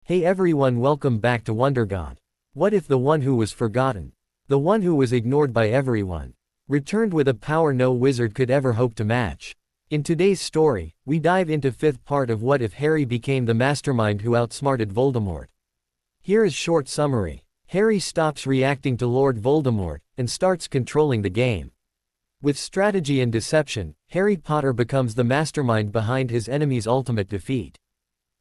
Hey everyone, welcome back to WonderGod. What if the one who was forgotten, the one who was ignored by everyone, returned with a power no wizard could ever hope to match? In today's story, we dive into fifth part of What If Harry Became the Mastermind Who Outsmarted Voldemort. Here is short summary. Harry stops reacting to Lord Voldemort, and starts controlling the game. With strategy and deception, Harry Potter becomes the mastermind behind his enemy's ultimate defeat.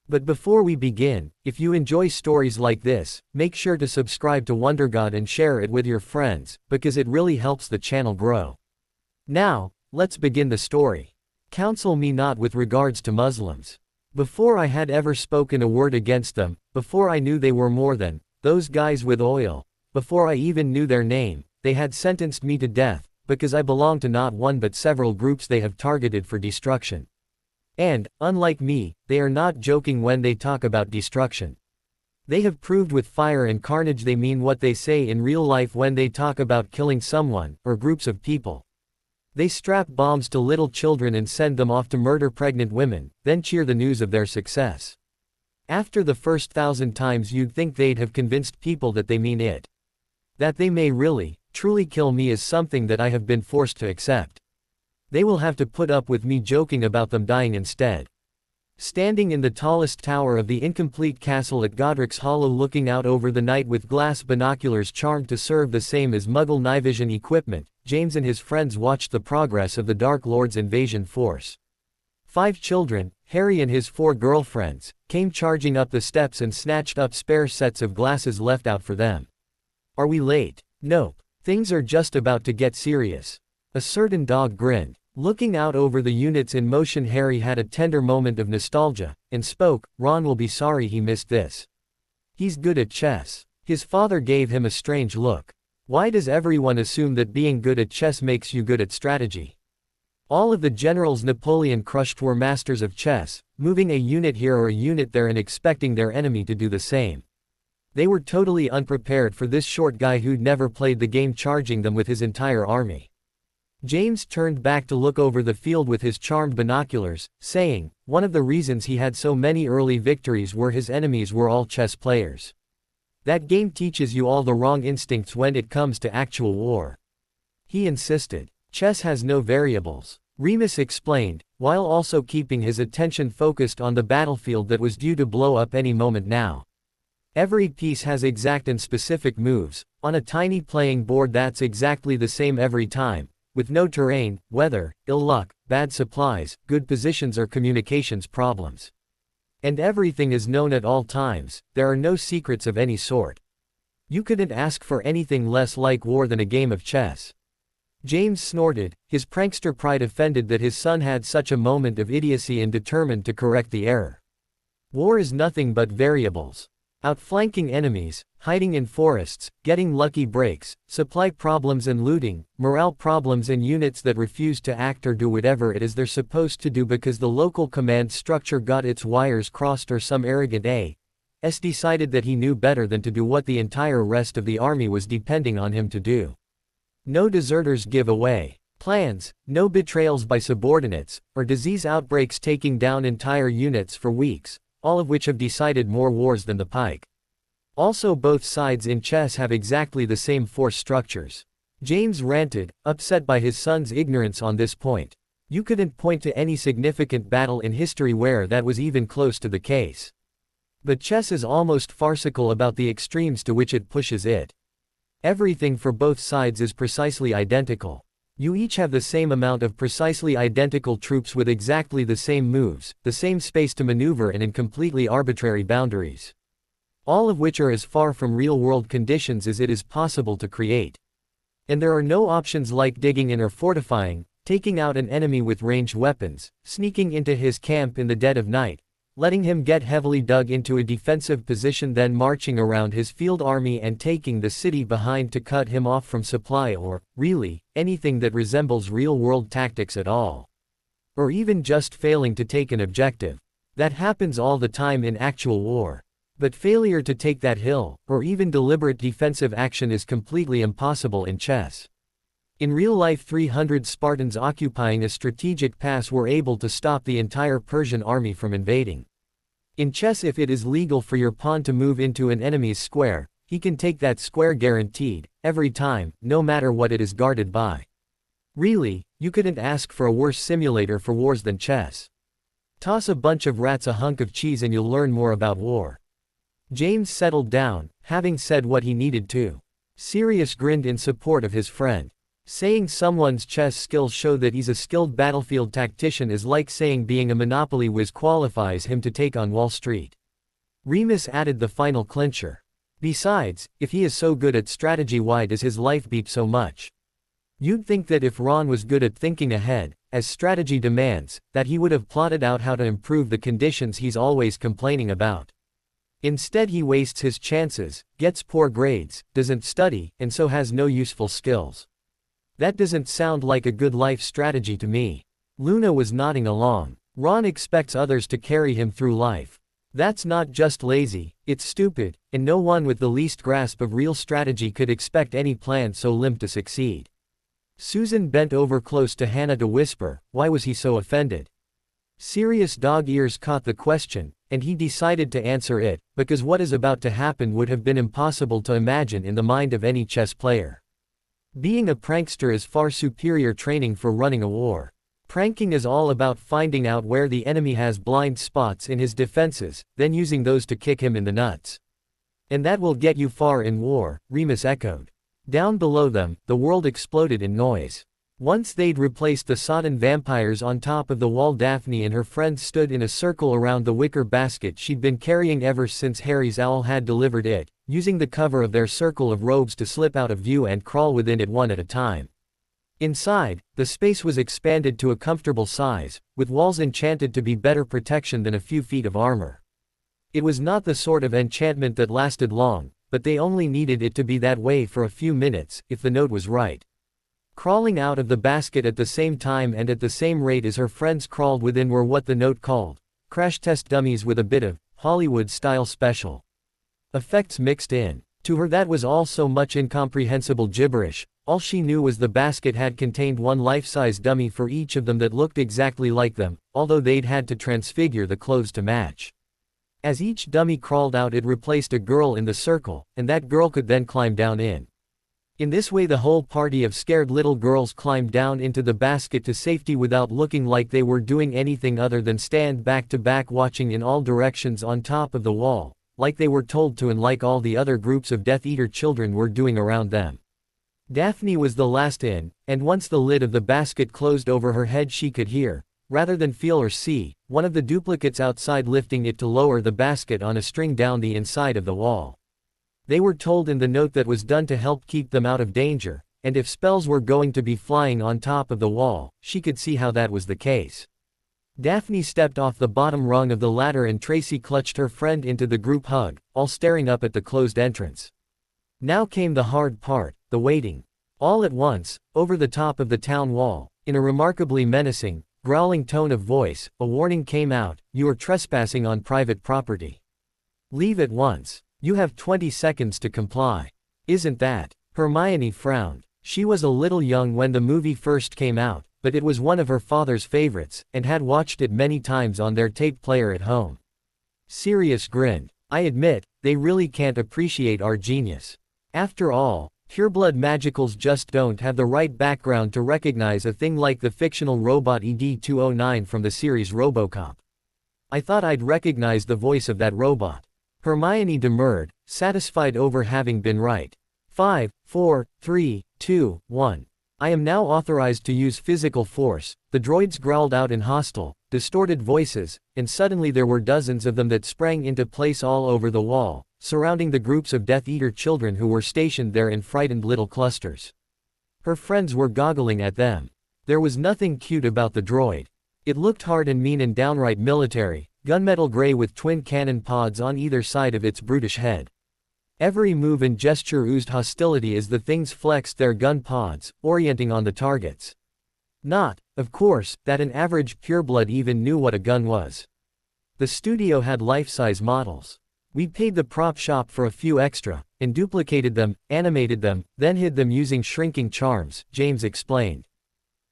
But before we begin, if you enjoy stories like this, make sure to subscribe to WonderGod and share it with your friends, because it really helps the channel grow. Now, let's begin the story. Counsel me not with regards to Muslims. Before I had ever spoken a word against them, before I knew they were more than those guys with oil, before I even knew their name, they had sentenced me to death, because I belong to not one but several groups they have targeted for destruction. And, unlike me, they are not joking when they talk about destruction. They have proved with fire and carnage they mean what they say in real life when they talk about killing someone, or groups of people. They strap bombs to little children and send them off to murder pregnant women, then cheer the news of their success. After the first 1,000 times you'd think they'd have convinced people that they mean it. That they may really, truly kill me is something that I have been forced to accept. They will have to put up with me joking about them dying instead. Standing in the tallest tower of the incomplete castle at Godric's Hollow looking out over the night with glass binoculars charmed to serve the same as Muggle night-vision equipment, James and his friends watched the progress of the Dark Lord's invasion force. 5 children, Harry and his 4 girlfriends, came charging up the steps and snatched up spare sets of glasses left out for them. Are we late? Nope. Things are just about to get serious. A certain dog grinned. Looking out over the units in motion, Harry had a tender moment of nostalgia, and spoke. Ron will be sorry he missed this. He's good at chess. His father gave him a strange look. Why does everyone assume that being good at chess makes you good at strategy? All of the generals Napoleon crushed were masters of chess, moving a unit here or a unit there and expecting their enemy to do the same. They were totally unprepared for this short guy who'd never played the game charging them with his entire army. James turned back to look over the field with his charmed binoculars, saying, one of the reasons he had so many early victories were his enemies were all chess players. That game teaches you all the wrong instincts when it comes to actual war. He insisted. Chess has no variables. Remus explained, while also keeping his attention focused on the battlefield that was due to blow up any moment now. Every piece has exact and specific moves, on a tiny playing board that's exactly the same every time, with no terrain, weather, ill luck, bad supplies, good positions or communications problems. And everything is known at all times, there are no secrets of any sort. You couldn't ask for anything less like war than a game of chess. James snorted, his prankster pride offended that his son had such a moment of idiocy and determined to correct the error. War is nothing but variables. Outflanking enemies, hiding in forests, getting lucky breaks, supply problems and looting, morale problems and units that refuse to act or do whatever it is they're supposed to do because the local command structure got its wires crossed or some arrogant A.S. decided that he knew better than to do what the entire rest of the army was depending on him to do. No deserters give away plans, no betrayals by subordinates, or disease outbreaks taking down entire units for weeks, all of which have decided more wars than the pike. Also, both sides in chess have exactly the same force structures. James ranted, upset by his son's ignorance on this point. You couldn't point to any significant battle in history where that was even close to the case. But chess is almost farcical about the extremes to which it pushes it. Everything for both sides is precisely identical. You each have the same amount of precisely identical troops with exactly the same moves, the same space to maneuver and in completely arbitrary boundaries. All of which are as far from real-world conditions as it is possible to create. And there are no options like digging in or fortifying, taking out an enemy with ranged weapons, sneaking into his camp in the dead of night, letting him get heavily dug into a defensive position, then marching around his field army and taking the city behind to cut him off from supply, or, really, anything that resembles real-world tactics at all. Or even just failing to take an objective. That happens all the time in actual war. But failure to take that hill, or even deliberate defensive action is completely impossible in chess. In real life, 300 Spartans occupying a strategic pass were able to stop the entire Persian army from invading. In chess, if it is legal for your pawn to move into an enemy's square, he can take that square guaranteed, every time, no matter what it is guarded by. Really, you couldn't ask for a worse simulator for wars than chess. Toss a bunch of rats a hunk of cheese and you'll learn more about war. James settled down, having said what he needed to. Sirius grinned in support of his friend. Saying someone's chess skills show that he's a skilled battlefield tactician is like saying being a Monopoly whiz qualifies him to take on Wall Street. Remus added the final clincher. Besides, if he is so good at strategy, why does his life beat so much? You'd think that if Ron was good at thinking ahead, as strategy demands, that he would have plotted out how to improve the conditions he's always complaining about. Instead, he wastes his chances, gets poor grades, doesn't study, and so has no useful skills. That doesn't sound like a good life strategy to me. Luna was nodding along. Ron expects others to carry him through life. That's not just lazy, it's stupid, and no one with the least grasp of real strategy could expect any plan so limp to succeed. Susan bent over close to Hannah to whisper, why was he so offended? Sirius dog ears caught the question, and he decided to answer it, because what is about to happen would have been impossible to imagine in the mind of any chess player. Being a prankster is far superior training for running a war. Pranking is all about finding out where the enemy has blind spots in his defenses, then using those to kick him in the nuts. And that will get you far in war, Remus echoed. Down below them, the world exploded in noise. Once they'd replaced the sodden vampires on top of the wall, Daphne and her friends stood in a circle around the wicker basket she'd been carrying ever since Harry's owl had delivered it, using the cover of their circle of robes to slip out of view and crawl within it one at a time. Inside, the space was expanded to a comfortable size, with walls enchanted to be better protection than a few feet of armor. It was not the sort of enchantment that lasted long, but they only needed it to be that way for a few minutes, if the note was right. Crawling out of the basket at the same time and at the same rate as her friends crawled within were what the note called crash test dummies with a bit of Hollywood-style special effects mixed in. To her that was all so much incomprehensible gibberish. All she knew was the basket had contained one life-size dummy for each of them that looked exactly like them, although they'd had to transfigure the clothes to match. As each dummy crawled out, it replaced a girl in the circle, and that girl could then climb down in. In this way the whole party of scared little girls climbed down into the basket to safety without looking like they were doing anything other than stand back to back watching in all directions on top of the wall, like they were told to and like all the other groups of Death Eater children were doing around them. Daphne was the last in, and once the lid of the basket closed over her head she could hear, rather than feel or see, one of the duplicates outside lifting it to lower the basket on a string down the inside of the wall. They were told in the note that was done to help keep them out of danger, and if spells were going to be flying on top of the wall, she could see how that was the case. Daphne stepped off the bottom rung of the ladder and Tracy clutched her friend into the group hug, all staring up at the closed entrance. Now came the hard part, the waiting. All at once, over the top of the town wall, in a remarkably menacing, growling tone of voice, a warning came out, "You are trespassing on private property. Leave at once. You have 20 seconds to comply." Isn't that? Hermione frowned. She was a little young when the movie first came out, but it was one of her father's favorites, and had watched it many times on their tape player at home. Sirius grinned. "I admit, they really can't appreciate our genius. After all, pureblood magicals just don't have the right background to recognize a thing like the fictional robot ED-209 from the series RoboCop. I thought I'd recognize the voice of that robot." Hermione demurred, satisfied over having been right. 5, 4, 3, 2, 1. "I am now authorized to use physical force," the droids growled out in hostile, distorted voices, and suddenly there were dozens of them that sprang into place all over the wall, surrounding the groups of Death Eater children who were stationed there in frightened little clusters. Her friends were goggling at them. There was nothing cute about the droid. It looked hard and mean and downright military, gunmetal gray with twin cannon pods on either side of its brutish head. Every move and gesture oozed hostility as the things flexed their gun pods, orienting on the targets. Not, of course, that an average pureblood even knew what a gun was. The studio had life-size models. "We paid the prop shop for a few extra, and duplicated them, animated them, then hid them using shrinking charms," James explained.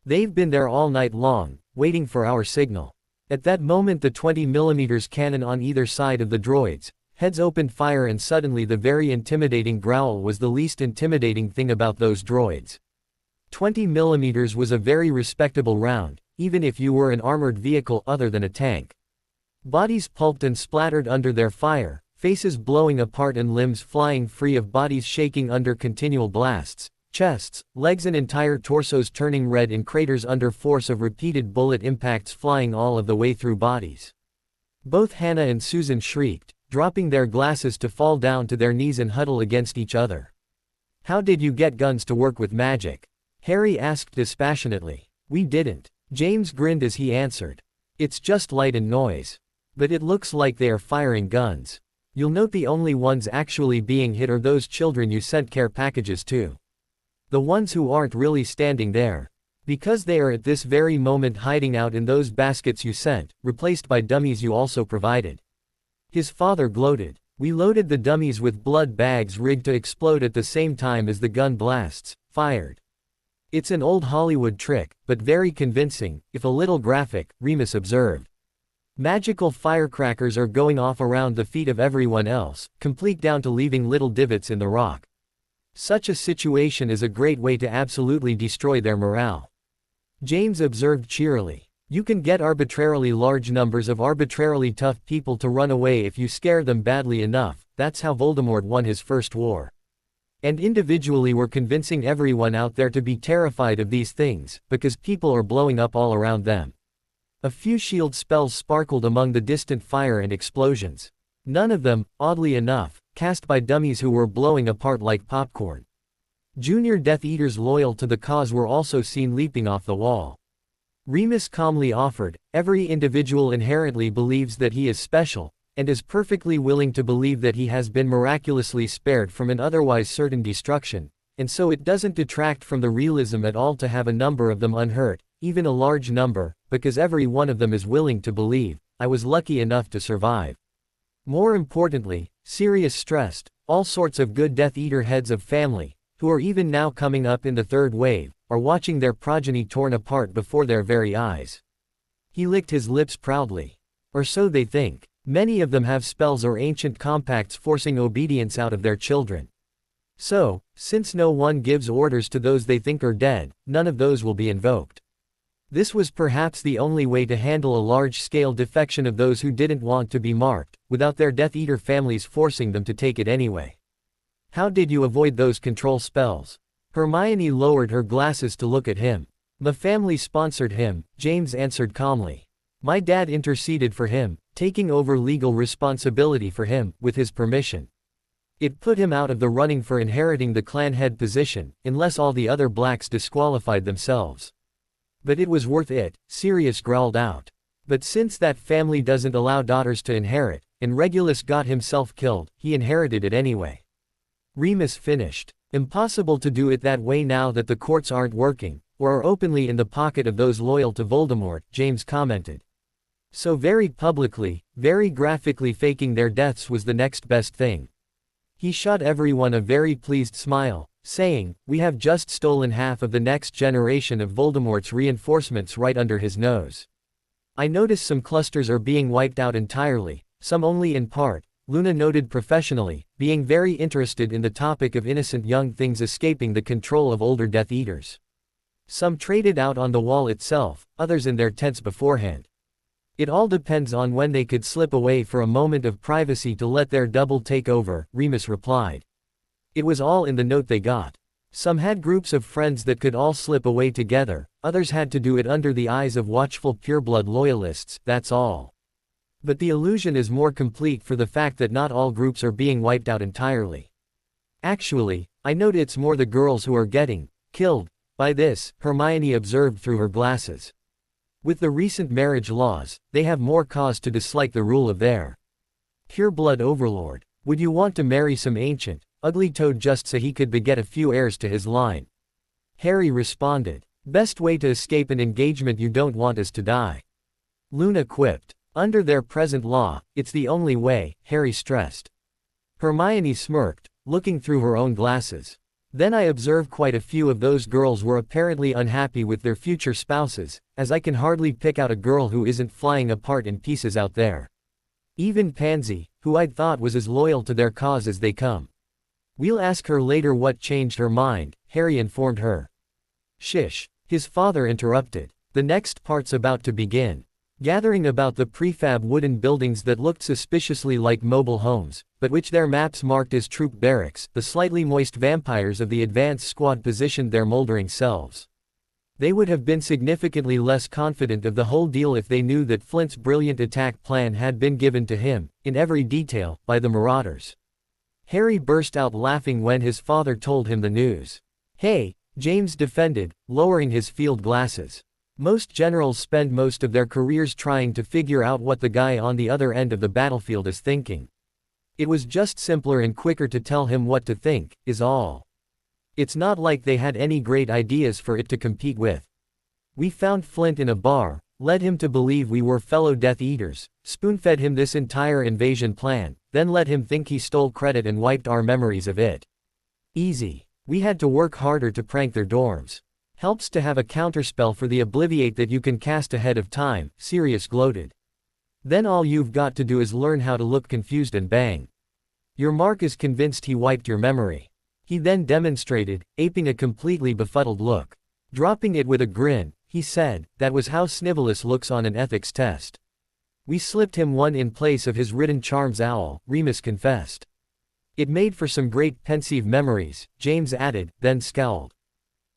"They've been there all night long, waiting for our signal. At that moment the 20mm cannon on either side of the droids' heads opened fire, and suddenly the very intimidating growl was the least intimidating thing about those droids. 20mm was a very respectable round, even if you were an armored vehicle other than a tank. Bodies pulped and splattered under their fire, faces blowing apart and limbs flying free of bodies shaking under continual blasts, chests, legs and entire torsos turning red in craters under force of repeated bullet impacts flying all of the way through bodies. Both Hannah and Susan shrieked, dropping their glasses to fall down to their knees and huddle against each other. "How did you get guns to work with magic?" Harry asked dispassionately. "We didn't." James grinned as he answered. "It's just light and noise. But it looks like they are firing guns. You'll note the only ones actually being hit are those children you sent care packages to. The ones who aren't really standing there. Because they are at this very moment hiding out in those baskets you sent, replaced by dummies you also provided." His father gloated. "We loaded the dummies with blood bags rigged to explode at the same time as the gun blasts fired. It's an old Hollywood trick, but very convincing, if a little graphic," Remus observed. "Magical firecrackers are going off around the feet of everyone else, complete down to leaving little divots in the rock. Such a situation is a great way to absolutely destroy their morale." James observed cheerily. "You can get arbitrarily large numbers of arbitrarily tough people to run away if you scare them badly enough. That's how Voldemort won his first war. And individually we're convincing everyone out there to be terrified of these things, because people are blowing up all around them." A few shield spells sparkled among the distant fire and explosions. None of them, oddly enough, cast by dummies who were blowing apart like popcorn. Junior Death Eaters loyal to the cause were also seen leaping off the wall. Remus calmly offered, "Every individual inherently believes that he is special, and is perfectly willing to believe that he has been miraculously spared from an otherwise certain destruction, and so it doesn't detract from the realism at all to have a number of them unhurt, even a large number, because every one of them is willing to believe, I was lucky enough to survive." More importantly, Sirius stressed, all sorts of good Death Eater heads of family, who are even now coming up in the third wave, are watching their progeny torn apart before their very eyes. He licked his lips proudly. "Or so they think. Many of them have spells or ancient compacts forcing obedience out of their children. So, since no one gives orders to those they think are dead, none of those will be invoked." This was perhaps the only way to handle a large-scale defection of those who didn't want to be marked, without their Death Eater families forcing them to take it anyway. "How did you avoid those control spells?" Hermione lowered her glasses to look at him. "The family sponsored him," James answered calmly. "My dad interceded for him, taking over legal responsibility for him, with his permission. It put him out of the running for inheriting the clan head position, unless all the other blacks disqualified themselves. But it was worth it," Sirius growled out. "But since that family doesn't allow daughters to inherit, and Regulus got himself killed, he inherited it anyway." Remus finished. "Impossible to do it that way now that the courts aren't working, or are openly in the pocket of those loyal to Voldemort," James commented. "So very publicly, very graphically faking their deaths was the next best thing." He shot everyone a very pleased smile, saying, "We have just stolen half of the next generation of Voldemort's reinforcements right under his nose. I notice some clusters are being wiped out entirely, some only in part," Luna noted professionally, being very interested in the topic of innocent young things escaping the control of older Death Eaters. "Some traded out on the wall itself, others in their tents beforehand. It all depends on when they could slip away for a moment of privacy to let their double take over," Remus replied. "It was all in the note they got. Some had groups of friends that could all slip away together, others had to do it under the eyes of watchful pureblood loyalists, that's all. But the illusion is more complete for the fact that not all groups are being wiped out entirely. Actually, I note it's more the girls who are getting killed by this," Hermione observed through her glasses. "With the recent marriage laws, they have more cause to dislike the rule of their pureblood overlord. Would you want to marry some ancient, ugly toad just so he could beget a few heirs to his line?" Harry responded. "Best way to escape an engagement you don't want is to die," Luna quipped. "Under their present law, it's the only way," Harry stressed. Hermione smirked, looking through her own glasses. Then I observed quite a few of those girls were apparently unhappy with their future spouses, as I can hardly pick out a girl who isn't flying apart in pieces out there. Even Pansy, who I'd thought was as loyal to their cause as they come. We'll ask her later what changed her mind, Harry informed her. Shish, his father interrupted. The next part's about to begin. Gathering about the prefab wooden buildings that looked suspiciously like mobile homes, but which their maps marked as troop barracks, the slightly moist vampires of the advance squad positioned their moldering selves. They would have been significantly less confident of the whole deal if they knew that Flint's brilliant attack plan had been given to him, in every detail, by the Marauders. Harry burst out laughing when his father told him the news. Hey, James defended, lowering his field glasses. Most generals spend most of their careers trying to figure out what the guy on the other end of the battlefield is thinking. It was just simpler and quicker to tell him what to think, is all. It's not like they had any great ideas for it to compete with. We found Flint in a bar, led him to believe we were fellow Death Eaters, spoon-fed him this entire invasion plan, then let him think he stole credit and wiped our memories of it. Easy. We had to work harder to prank their dorms. Helps to have a counterspell for the obliviate that you can cast ahead of time, Sirius gloated. Then all you've got to do is learn how to look confused and bang. Your mark is convinced he wiped your memory. He then demonstrated, aping a completely befuddled look. Dropping it with a grin, he said, that was how Snivelus looks on an ethics test. We slipped him one in place of his written charms owl, Remus confessed. It made for some great pensive memories, James added, then scowled.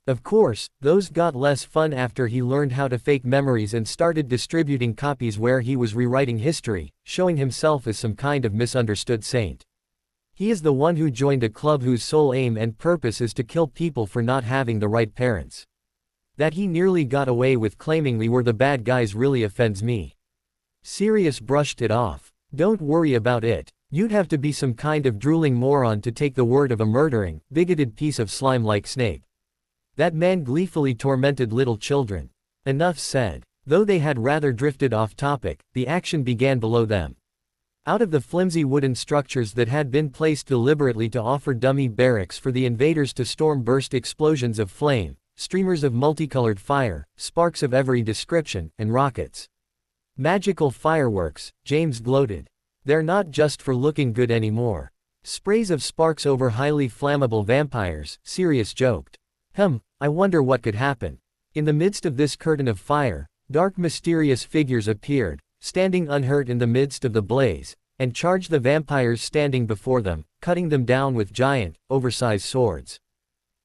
Of course, those got less fun after he learned how to fake memories and started distributing copies where he was rewriting history, showing himself as some kind of misunderstood saint. He is the one who joined a club whose sole aim and purpose is to kill people for not having the right parents. That he nearly got away with claiming we were the bad guys really offends me. Sirius brushed it off. Don't worry about it. You'd have to be some kind of drooling moron to take the word of a murdering, bigoted piece of slime-like snake. That man gleefully tormented little children. Enough said. Though they had rather drifted off topic, the action began below them. Out of the flimsy wooden structures that had been placed deliberately to offer dummy barracks for the invaders to storm burst explosions of flame, streamers of multicolored fire, sparks of every description, and rockets. Magical fireworks, James gloated. They're not just for looking good anymore. Sprays of sparks over highly flammable vampires, Sirius joked. I wonder what could happen. In the midst of this curtain of fire, dark mysterious figures appeared, standing unhurt in the midst of the blaze, and charged the vampires standing before them, cutting them down with giant, oversized swords.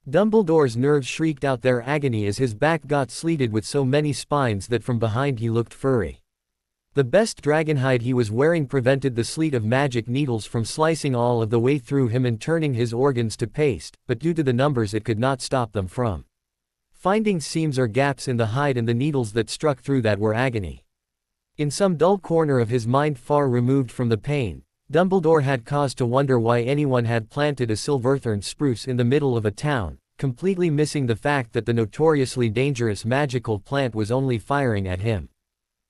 Dumbledore's nerves shrieked out their agony as his back got sleeted with so many spines that from behind he looked furry. The best dragonhide he was wearing prevented the sleet of magic needles from slicing all of the way through him and turning his organs to paste, but due to the numbers it could not stop them from finding seams or gaps in the hide, and the needles that struck through that were agony. In some dull corner of his mind far removed from the pain, Dumbledore had cause to wonder why anyone had planted a silverthorn spruce in the middle of a town, completely missing the fact that the notoriously dangerous magical plant was only firing at him.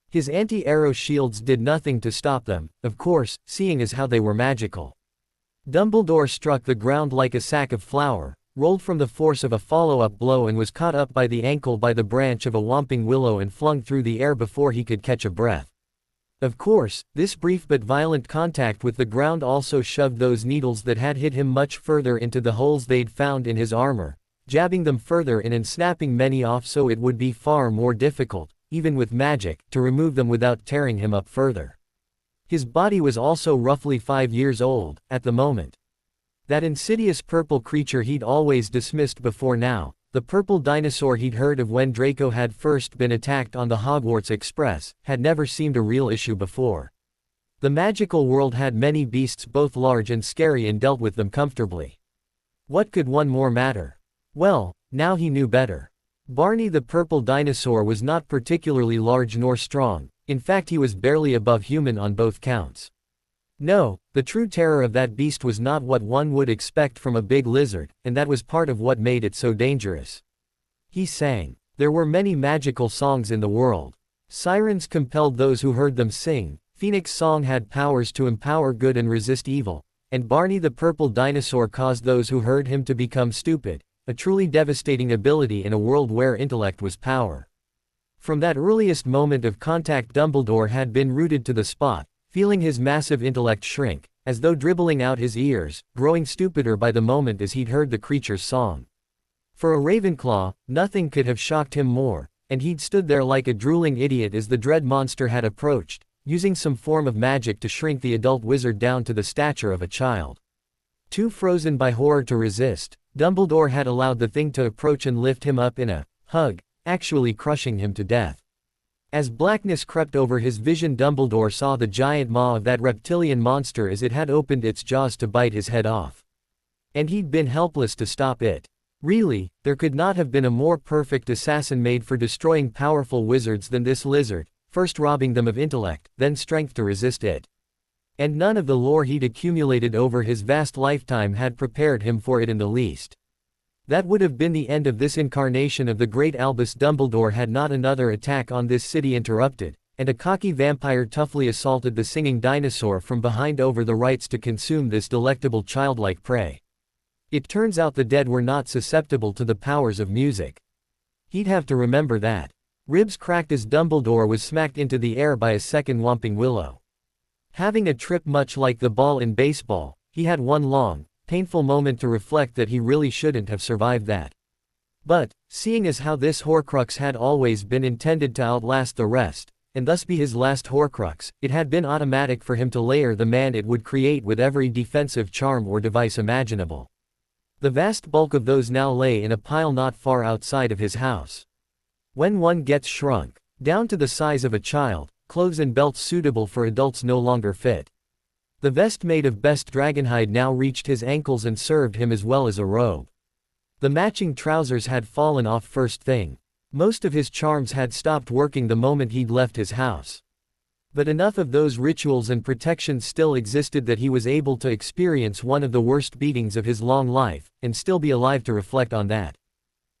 His anti-arrow shields did nothing to stop them, of course, seeing as how they were magical. Dumbledore struck the ground like a sack of flour, rolled from the force of a follow-up blow and was caught up by the ankle by the branch of a whomping willow and flung through the air before he could catch a breath. Of course, this brief but violent contact with the ground also shoved those needles that had hit him much further into the holes they'd found in his armor, jabbing them further in and snapping many off, so it would be far more difficult, even with magic, to remove them without tearing him up further. His body was also roughly 5 years old, at the moment. That insidious purple creature he'd always dismissed before now, the purple dinosaur he'd heard of when Draco had first been attacked on the Hogwarts Express, had never seemed a real issue before. The magical world had many beasts both large and scary and dealt with them comfortably. What could one more matter? Well, now he knew better. Barney the purple dinosaur was not particularly large nor strong, in fact he was barely above human on both counts. No, the true terror of that beast was not what one would expect from a big lizard, and that was part of what made it so dangerous. He sang. There were many magical songs in the world. Sirens compelled those who heard them sing, Phoenix Song had powers to empower good and resist evil, and Barney the purple dinosaur caused those who heard him to become stupid, a truly devastating ability in a world where intellect was power. From that earliest moment of contact, Dumbledore had been rooted to the spot, feeling his massive intellect shrink, as though dribbling out his ears, growing stupider by the moment as he'd heard the creature's song. For a Ravenclaw, nothing could have shocked him more, and he'd stood there like a drooling idiot as the dread monster had approached, using some form of magic to shrink the adult wizard down to the stature of a child. Too frozen by horror to resist, Dumbledore had allowed the thing to approach and lift him up in a hug, actually crushing him to death. As blackness crept over his vision, Dumbledore saw the giant maw of that reptilian monster as it had opened its jaws to bite his head off. And he'd been helpless to stop it. Really, there could not have been a more perfect assassin made for destroying powerful wizards than this lizard, first robbing them of intellect, then strength to resist it. And none of the lore he'd accumulated over his vast lifetime had prepared him for it in the least. That would have been the end of this incarnation of the great Albus Dumbledore had not another attack on this city interrupted, and a cocky vampire toughly assaulted the singing dinosaur from behind over the rights to consume this delectable childlike prey. It turns out the dead were not susceptible to the powers of music. He'd have to remember that. Ribs cracked as Dumbledore was smacked into the air by a second Whomping Willow. Having a trip much like the ball in baseball, he had one long, painful moment to reflect that he really shouldn't have survived that. But, seeing as how this Horcrux had always been intended to outlast the rest, and thus be his last Horcrux, it had been automatic for him to layer the man it would create with every defensive charm or device imaginable. The vast bulk of those now lay in a pile not far outside of his house. When one gets shrunk down to the size of a child, clothes and belts suitable for adults no longer fit. The vest made of best dragonhide now reached his ankles and served him as well as a robe. The matching trousers had fallen off first thing. Most of his charms had stopped working the moment he'd left his house. But enough of those rituals and protections still existed that he was able to experience one of the worst beatings of his long life, and still be alive to reflect on that.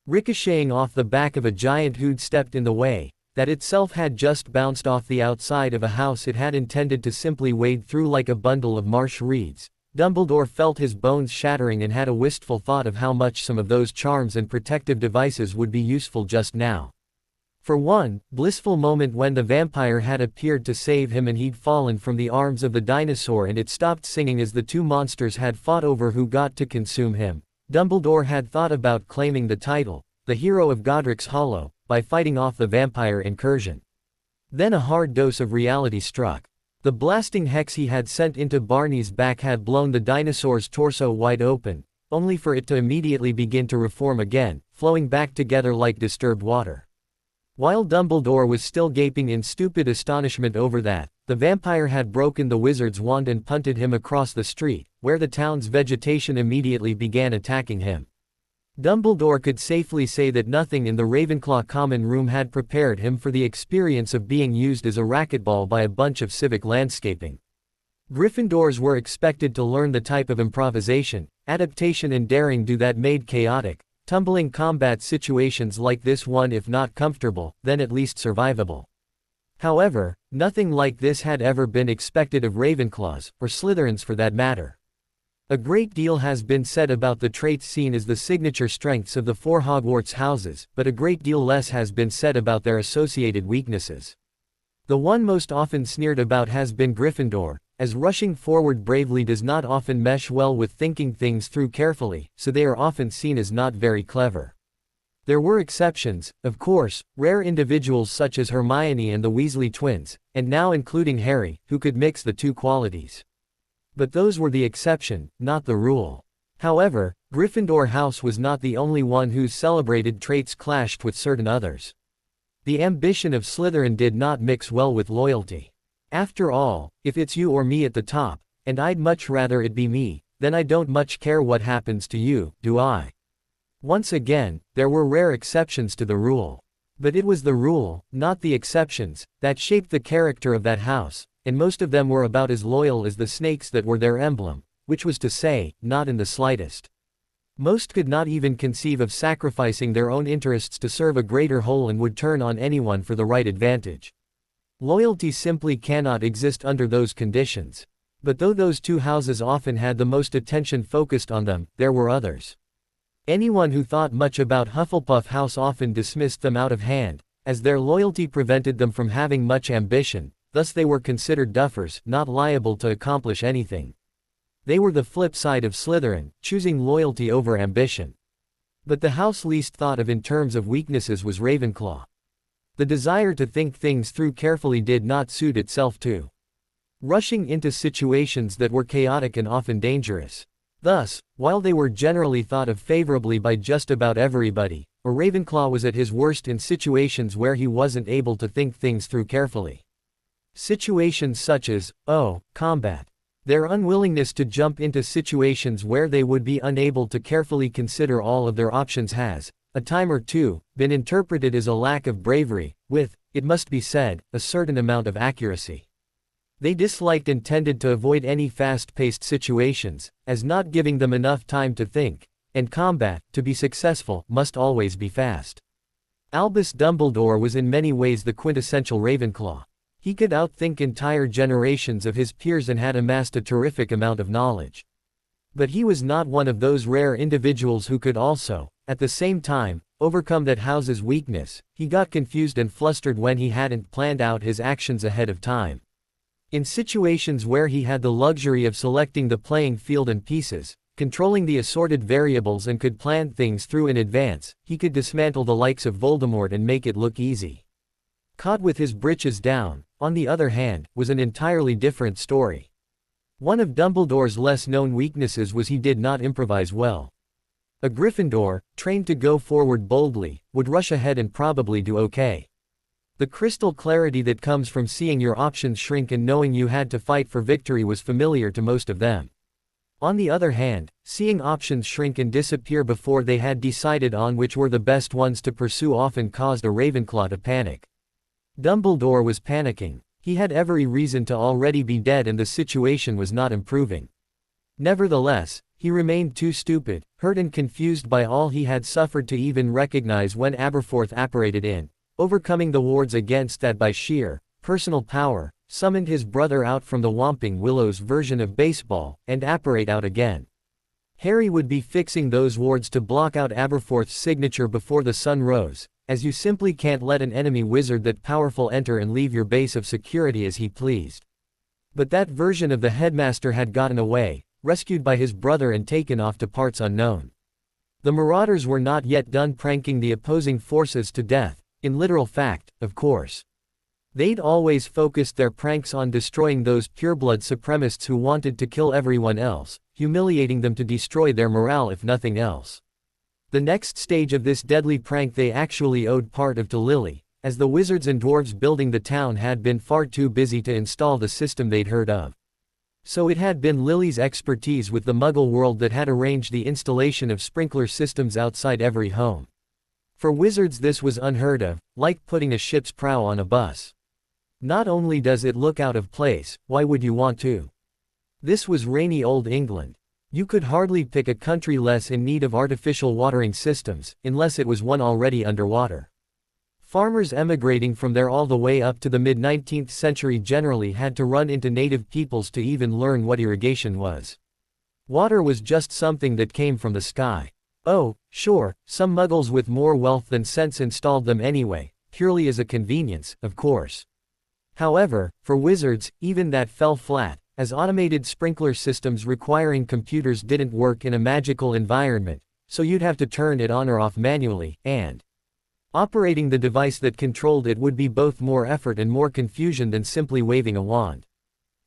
Ricocheting off the back of a giant who'd stepped in the way, that itself had just bounced off the outside of a house it had intended to simply wade through like a bundle of marsh reeds, Dumbledore felt his bones shattering and had a wistful thought of how much some of those charms and protective devices would be useful just now. For one blissful moment when the vampire had appeared to save him and he'd fallen from the arms of the dinosaur and it stopped singing as the two monsters had fought over who got to consume him, Dumbledore had thought about claiming the title, the hero of Godric's Hollow, by fighting off the vampire incursion. Then a hard dose of reality struck. The blasting hex he had sent into Barney's back had blown the dinosaur's torso wide open, only for it to immediately begin to reform again, flowing back together like disturbed water. While Dumbledore was still gaping in stupid astonishment over that, the vampire had broken the wizard's wand and punted him across the street, where the town's vegetation immediately began attacking him. Dumbledore could safely say that nothing in the Ravenclaw common room had prepared him for the experience of being used as a racquetball by a bunch of civic landscaping. Gryffindors were expected to learn the type of improvisation, adaptation and daring do that made chaotic, tumbling combat situations like this one if not comfortable, then at least survivable. However, nothing like this had ever been expected of Ravenclaws, or Slytherins for that matter. A great deal has been said about the traits seen as the signature strengths of the four Hogwarts houses, but a great deal less has been said about their associated weaknesses. The one most often sneered about has been Gryffindor, as rushing forward bravely does not often mesh well with thinking things through carefully, so they are often seen as not very clever. There were exceptions, of course, rare individuals such as Hermione and the Weasley twins, and now including Harry, who could mix the two qualities. But those were the exception, not the rule. However, Gryffindor House was not the only one whose celebrated traits clashed with certain others. The ambition of Slytherin did not mix well with loyalty. After all, if it's you or me at the top, and I'd much rather it be me, then I don't much care what happens to you, do I? Once again, there were rare exceptions to the rule. But it was the rule, not the exceptions, that shaped the character of that house, and most of them were about as loyal as the snakes that were their emblem, which was to say, not in the slightest. Most could not even conceive of sacrificing their own interests to serve a greater whole and would turn on anyone for the right advantage. Loyalty simply cannot exist under those conditions. But though those two houses often had the most attention focused on them, there were others. Anyone who thought much about Hufflepuff House often dismissed them out of hand, as their loyalty prevented them from having much ambition, thus they were considered duffers, not liable to accomplish anything. They were the flip side of Slytherin, choosing loyalty over ambition. But the house least thought of in terms of weaknesses was Ravenclaw. The desire to think things through carefully did not suit itself to rushing into situations that were chaotic and often dangerous. Thus, while they were generally thought of favorably by just about everybody, a Ravenclaw was at his worst in situations where he wasn't able to think things through carefully. Situations such as, combat. Their unwillingness to jump into situations where they would be unable to carefully consider all of their options has, a time or two, been interpreted as a lack of bravery, with, it must be said, a certain amount of accuracy. They disliked and tended to avoid any fast-paced situations, as not giving them enough time to think, and combat, to be successful, must always be fast. Albus Dumbledore was in many ways the quintessential Ravenclaw. He could outthink entire generations of his peers and had amassed a terrific amount of knowledge. But he was not one of those rare individuals who could also, at the same time, overcome that house's weakness. He got confused and flustered when he hadn't planned out his actions ahead of time. In situations where he had the luxury of selecting the playing field and pieces, controlling the assorted variables and could plan things through in advance, he could dismantle the likes of Voldemort and make it look easy. Caught with his britches down, on the other hand, was an entirely different story. One of Dumbledore's less-known weaknesses was he did not improvise well. A Gryffindor, trained to go forward boldly, would rush ahead and probably do okay. The crystal clarity that comes from seeing your options shrink and knowing you had to fight for victory was familiar to most of them. On the other hand, seeing options shrink and disappear before they had decided on which were the best ones to pursue often caused a Ravenclaw to panic. Dumbledore was panicking. He had every reason to already be dead and the situation was not improving. Nevertheless, he remained too stupid, hurt and confused by all he had suffered to even recognize when Aberforth apparated in, overcoming the wards against that by sheer, personal power, summoned his brother out from the Whomping Willow's version of baseball, and apparate out again. Harry would be fixing those wards to block out Aberforth's signature before the sun rose, as you simply can't let an enemy wizard that powerful enter and leave your base of security as he pleased. But that version of the headmaster had gotten away, rescued by his brother and taken off to parts unknown. The Marauders were not yet done pranking the opposing forces to death, in literal fact, of course. They'd always focused their pranks on destroying those pureblood supremacists who wanted to kill everyone else, humiliating them to destroy their morale if nothing else. The next stage of this deadly prank they actually owed part of to Lily, as the wizards and dwarves building the town had been far too busy to install the system they'd heard of. So it had been Lily's expertise with the Muggle world that had arranged the installation of sprinkler systems outside every home. For wizards this was unheard of, like putting a ship's prow on a bus. Not only does it look out of place, why would you want to? This was rainy old England. You could hardly pick a country less in need of artificial watering systems, unless it was one already underwater. Farmers emigrating from there all the way up to the mid-19th century generally had to run into native peoples to even learn what irrigation was. Water was just something that came from the sky. Oh, sure, some muggles with more wealth than sense installed them anyway, purely as a convenience, of course. However, for wizards, even that fell flat, as automated sprinkler systems requiring computers didn't work in a magical environment, so you'd have to turn it on or off manually, and operating the device that controlled it would be both more effort and more confusion than simply waving a wand.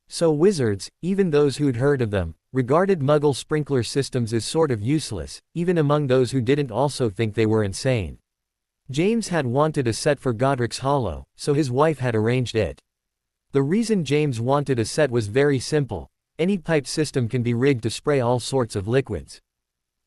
So wizards, even those who'd heard of them, regarded Muggle sprinkler systems as sort of useless, even among those who didn't also think they were insane. James had wanted a set for Godric's Hollow, so his wife had arranged it. The reason James wanted a set was very simple: any pipe system can be rigged to spray all sorts of liquids.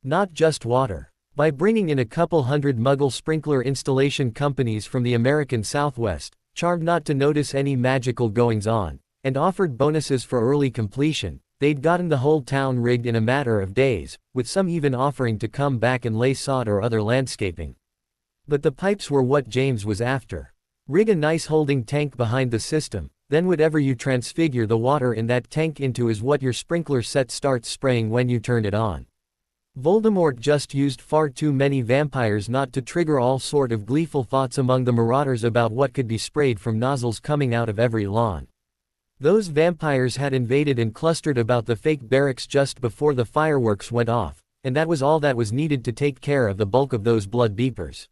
Not just water. By bringing in a couple hundred Muggle sprinkler installation companies from the American Southwest, charmed not to notice any magical goings-on, and offered bonuses for early completion, they'd gotten the whole town rigged in a matter of days, with some even offering to come back and lay sod or other landscaping. But the pipes were what James was after. Rig a nice holding tank behind the system, then whatever you transfigure the water in that tank into is what your sprinkler set starts spraying when you turn it on. Voldemort just used far too many vampires not to trigger all sort of gleeful thoughts among the marauders about what could be sprayed from nozzles coming out of every lawn. Those vampires had invaded and clustered about the fake barracks just before the fireworks went off, and that was all that was needed to take care of the bulk of those blood beepers.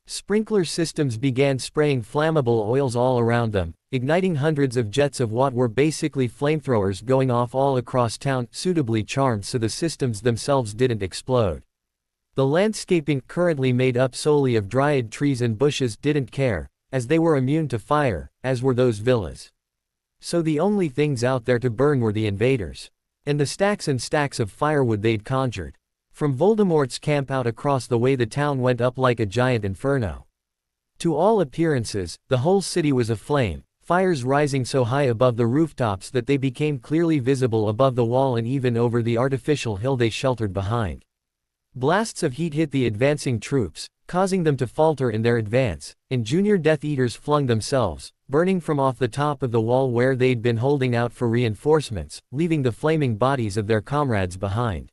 Sprinkler systems began spraying flammable oils all around them, igniting hundreds of jets of what were basically flamethrowers going off all across town, suitably charmed so the systems themselves didn't explode. The landscaping, currently made up solely of dryad trees and bushes, didn't care, as they were immune to fire, as were those villas. So the only things out there to burn were the invaders. And the stacks and stacks of firewood they'd conjured. From Voldemort's camp out across the way the town went up like a giant inferno. To all appearances, the whole city was aflame, fires rising so high above the rooftops that they became clearly visible above the wall and even over the artificial hill they sheltered behind. Blasts of heat hit the advancing troops, causing them to falter in their advance, and junior Death Eaters flung themselves, burning from off the top of the wall where they'd been holding out for reinforcements, leaving the flaming bodies of their comrades behind.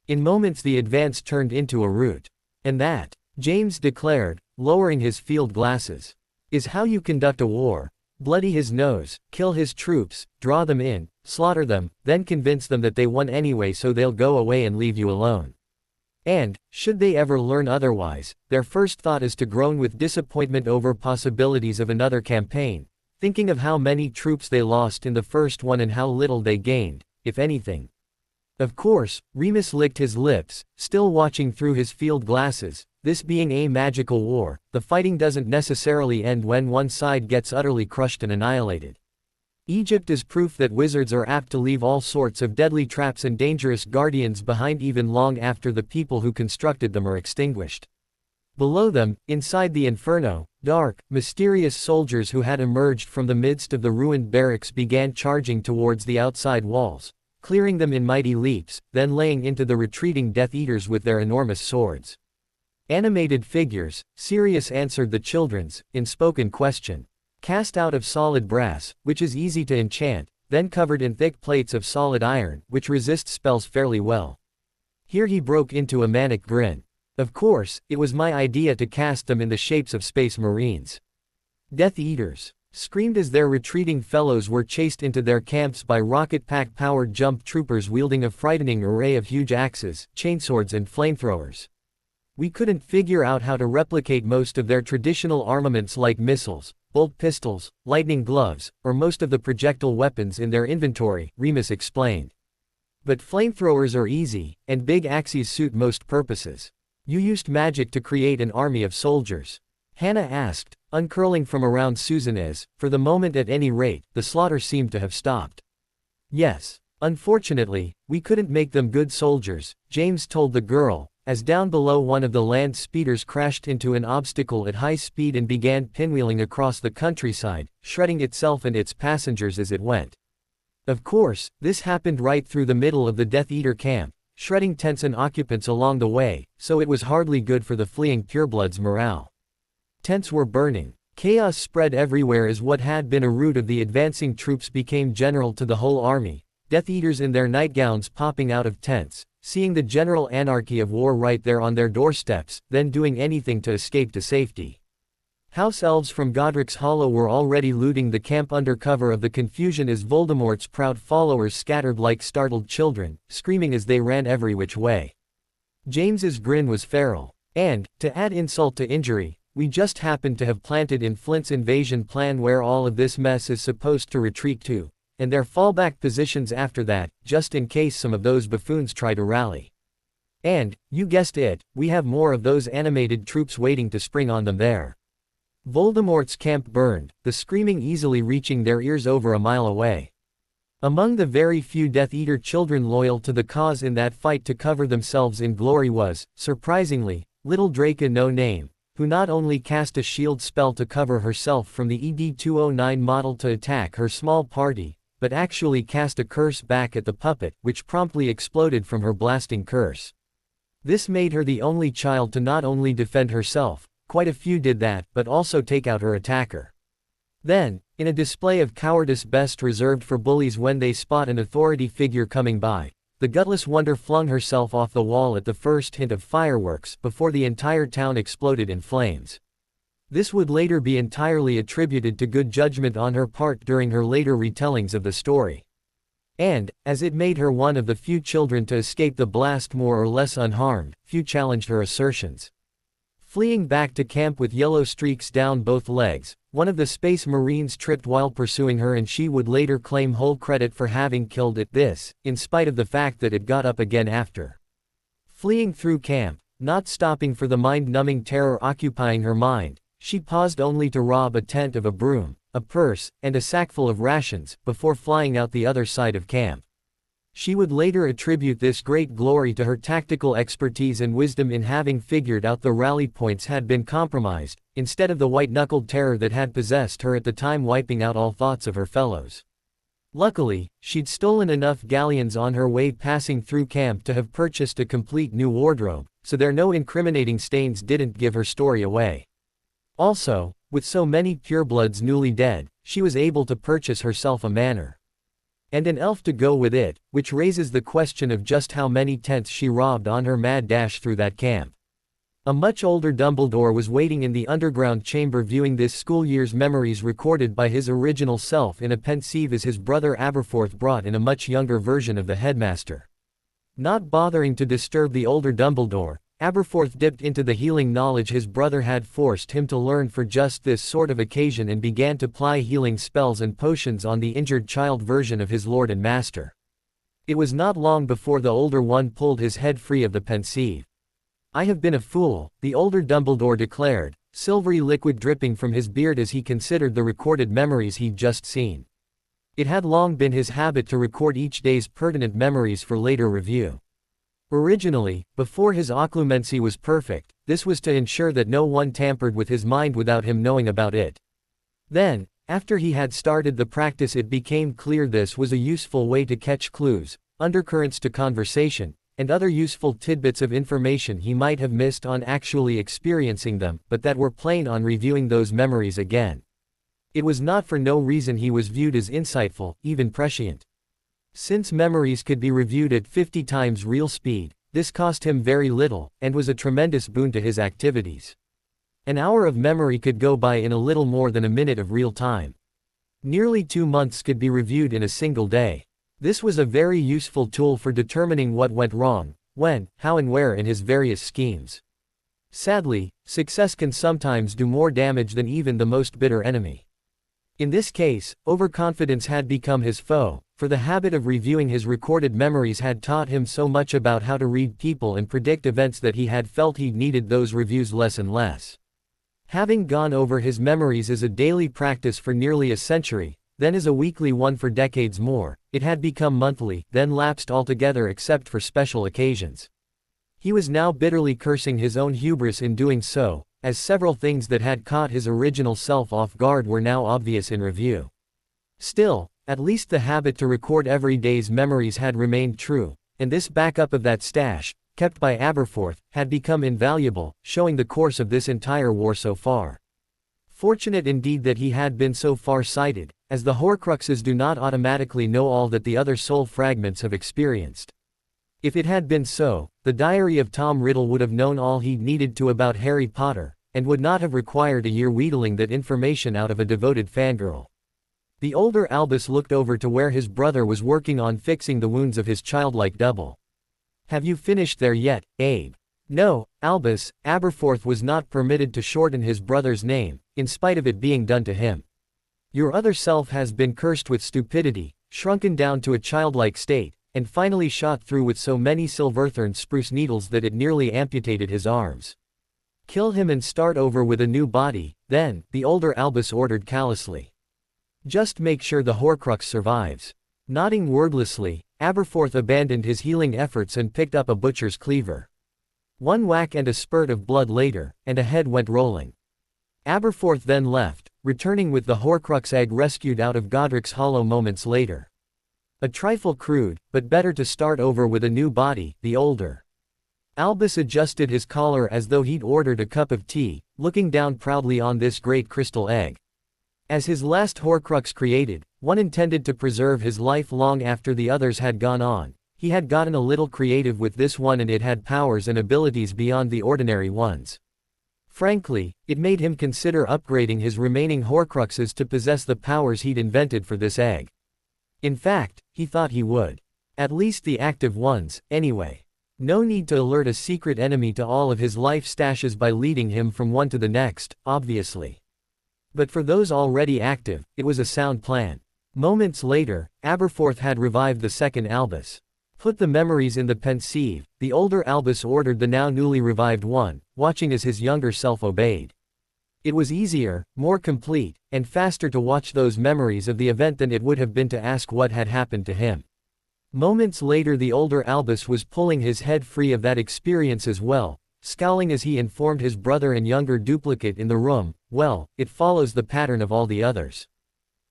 In moments the advance turned into a rout. And that, James declared, lowering his field glasses, is how you conduct a war. Bloody his nose, kill his troops, draw them in, slaughter them, then convince them that they won anyway so they'll go away and leave you alone. And, should they ever learn otherwise, their first thought is to groan with disappointment over possibilities of another campaign, thinking of how many troops they lost in the first one and how little they gained, if anything. Of course, Remus licked his lips, still watching through his field glasses. This being a magical war, the fighting doesn't necessarily end when one side gets utterly crushed and annihilated. Egypt is proof that wizards are apt to leave all sorts of deadly traps and dangerous guardians behind even long after the people who constructed them are extinguished. Below them, inside the inferno, dark, mysterious soldiers who had emerged from the midst of the ruined barracks began charging towards the outside walls, clearing them in mighty leaps, then laying into the retreating Death Eaters with their enormous swords. Animated figures, Sirius answered the children's, in-spoken question. Cast out of solid brass, which is easy to enchant, then covered in thick plates of solid iron, which resist spells fairly well. Here he broke into a manic grin. Of course, it was my idea to cast them in the shapes of space marines. Death Eaters screamed as their retreating fellows were chased into their camps by rocket-pack-powered jump troopers wielding a frightening array of huge axes, chainswords and flamethrowers. We couldn't figure out how to replicate most of their traditional armaments like missiles, bolt pistols, lightning gloves, or most of the projectile weapons in their inventory, Remus explained. But flamethrowers are easy, and big axes suit most purposes. You used magic to create an army of soldiers? Hannah asked, uncurling from around Susan as, for the moment at any rate, the slaughter seemed to have stopped. Yes. Unfortunately, we couldn't make them good soldiers, James told the girl, as down below one of the land speeders crashed into an obstacle at high speed and began pinwheeling across the countryside, shredding itself and its passengers as it went. Of course, this happened right through the middle of the Death Eater camp, shredding tents and occupants along the way, so it was hardly good for the fleeing purebloods' morale. Tents were burning. Chaos spread everywhere as what had been a rout of the advancing troops became general to the whole army, Death Eaters in their nightgowns popping out of tents, seeing the general anarchy of war right there on their doorsteps, then doing anything to escape to safety. House elves from Godric's Hollow were already looting the camp under cover of the confusion as Voldemort's proud followers scattered like startled children, screaming as they ran every which way. James's grin was feral. And, to add insult to injury, we just happened to have planted in Flint's invasion plan where all of this mess is supposed to retreat to, and their fallback positions after that, just in case some of those buffoons try to rally. And, you guessed it, we have more of those animated troops waiting to spring on them there. Voldemort's camp burned, the screaming easily reaching their ears over a mile away. Among the very few Death Eater children loyal to the cause in that fight to cover themselves in glory was, surprisingly, little Draca No Name, who not only cast a shield spell to cover herself from the ED-209 model to attack her small party, but actually cast a curse back at the puppet, which promptly exploded from her blasting curse. This made her the only child to not only defend herself, quite a few did that, but also take out her attacker. Then, in a display of cowardice best reserved for bullies when they spot an authority figure coming by, the gutless wonder flung herself off the wall at the first hint of fireworks before the entire town exploded in flames. This would later be entirely attributed to good judgment on her part during her later retellings of the story. And, as it made her one of the few children to escape the blast more or less unharmed, few challenged her assertions. Fleeing back to camp with yellow streaks down both legs, one of the Space Marines tripped while pursuing her, and she would later claim whole credit for having killed it, this, in spite of the fact that it got up again after. Fleeing through camp, not stopping for the mind-numbing terror occupying her mind, she paused only to rob a tent of a broom, a purse, and a sackful of rations, before flying out the other side of camp. She would later attribute this great glory to her tactical expertise and wisdom in having figured out the rally points had been compromised, instead of the white-knuckled terror that had possessed her at the time, wiping out all thoughts of her fellows. Luckily, she'd stolen enough galleons on her way passing through camp to have purchased a complete new wardrobe, so their no incriminating stains didn't give her story away. Also, with so many purebloods newly dead, she was able to purchase herself a manor. And an elf to go with it, which raises the question of just how many tents she robbed on her mad dash through that camp. A much older Dumbledore was waiting in the underground chamber viewing this school year's memories recorded by his original self in a pensieve as his brother Aberforth brought in a much younger version of the headmaster. Not bothering to disturb the older Dumbledore, Aberforth dipped into the healing knowledge his brother had forced him to learn for just this sort of occasion and began to ply healing spells and potions on the injured child version of his lord and master. It was not long before the older one pulled his head free of the pensieve. "I have been a fool," the older Dumbledore declared, silvery liquid dripping from his beard as he considered the recorded memories he'd just seen. It had long been his habit to record each day's pertinent memories for later review. Originally, before his occlumency was perfect, this was to ensure that no one tampered with his mind without him knowing about it. Then, after he had started the practice, it became clear this was a useful way to catch clues, undercurrents to conversation, and other useful tidbits of information he might have missed on actually experiencing them, but that were plain on reviewing those memories again. It was not for no reason he was viewed as insightful, even prescient. Since memories could be reviewed at 50 times real speed, this cost him very little, and was a tremendous boon to his activities. An hour of memory could go by in a little more than a minute of real time. Nearly 2 months could be reviewed in a single day. This was a very useful tool for determining what went wrong, when, how and where in his various schemes. Sadly, success can sometimes do more damage than even the most bitter enemy. In this case, overconfidence had become his foe, for the habit of reviewing his recorded memories had taught him so much about how to read people and predict events that he had felt he needed those reviews less and less. Having gone over his memories as a daily practice for nearly a century, then as a weekly one for decades more, it had become monthly, then lapsed altogether except for special occasions. He was now bitterly cursing his own hubris in doing so, as several things that had caught his original self off guard were now obvious in review. Still, at least the habit to record every day's memories had remained true, and this backup of that stash, kept by Aberforth, had become invaluable, showing the course of this entire war so far. Fortunate indeed that he had been so far-sighted, as the Horcruxes do not automatically know all that the other soul fragments have experienced. If it had been so, the diary of Tom Riddle would have known all he needed to about Harry Potter, and would not have required a year wheedling that information out of a devoted fangirl. The older Albus looked over to where his brother was working on fixing the wounds of his childlike double. "Have you finished there yet, Abe?" "No, Albus." Aberforth was not permitted to shorten his brother's name, in spite of it being done to him. "Your other self has been cursed with stupidity, shrunken down to a childlike state, and finally shot through with so many Silverthorn spruce needles that it nearly amputated his arms. Kill him and start over with a new body, then," the older Albus ordered callously. "Just make sure the Horcrux survives." Nodding wordlessly, Aberforth abandoned his healing efforts and picked up a butcher's cleaver. One whack and a spurt of blood later, and a head went rolling. Aberforth then left, returning with the Horcrux egg rescued out of Godric's Hollow moments later. A trifle crude, but better to start over with a new body, the older Albus adjusted his collar as though he'd ordered a cup of tea, looking down proudly on this great crystal egg. As his last Horcrux created, one intended to preserve his life long after the others had gone on, he had gotten a little creative with this one and it had powers and abilities beyond the ordinary ones. Frankly, it made him consider upgrading his remaining Horcruxes to possess the powers he'd invented for this egg. In fact, he thought he would. At least the active ones, anyway. No need to alert a secret enemy to all of his life stashes by leading him from one to the next, obviously. But for those already active, it was a sound plan. Moments later, Aberforth had revived the second Albus. Put the memories in the pensieve, the older Albus ordered the now newly revived one, watching as his younger self obeyed. It was easier, more complete, and faster to watch those memories of the event than it would have been to ask what had happened to him. Moments later the older Albus was pulling his head free of that experience as well, scowling as he informed his brother and younger duplicate in the room, "Well, it follows the pattern of all the others.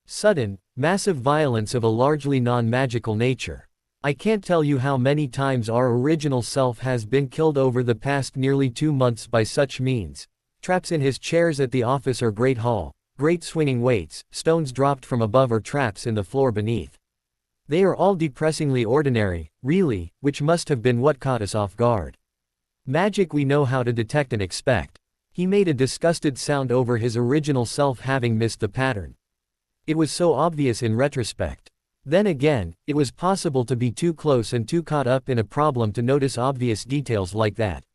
Sudden, massive violence of a largely non-magical nature. I can't tell you how many times our original self has been killed over the past nearly 2 months by such means. Traps in his chairs at the office or great hall, great swinging weights, stones dropped from above or traps in the floor beneath. They are all depressingly ordinary, really, which must have been what caught us off guard. Magic we know how to detect and expect." He made a disgusted sound over his original self having missed the pattern. It was so obvious in retrospect. Then again, it was possible to be too close and too caught up in a problem to notice obvious details like that.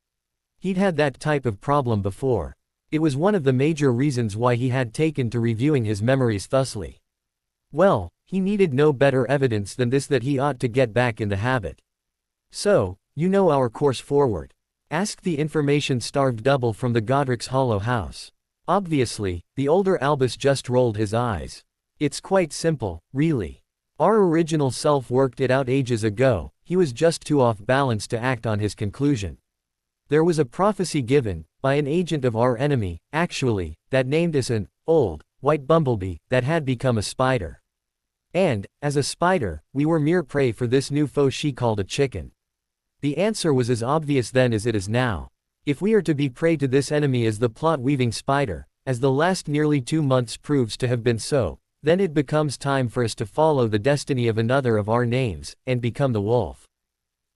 He'd had that type of problem before. It was one of the major reasons why he had taken to reviewing his memories thusly. Well, he needed no better evidence than this that he ought to get back in the habit. "So, you know our course forward?" asked the information-starved double from the Godric's Hollow house. Obviously, the older Albus just rolled his eyes. "It's quite simple, really. Our original self worked it out ages ago, he was just too off balance to act on his conclusion. There was a prophecy given, by an agent of our enemy, actually, that named us an old, white bumblebee, that had become a spider. And, as a spider, we were mere prey for this new foe she called a chicken. The answer was as obvious then as it is now. If we are to be prey to this enemy as the plot-weaving spider, as the last nearly 2 months proves to have been so, then it becomes time for us to follow the destiny of another of our names, and become the wolf."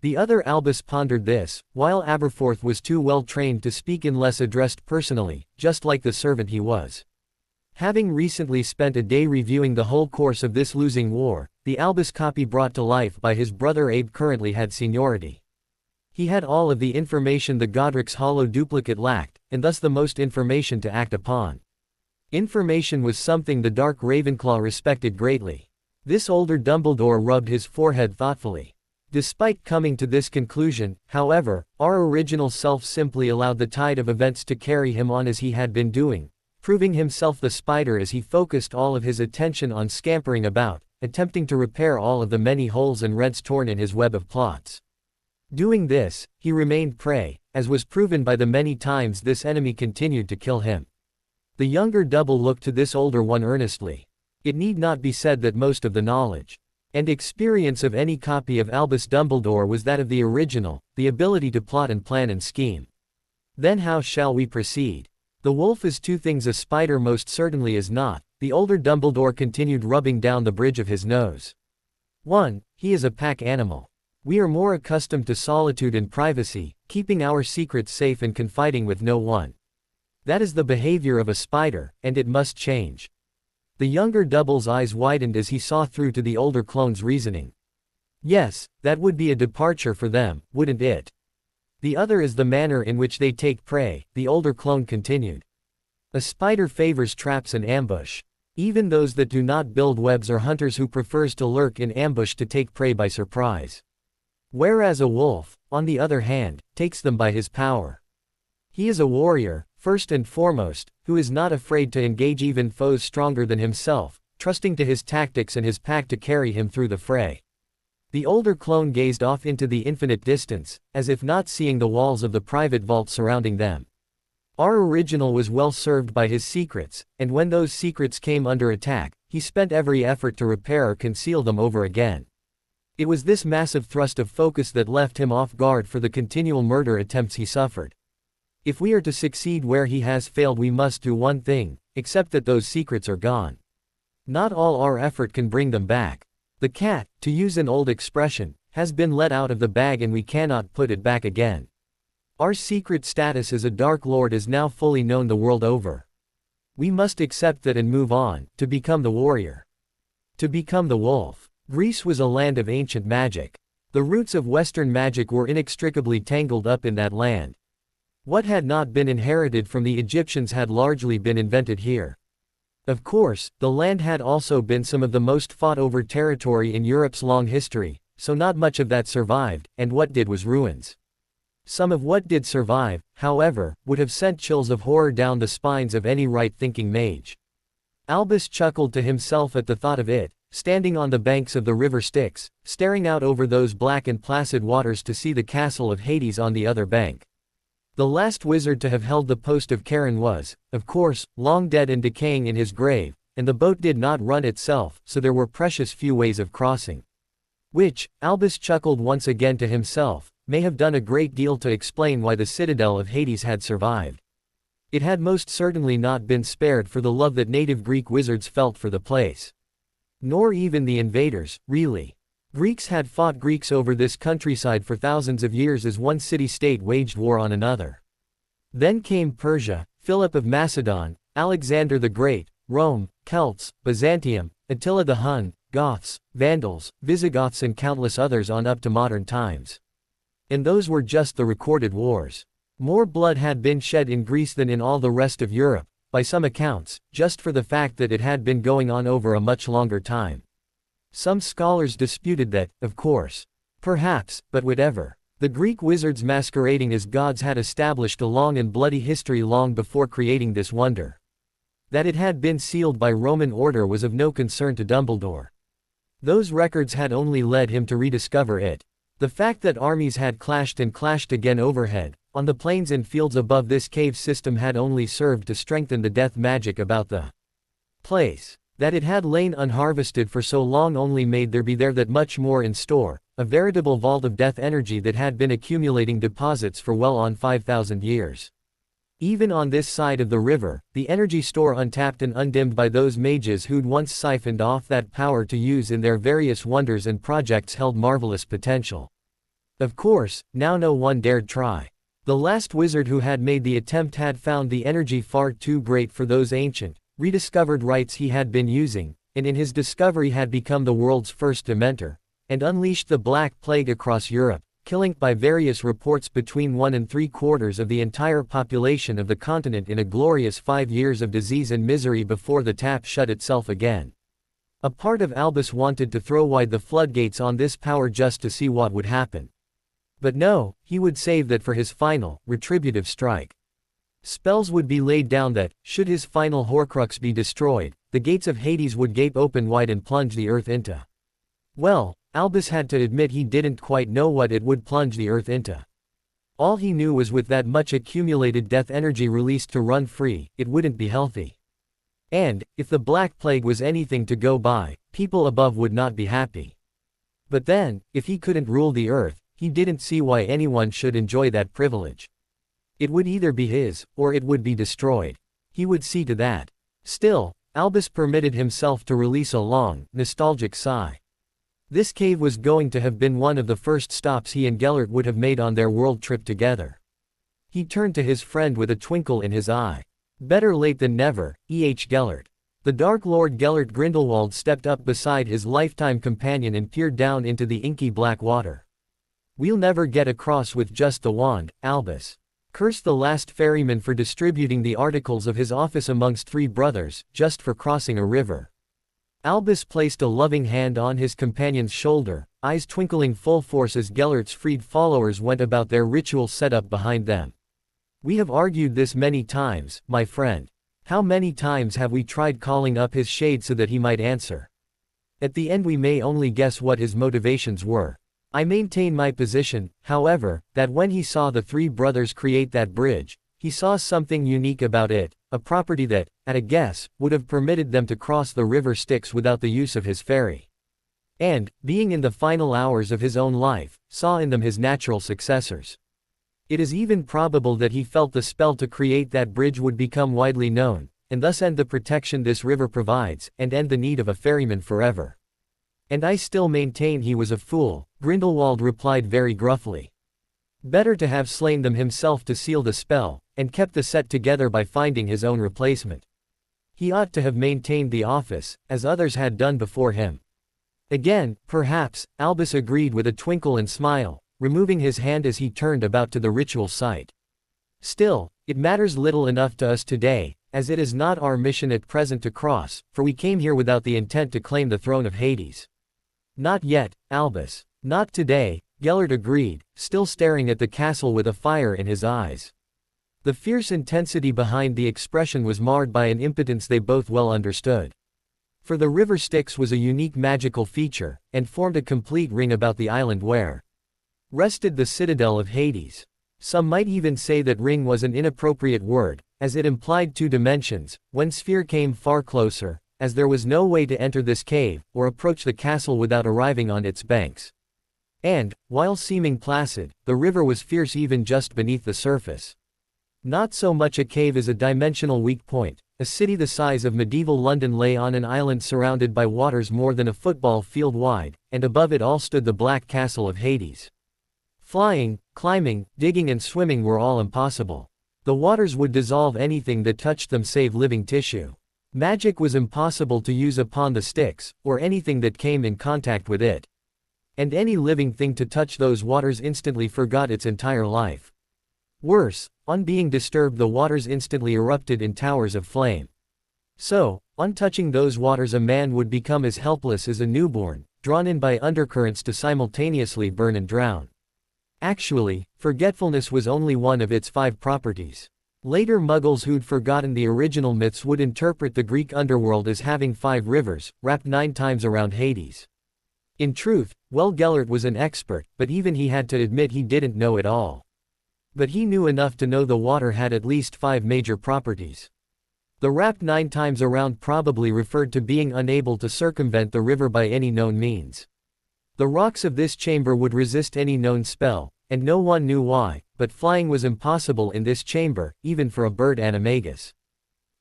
The other Albus pondered this, while Aberforth was too well trained to speak unless addressed personally, just like the servant he was. Having recently spent a day reviewing the whole course of this losing war, the Albus copy brought to life by his brother Abe currently had seniority. He had all of the information the Godric's Hollow duplicate lacked, and thus the most information to act upon. Information was something the Dark Ravenclaw respected greatly. This older Dumbledore rubbed his forehead thoughtfully. Despite coming to this conclusion, however, our original self simply allowed the tide of events to carry him on as he had been doing, proving himself the spider as he focused all of his attention on scampering about, attempting to repair all of the many holes and rents torn in his web of plots. Doing this, he remained prey, as was proven by the many times this enemy continued to kill him. The younger double looked to this older one earnestly. It need not be said that most of the knowledge and experience of any copy of Albus Dumbledore was that of the original, the ability to plot and plan and scheme. "Then how shall we proceed? The wolf is 2 things a spider most certainly is not," the older Dumbledore continued, rubbing down the bridge of his nose. "1. He is a pack animal. We are more accustomed to solitude and privacy, keeping our secrets safe and confiding with no one. That is the behavior of a spider, and it must change." The younger double's eyes widened as he saw through to the older clone's reasoning. "Yes, that would be a departure for them, wouldn't it? The other is the manner in which they take prey," the older clone continued. "A spider favors traps and ambush. Even those that do not build webs are hunters who prefers to lurk in ambush to take prey by surprise. Whereas a wolf, on the other hand, takes them by his power. He is a warrior, first and foremost, who is not afraid to engage even foes stronger than himself, trusting to his tactics and his pack to carry him through the fray." The older clone gazed off into the infinite distance, as if not seeing the walls of the private vault surrounding them. Our original was well served by his secrets, and when those secrets came under attack, he spent every effort to repair or conceal them over again. It was this massive thrust of focus that left him off guard for the continual murder attempts he suffered. If we are to succeed where he has failed, we must do one thing: except that those secrets are gone. Not all our effort can bring them back. The cat, to use an old expression, has been let out of the bag and we cannot put it back again. Our secret status as a Dark Lord is now fully known the world over. We must accept that and move on, to become the warrior. To become the wolf. Greece was a land of ancient magic. The roots of Western magic were inextricably tangled up in that land. What had not been inherited from the Egyptians had largely been invented here. Of course, the land had also been some of the most fought-over territory in Europe's long history, so not much of that survived, and what did was ruins. Some of what did survive, however, would have sent chills of horror down the spines of any right-thinking mage. Albus chuckled to himself at the thought of it, standing on the banks of the river Styx, staring out over those black and placid waters to see the castle of Hades on the other bank. The last wizard to have held the post of Charon was, of course, long dead and decaying in his grave, and the boat did not run itself, so there were precious few ways of crossing. Which, Albus chuckled once again to himself, may have done a great deal to explain why the citadel of Hades had survived. It had most certainly not been spared for the love that native Greek wizards felt for the place. Nor even the invaders, really. Greeks had fought Greeks over this countryside for thousands of years as one city-state waged war on another. Then came Persia, Philip of Macedon, Alexander the Great, Rome, Celts, Byzantium, Attila the Hun, Goths, Vandals, Visigoths and countless others on up to modern times. And those were just the recorded wars. More blood had been shed in Greece than in all the rest of Europe, by some accounts, just for the fact that it had been going on over a much longer time. Some scholars disputed that, of course. Perhaps, but whatever. The Greek wizards masquerading as gods had established a long and bloody history long before creating this wonder. That it had been sealed by Roman order was of no concern to Dumbledore. Those records had only led him to rediscover it. The fact that armies had clashed and clashed again overhead, on the plains and fields above this cave system had only served to strengthen the death magic about the place. That it had lain unharvested for so long only made there be there that much more in store, a veritable vault of death energy that had been accumulating deposits for well on 5,000 years. Even on this side of the river, the energy store untapped and undimmed by those mages who'd once siphoned off that power to use in their various wonders and projects held marvelous potential. Of course, now no one dared try. The last wizard who had made the attempt had found the energy far too great for those ancient, rediscovered rites he had been using, and in his discovery had become the world's first Dementor, and unleashed the Black Plague across Europe, killing by various reports between 1 3/4 of the entire population of the continent in a glorious 5 years of disease and misery before the tap shut itself again. A part of Albus wanted to throw wide the floodgates on this power just to see what would happen. But no, he would save that for his final, retributive strike. Spells would be laid down that, should his final Horcrux be destroyed, the gates of Hades would gape open wide and plunge the earth into. Well, Albus had to admit he didn't quite know what it would plunge the earth into. All he knew was with that much accumulated death energy released to run free, it wouldn't be healthy. And, if the Black Plague was anything to go by, people above would not be happy. But then, if he couldn't rule the earth, he didn't see why anyone should enjoy that privilege. It would either be his, or it would be destroyed. He would see to that. Still, Albus permitted himself to release a long, nostalgic sigh. This cave was going to have been one of the first stops he and Gellert would have made on their world trip together. He turned to his friend with a twinkle in his eye. Better late than never, E.H. Gellert. The Dark Lord Gellert Grindelwald stepped up beside his lifetime companion and peered down into the inky black water. We'll never get across with just the wand, Albus. Curse the last ferryman for distributing the articles of his office amongst 3 brothers, just for crossing a river. Albus placed a loving hand on his companion's shoulder, eyes twinkling full force as Gellert's freed followers went about their ritual setup behind them. We have argued this many times, my friend. How many times have we tried calling up his shade so that he might answer? At the end we may only guess what his motivations were. I maintain my position, however, that when he saw the 3 brothers create that bridge, he saw something unique about it, a property that, at a guess, would have permitted them to cross the river Styx without the use of his ferry. And, being in the final hours of his own life, saw in them his natural successors. It is even probable that he felt the spell to create that bridge would become widely known, and thus end the protection this river provides, and end the need of a ferryman forever. And I still maintain he was a fool, Grindelwald replied very gruffly. Better to have slain them himself to seal the spell, and kept the set together by finding his own replacement. He ought to have maintained the office, as others had done before him. Again, perhaps, Albus agreed with a twinkle and smile, removing his hand as he turned about to the ritual site. Still, it matters little enough to us today, as it is not our mission at present to cross, for we came here without the intent to claim the throne of Hades. Not yet, Albus. Not today, Gellert agreed, still staring at the castle with a fire in his eyes. The fierce intensity behind the expression was marred by an impotence they both well understood. For the river Styx was a unique magical feature, and formed a complete ring about the island where rested the citadel of Hades. Some might even say that ring was an inappropriate word, as it implied two dimensions, when sphere came far closer, as there was no way to enter this cave, or approach the castle without arriving on its banks. And, while seeming placid, the river was fierce even just beneath the surface. Not so much a cave as a dimensional weak point. A city the size of medieval London lay on an island surrounded by waters more than a football field wide, and above it all stood the black castle of Hades. Flying, climbing, digging and swimming were all impossible. The waters would dissolve anything that touched them save living tissue. Magic was impossible to use upon the Styx, or anything that came in contact with it. And any living thing to touch those waters instantly forgot its entire life. Worse, on being disturbed the waters instantly erupted in towers of flame. So, on touching those waters a man would become as helpless as a newborn, drawn in by undercurrents to simultaneously burn and drown. Actually, forgetfulness was only one of its 5 properties. Later Muggles who'd forgotten the original myths would interpret the Greek underworld as having 5 rivers, wrapped 9 times around Hades. In truth, well, Gellert was an expert, but even he had to admit he didn't know it all. But he knew enough to know the water had at least 5 major properties. The wrapped 9 times around probably referred to being unable to circumvent the river by any known means. The rocks of this chamber would resist any known spell, and no one knew why, but flying was impossible in this chamber, even for a bird animagus.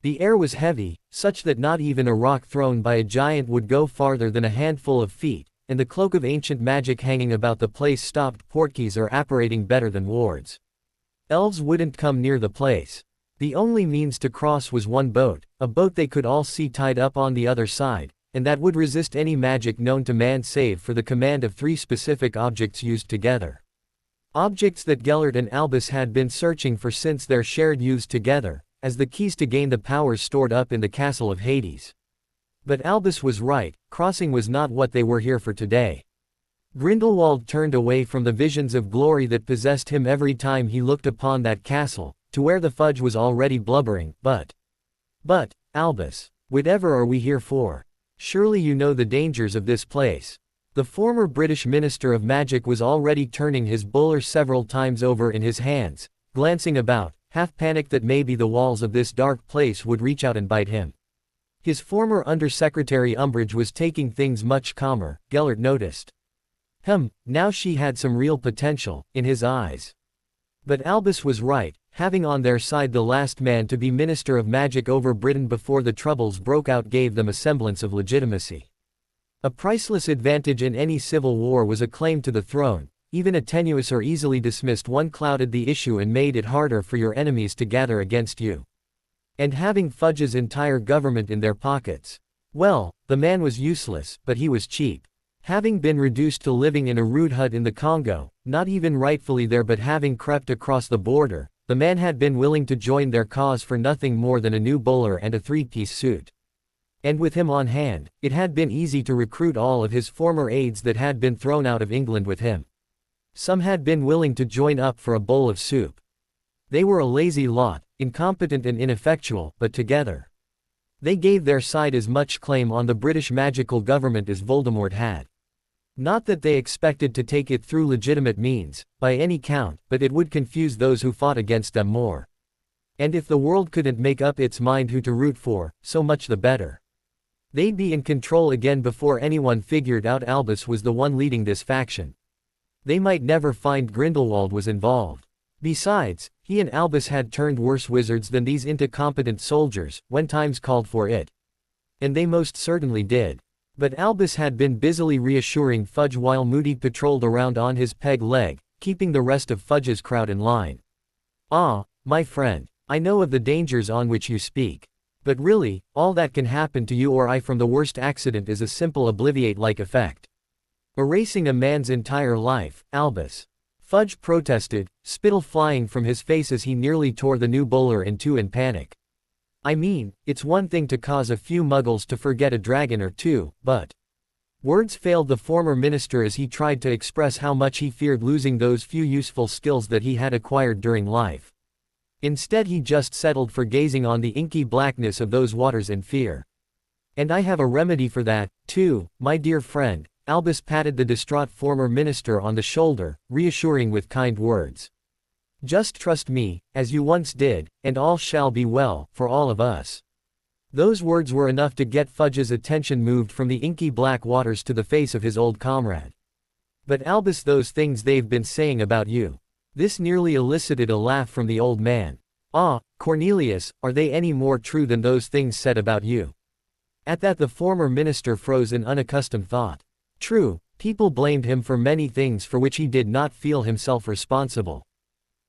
The air was heavy, such that not even a rock thrown by a giant would go farther than a handful of feet, and the cloak of ancient magic hanging about the place stopped portkeys or apparating better than wards. Elves wouldn't come near the place. The only means to cross was one boat, a boat they could all see tied up on the other side, and that would resist any magic known to man save for the command of 3 specific objects used together. Objects that Gellert and Albus had been searching for since their shared use together, as the keys to gain the powers stored up in the castle of Hades. But Albus was right, crossing was not what they were here for today. Grindelwald turned away from the visions of glory that possessed him every time he looked upon that castle, to where the fudge was already blubbering. But, Albus, whatever are we here for? Surely you know the dangers of this place. The former British Minister of Magic was already turning his bowler several times over in his hands, glancing about, half panicked that maybe the walls of this dark place would reach out and bite him. His former Undersecretary Umbridge was taking things much calmer, Gellert noticed. Now she had some real potential, in his eyes. But Albus was right, having on their side the last man to be Minister of Magic over Britain before the Troubles broke out gave them a semblance of legitimacy. A priceless advantage in any civil war was a claim to the throne. Even a tenuous or easily dismissed one clouded the issue and made it harder for your enemies to gather against you. And having Fudge's entire government in their pockets. Well, the man was useless, but he was cheap. Having been reduced to living in a rude hut in the Congo, not even rightfully there but having crept across the border, the man had been willing to join their cause for nothing more than a new bowler and a 3-piece suit. And with him on hand, it had been easy to recruit all of his former aides that had been thrown out of England with him. Some had been willing to join up for a bowl of soup. They were a lazy lot, incompetent and ineffectual, but together they gave their side as much claim on the British magical government as Voldemort had. Not that they expected to take it through legitimate means, by any count, but it would confuse those who fought against them more. And if the world couldn't make up its mind who to root for, so much the better. They'd be in control again before anyone figured out Albus was the one leading this faction. They might never find Grindelwald was involved. Besides, he and Albus had turned worse wizards than these into competent soldiers, when times called for it. And they most certainly did. But Albus had been busily reassuring Fudge while Moody patrolled around on his peg leg, keeping the rest of Fudge's crowd in line. "Ah, my friend, I know of the dangers on which you speak. But really, all that can happen to you or I from the worst accident is a simple obliviate-like effect. Erasing a man's entire life, Albus." Fudge protested, spittle flying from his face as he nearly tore the new bowler in two in panic. "I mean, it's one thing to cause a few muggles to forget a dragon or two, but—" Words failed the former minister as he tried to express how much he feared losing those few useful skills that he had acquired during life. Instead he just settled for gazing on the inky blackness of those waters in fear. "And I have a remedy for that, too, my dear friend." Albus patted the distraught former minister on the shoulder, reassuring with kind words. "Just trust me, as you once did, and all shall be well, for all of us." Those words were enough to get Fudge's attention moved from the inky black waters to the face of his old comrade. "But Albus, those things they've been saying about you." This nearly elicited a laugh from the old man. "Ah, Cornelius, are they any more true than those things said about you?" At that the former minister froze in unaccustomed thought. True, people blamed him for many things for which he did not feel himself responsible.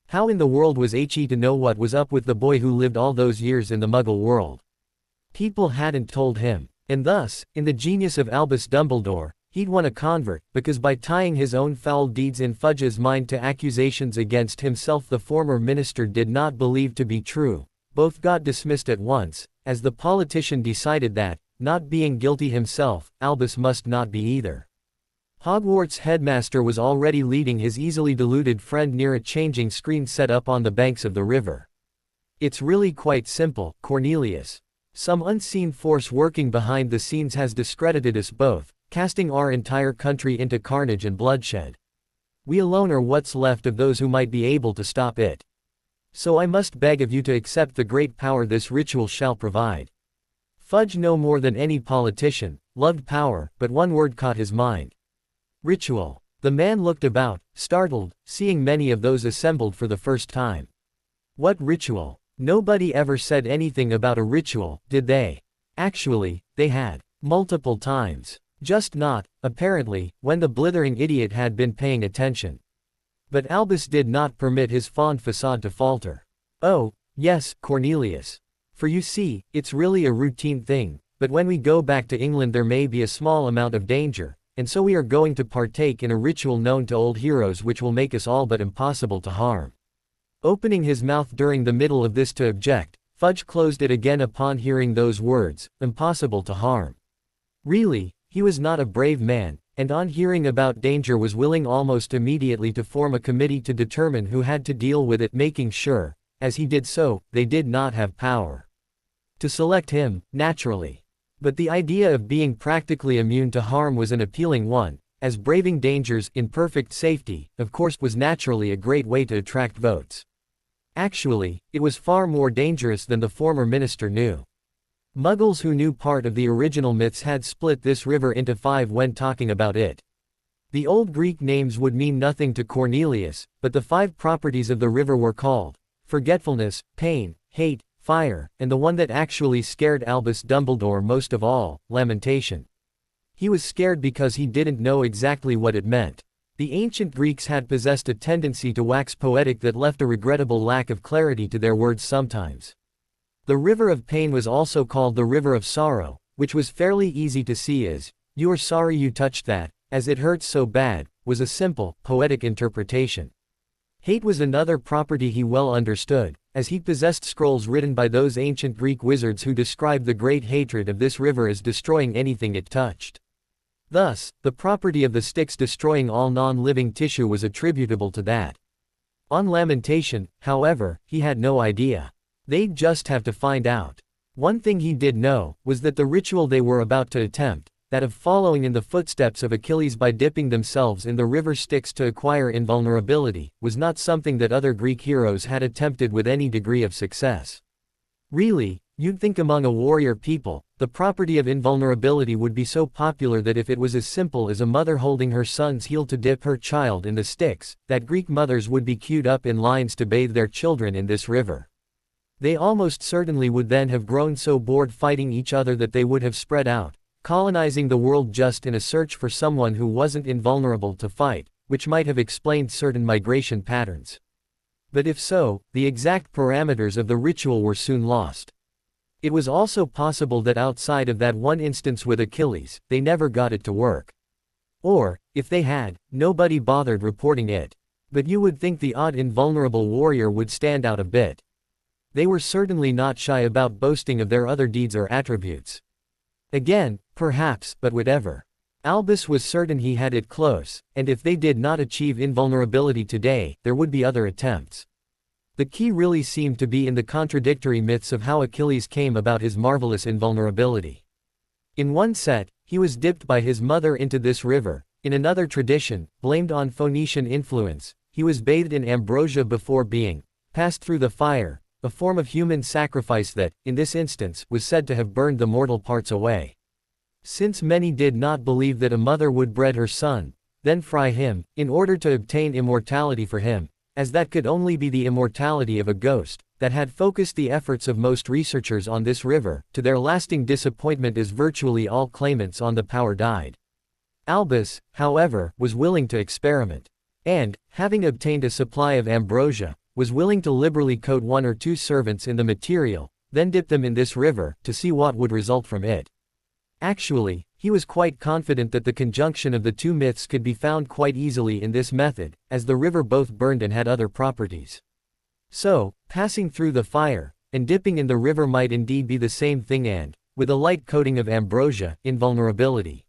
How in the world was he to know what was up with the boy who lived all those years in the Muggle world? People hadn't told him. And thus, in the genius of Albus Dumbledore, he'd won a convert, because by tying his own foul deeds in Fudge's mind to accusations against himself the former minister did not believe to be true, both got dismissed at once, as the politician decided that, not being guilty himself, Albus must not be either. Hogwarts headmaster was already leading his easily deluded friend near a changing screen set up on the banks of the river. "It's really quite simple, Cornelius. Some unseen force working behind the scenes has discredited us both, casting our entire country into carnage and bloodshed. We alone are what's left of those who might be able to stop it. So I must beg of you to accept the great power this ritual shall provide." Fudge, no more than any politician, loved power, but one word caught his mind. Ritual. The man looked about, startled, seeing many of those assembled for the first time. What ritual? Nobody ever said anything about a ritual, did they? Actually, they had. Multiple times. Just not, apparently, when the blithering idiot had been paying attention. But Albus did not permit his fond facade to falter. "Oh, yes, Cornelius. For you see, it's really a routine thing, but when we go back to England there may be a small amount of danger, and so we are going to partake in a ritual known to old heroes which will make us all but impossible to harm." Opening his mouth during the middle of this to object, Fudge closed it again upon hearing those words, impossible to harm. Really, he was not a brave man, and on hearing about danger was willing almost immediately to form a committee to determine who had to deal with it, making sure, as he did so, they did not have power to select him, naturally. But the idea of being practically immune to harm was an appealing one, as braving dangers in perfect safety, of course, was naturally a great way to attract votes. Actually, it was far more dangerous than the former minister knew. Muggles who knew part of the original myths had split this river into 5 when talking about it. The old Greek names would mean nothing to Cornelius, but the 5 properties of the river were called forgetfulness, pain, hate, fire, and the one that actually scared Albus Dumbledore most of all, lamentation. He was scared because he didn't know exactly what it meant. The ancient Greeks had possessed a tendency to wax poetic that left a regrettable lack of clarity to their words sometimes. The river of pain was also called the river of sorrow, which was fairly easy to see as, "You are sorry you touched that, as it hurts so bad," was a simple, poetic interpretation. Hate was another property he well understood, as he possessed scrolls written by those ancient Greek wizards who described the great hatred of this river as destroying anything it touched. Thus, the property of the Styx destroying all non-living tissue was attributable to that. On lamentation, however, he had no idea. They'd just have to find out. One thing he did know, was that the ritual they were about to attempt, that of following in the footsteps of Achilles by dipping themselves in the river Styx to acquire invulnerability, was not something that other Greek heroes had attempted with any degree of success. Really, You'd think among a warrior people, the property of invulnerability would be so popular that if it was as simple as a mother holding her son's heel to dip her child in the Styx, that Greek mothers would be queued up in lines to bathe their children in this river. They almost certainly would then have grown so bored fighting each other that they would have spread out, colonizing the world just in a search for someone who wasn't invulnerable to fight, which might have explained certain migration patterns. But if so, the exact parameters of the ritual were soon lost. It was also possible that outside of that one instance with Achilles, they never got it to work. Or, if they had, nobody bothered reporting it. But you would think the odd invulnerable warrior would stand out a bit. They were certainly not shy about boasting of their other deeds or attributes. Again, perhaps, but whatever. Albus was certain he had it close, and if they did not achieve invulnerability today, there would be other attempts. The key really seemed to be in the contradictory myths of how Achilles came about his marvelous invulnerability. In one set, he was dipped by his mother into this river; in another tradition, blamed on Phoenician influence, he was bathed in ambrosia before being passed through the fire, a form of human sacrifice that, in this instance, was said to have burned the mortal parts away. Since many did not believe that a mother would breed her son, then fry him, in order to obtain immortality for him, as that could only be the immortality of a ghost, that had focused the efforts of most researchers on this river, to their lasting disappointment as virtually all claimants on the power died. Albus, however, was willing to experiment. And, having obtained a supply of ambrosia, was willing to liberally coat one or two servants in the material, then dip them in this river, to see what would result from it. Actually, he was quite confident that the conjunction of the two myths could be found quite easily in this method, as the river both burned and had other properties. So, passing through the fire, and dipping in the river might indeed be the same thing and, with a light coating of ambrosia, invulnerability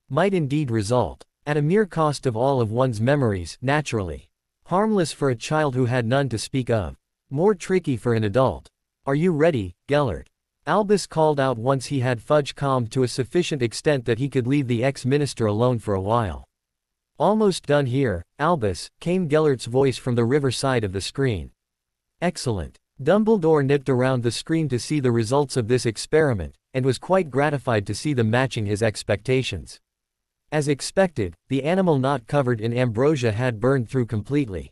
might indeed result, at a mere cost of all of one's memories, naturally. Harmless for a child who had none to speak of. More tricky for an adult. "Are you ready, Gellert?" Albus called out once he had Fudge calmed to a sufficient extent that he could leave the ex-minister alone for a while. "Almost done here, Albus," came Gellert's voice from the river side of the screen. "Excellent." Dumbledore nipped around the screen to see the results of this experiment, and was quite gratified to see them matching his expectations. As expected, the animal not covered in ambrosia had burned through completely.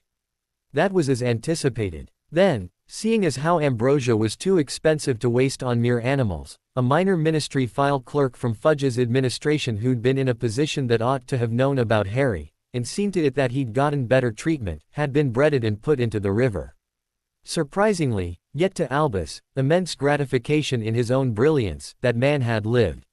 That was as anticipated. Then, seeing as how ambrosia was too expensive to waste on mere animals, a minor ministry file clerk from Fudge's administration who'd been in a position that ought to have known about Harry, and seen to it that he'd gotten better treatment, had been breaded and put into the river. Surprisingly, yet to Albus, immense gratification in his own brilliance, that man had lived.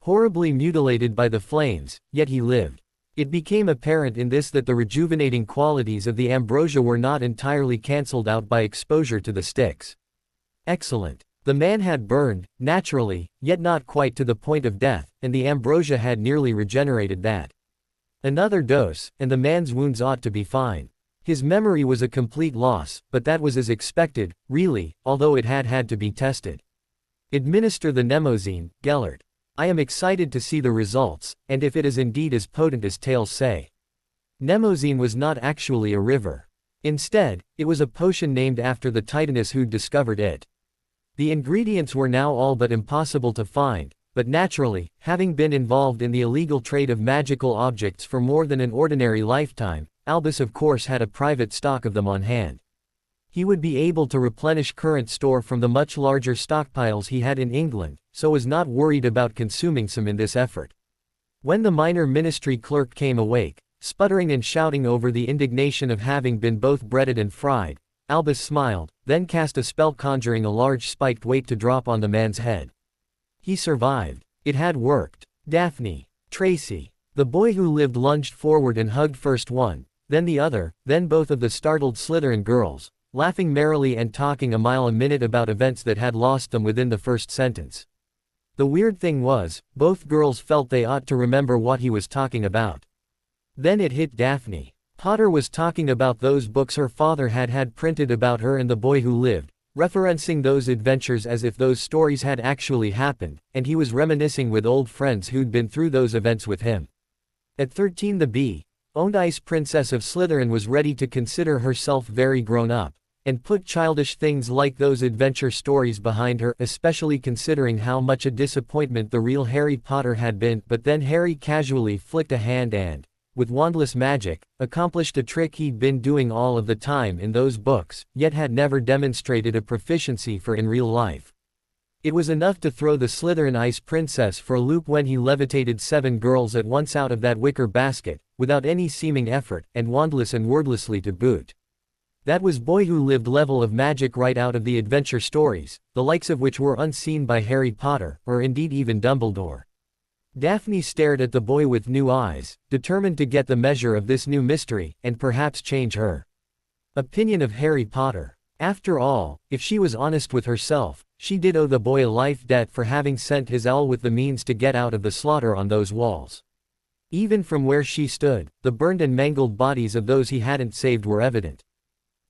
Horribly mutilated by the flames, yet he lived. It became apparent in this that the rejuvenating qualities of the ambrosia were not entirely cancelled out by exposure to the Styx. Excellent. The man had burned, naturally, yet not quite to the point of death, and the ambrosia had nearly regenerated that. Another dose, and the man's wounds ought to be fine. His memory was a complete loss, but that was as expected, really, although it had to be tested. Administer the Mnemosyne, Gellert. I am excited to see the results, and if it is indeed as potent as tales say. Mnemosyne was not actually a river. Instead, it was a potion named after the Titaness who'd discovered it. The ingredients were now all but impossible to find, but naturally, having been involved in the illegal trade of magical objects for more than an ordinary lifetime, Albus of course had a private stock of them on hand. He would be able to replenish current store from the much larger stockpiles he had in England, so was not worried about consuming some in this effort. When the minor ministry clerk came awake, sputtering and shouting over the indignation of having been both breaded and fried, Albus smiled, then cast a spell conjuring a large spiked weight to drop on the man's head. He survived. It had worked. Daphne. Tracy. The boy who lived lunged forward and hugged first one, then the other, then both of the startled Slytherin girls, laughing merrily and talking a mile a minute about events that had lost them within the first sentence. The weird thing was, both girls felt they ought to remember what he was talking about. Then it hit Daphne. Potter was talking about those books her father had printed about her and the boy who lived, referencing those adventures as if those stories had actually happened, and he was reminiscing with old friends who'd been through those events with him. At 13 the bee-owned Ice Princess of Slytherin was ready to consider herself very grown up, and put childish things like those adventure stories behind her, especially considering how much a disappointment the real Harry Potter had been. But then Harry casually flicked a hand and, with wandless magic, accomplished a trick he'd been doing all of the time in those books, yet had never demonstrated a proficiency for in real life. It was enough to throw the Slytherin Ice Princess for a loop when he levitated 7 girls at once out of that wicker basket, without any seeming effort, and wandless and wordlessly to boot. That was boy who lived level of magic right out of the adventure stories, the likes of which were unseen by Harry Potter, or indeed even Dumbledore. Daphne stared at the boy with new eyes, determined to get the measure of this new mystery, and perhaps change her opinion of Harry Potter. After all, if she was honest with herself, she did owe the boy a life debt for having sent his owl with the means to get out of the slaughter on those walls. Even from where she stood, the burned and mangled bodies of those he hadn't saved were evident.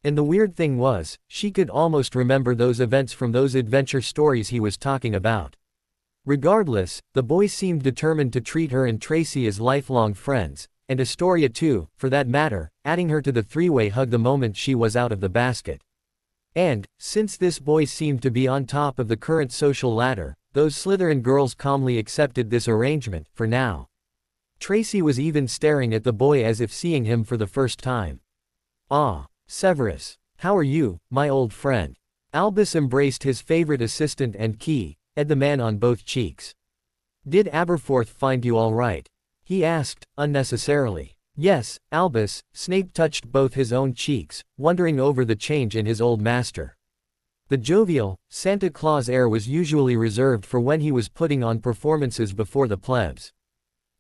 And the weird thing was, she could almost remember those events from those adventure stories he was talking about. Regardless, the boy seemed determined to treat her and Tracy as lifelong friends, and Astoria too, for that matter, adding her to the three-way hug the moment she was out of the basket. And, since this boy seemed to be on top of the current social ladder, those Slytherin girls calmly accepted this arrangement, for now. Tracy was even staring at the boy as if seeing him for the first time. "Ah, Severus. How are you, my old friend?" Albus embraced his favorite assistant and key, Ed the man on both cheeks. "Did Aberforth find you all right?" he asked, unnecessarily. "Yes, Albus." Snape touched both his own cheeks, wondering over the change in his old master. The jovial, Santa Claus air was usually reserved for when he was putting on performances before the plebs.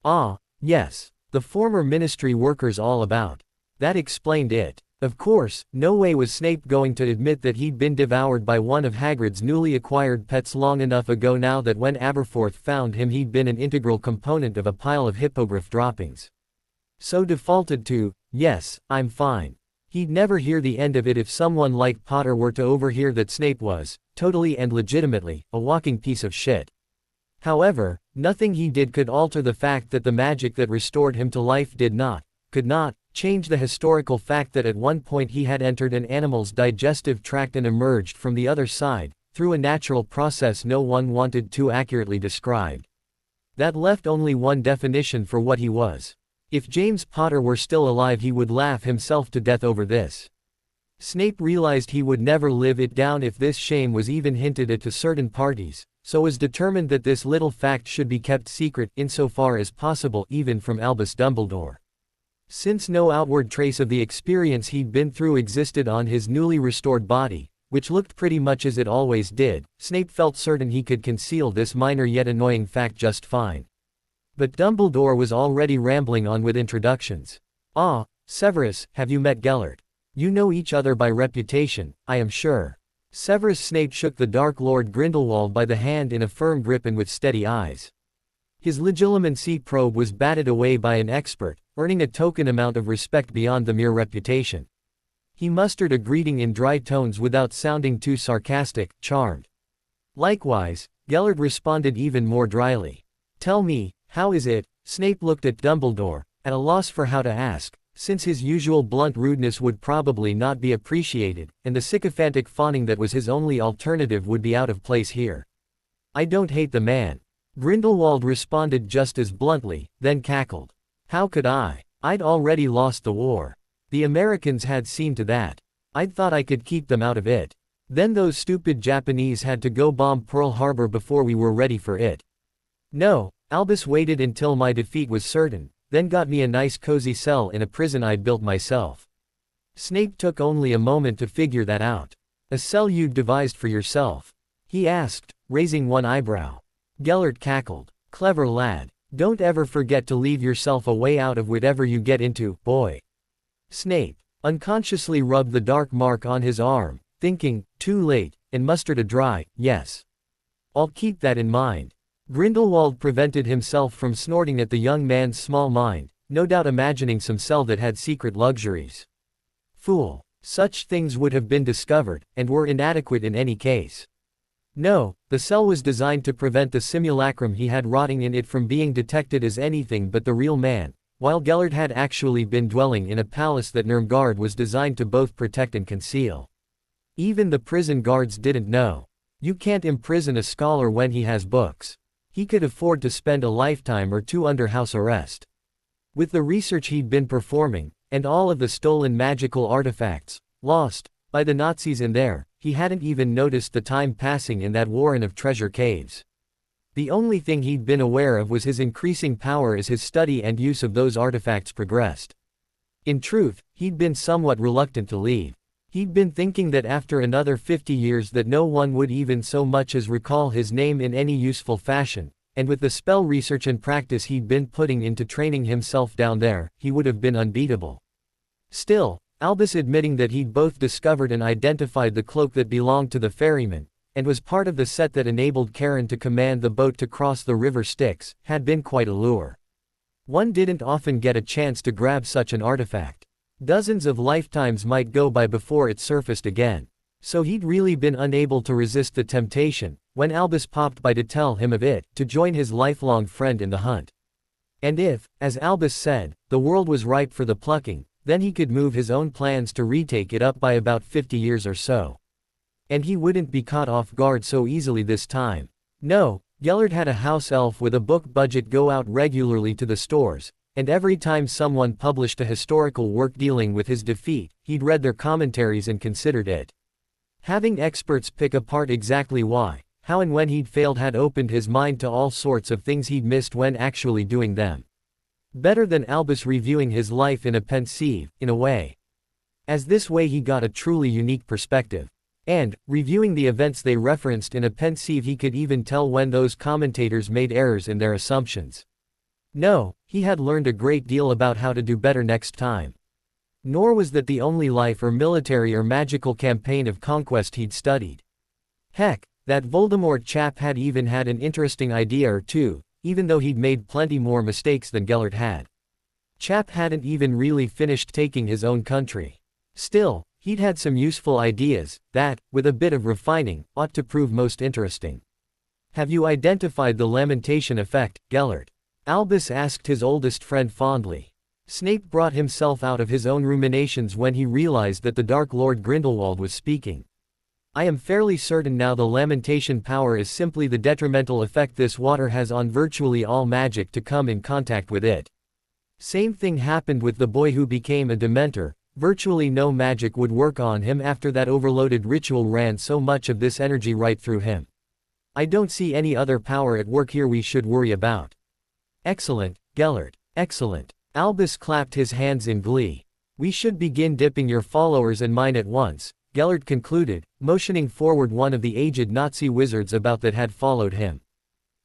"Ah, yes. The former ministry workers all about." That explained it. Of course, no way was Snape going to admit that he'd been devoured by one of Hagrid's newly acquired pets long enough ago now that when Aberforth found him he'd been an integral component of a pile of hippogriff droppings. So defaulted to, "Yes, I'm fine." He'd never hear the end of it if someone like Potter were to overhear that Snape was, totally and legitimately, a walking piece of shit. However, nothing he did could alter the fact that the magic that restored him to life could not, change the historical fact that at one point he had entered an animal's digestive tract and emerged from the other side, through a natural process no one wanted too accurately described. That left only one definition for what he was. If James Potter were still alive he would laugh himself to death over this. Snape realized he would never live it down if this shame was even hinted at to certain parties, so was determined that this little fact should be kept secret insofar as possible even from Albus Dumbledore. Since no outward trace of the experience he'd been through existed on his newly restored body, which looked pretty much as it always did, Snape felt certain he could conceal this minor yet annoying fact just fine. But Dumbledore was already rambling on with introductions. "Ah, Severus, have you met Gellert? You know each other by reputation, I am sure." Severus Snape shook the Dark Lord Grindelwald by the hand in a firm grip and with steady eyes. His legilimency probe was batted away by an expert, earning a token amount of respect beyond the mere reputation. He mustered a greeting in dry tones without sounding too sarcastic, charmed. Likewise, Gellert responded even more dryly. "Tell me, how is it?" Snape looked at Dumbledore, at a loss for how to ask, since his usual blunt rudeness would probably not be appreciated, and the sycophantic fawning that was his only alternative would be out of place here. "I don't hate the man." Grindelwald responded just as bluntly, then cackled. "How could I? I'd already lost the war. The Americans had seen to that. I'd thought I could keep them out of it. Then those stupid Japanese had to go bomb Pearl Harbor before we were ready for it. No, Albus waited until my defeat was certain, then got me a nice cozy cell in a prison I'd built myself." Snape took only a moment to figure that out. "A cell you'd devised for yourself?" he asked, raising one eyebrow. Gellert cackled. "Clever lad. Don't ever forget to leave yourself a way out of whatever you get into, boy." Snape unconsciously rubbed the dark mark on his arm, thinking, too late, and mustered a dry, "Yes. I'll keep that in mind." Grindelwald prevented himself from snorting at the young man's small mind, no doubt imagining some cell that had secret luxuries. Fool. Such things would have been discovered, and were inadequate in any case. No, the cell was designed to prevent the simulacrum he had rotting in it from being detected as anything but the real man, while Gellert had actually been dwelling in a palace that Nirmgard was designed to both protect and conceal. Even the prison guards didn't know. You can't imprison a scholar when he has books. He could afford to spend a lifetime or two under house arrest. With the research he'd been performing, and all of the stolen magical artifacts, lost, by the Nazis in there, he hadn't even noticed the time passing in that warren of treasure caves. The only thing he'd been aware of was his increasing power as his study and use of those artifacts progressed. In truth, he'd been somewhat reluctant to leave. He'd been thinking that after another 50 years that no one would even so much as recall his name in any useful fashion, and with the spell research and practice he'd been putting into training himself down there, he would have been unbeatable. Still, Albus admitting that he'd both discovered and identified the cloak that belonged to the ferryman, and was part of the set that enabled Karen to command the boat to cross the river Styx, had been quite a lure. One didn't often get a chance to grab such an artifact. Dozens of lifetimes might go by before it surfaced again. So he'd really been unable to resist the temptation, when Albus popped by to tell him of it, to join his lifelong friend in the hunt. And if, as Albus said, the world was ripe for the plucking, then he could move his own plans to retake it up by about 50 years or so. And he wouldn't be caught off guard so easily this time. No, Gellert had a house elf with a book budget go out regularly to the stores, and every time someone published a historical work dealing with his defeat, he'd read their commentaries and considered it. Having experts pick apart exactly why, how and when he'd failed had opened his mind to all sorts of things he'd missed when actually doing them. Better than Albus reviewing his life in a pensieve, in a way. As this way he got a truly unique perspective. And, reviewing the events they referenced in a pensieve, he could even tell when those commentators made errors in their assumptions. No, he had learned a great deal about how to do better next time. Nor was that the only life or military or magical campaign of conquest he'd studied. Heck, that Voldemort chap had even had an interesting idea or two, even though he'd made plenty more mistakes than Gellert had. Chap hadn't even really finished taking his own country. Still, he'd had some useful ideas, that, with a bit of refining, ought to prove most interesting. Have you identified the lamentation effect, Gellert? Albus asked his oldest friend fondly. Snape brought himself out of his own ruminations when he realized that the Dark Lord Grindelwald was speaking. I am fairly certain now the lamentation power is simply the detrimental effect this water has on virtually all magic to come in contact with it. Same thing happened with the boy who became a Dementor. Virtually no magic would work on him after that overloaded ritual ran so much of this energy right through him. I don't see any other power at work here we should worry about. Excellent, Gellert, excellent. Albus clapped his hands in glee. We should begin dipping your followers and mine at once, Gellert concluded, motioning forward one of the aged Nazi wizards about that had followed him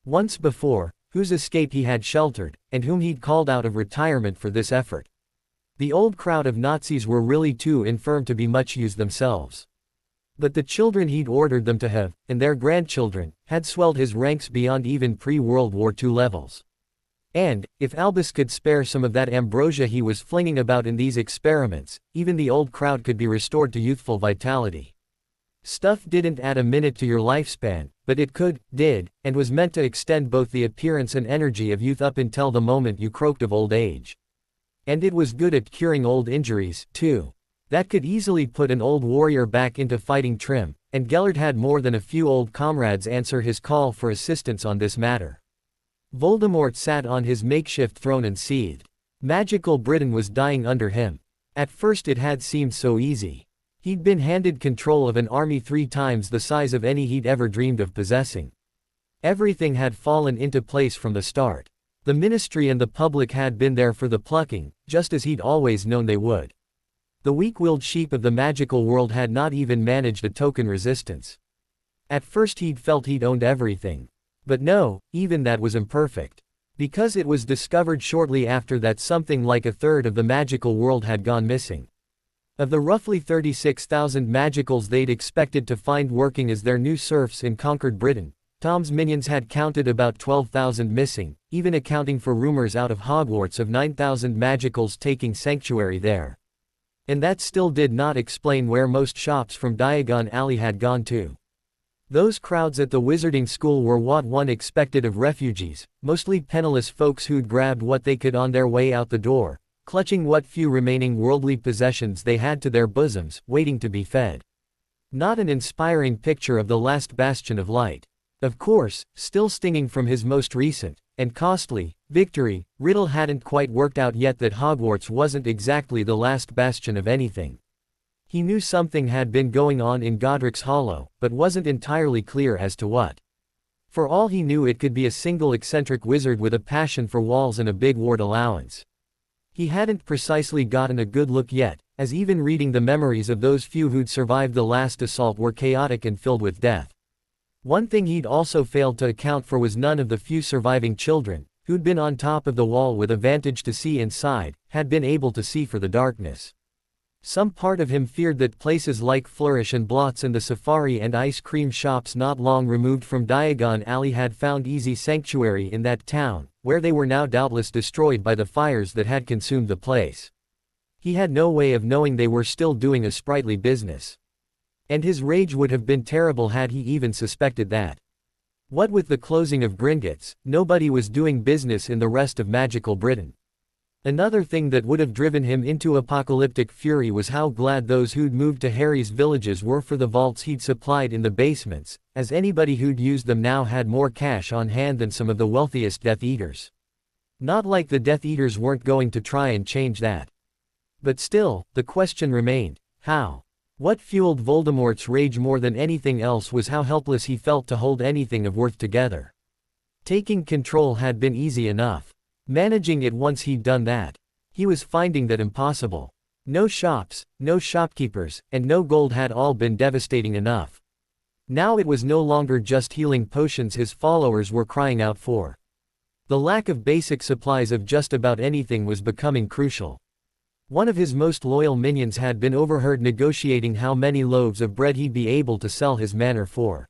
once before, whose escape he had sheltered, and whom he'd called out of retirement for this effort. The old crowd of Nazis were really too infirm to be much use themselves. But the children he'd ordered them to have, and their grandchildren, had swelled his ranks beyond even pre-World War II levels. And, if Albus could spare some of that ambrosia he was flinging about in these experiments, even the old crowd could be restored to youthful vitality. Stuff didn't add a minute to your lifespan, but it did, and was meant to extend both the appearance and energy of youth up until the moment you croaked of old age. And it was good at curing old injuries, too. That could easily put an old warrior back into fighting trim, and Gellert had more than a few old comrades answer his call for assistance on this matter. Voldemort sat on his makeshift throne and seethed. Magical Britain was dying under him. At first it had seemed so easy. He'd been handed control of an army 3 times the size of any he'd ever dreamed of possessing. Everything had fallen into place from the start. The ministry and the public had been there for the plucking, just as he'd always known they would. The weak-willed sheep of the magical world had not even managed a token resistance. At first he'd felt he'd owned everything. But no, even that was imperfect. Because it was discovered shortly after that something like a third of the magical world had gone missing. Of the roughly 36,000 magicals they'd expected to find working as their new serfs in conquered Britain, Tom's minions had counted about 12,000 missing, even accounting for rumors out of Hogwarts of 9,000 magicals taking sanctuary there. And that still did not explain where most shops from Diagon Alley had gone to. Those crowds at the wizarding school were what one expected of refugees, mostly penniless folks who'd grabbed what they could on their way out the door, clutching what few remaining worldly possessions they had to their bosoms, waiting to be fed. Not an inspiring picture of the last bastion of light. Of course, still stinging from his most recent, and costly, victory, Riddle hadn't quite worked out yet that Hogwarts wasn't exactly the last bastion of anything. He knew something had been going on in Godric's Hollow, but wasn't entirely clear as to what. For all he knew, it could be a single eccentric wizard with a passion for walls and a big ward allowance. He hadn't precisely gotten a good look yet, as even reading the memories of those few who'd survived the last assault were chaotic and filled with death. One thing he'd also failed to account for was none of the few surviving children, who'd been on top of the wall with a vantage to see inside, had been able to see for the darkness. Some part of him feared that places like Flourish and Blots and the safari and ice cream shops not long removed from Diagon Alley had found easy sanctuary in that town, where they were now doubtless destroyed by the fires that had consumed the place. He had no way of knowing they were still doing a sprightly business. And his rage would have been terrible had he even suspected that. What with the closing of Gringotts, nobody was doing business in the rest of magical Britain. Another thing that would have driven him into apocalyptic fury was how glad those who'd moved to Harry's villages were for the vaults he'd supplied in the basements, as anybody who'd used them now had more cash on hand than some of the wealthiest Death Eaters. Not like the Death Eaters weren't going to try and change that. But still, the question remained, how? What fueled Voldemort's rage more than anything else was how helpless he felt to hold anything of worth together. Taking control had been easy enough. Managing it, once he'd done that, he was finding that impossible. No shops, no shopkeepers, and no gold had all been devastating enough. Now it was no longer just healing potions his followers were crying out for. The lack of basic supplies of just about anything was becoming crucial. One of his most loyal minions had been overheard negotiating how many loaves of bread he'd be able to sell his manor for.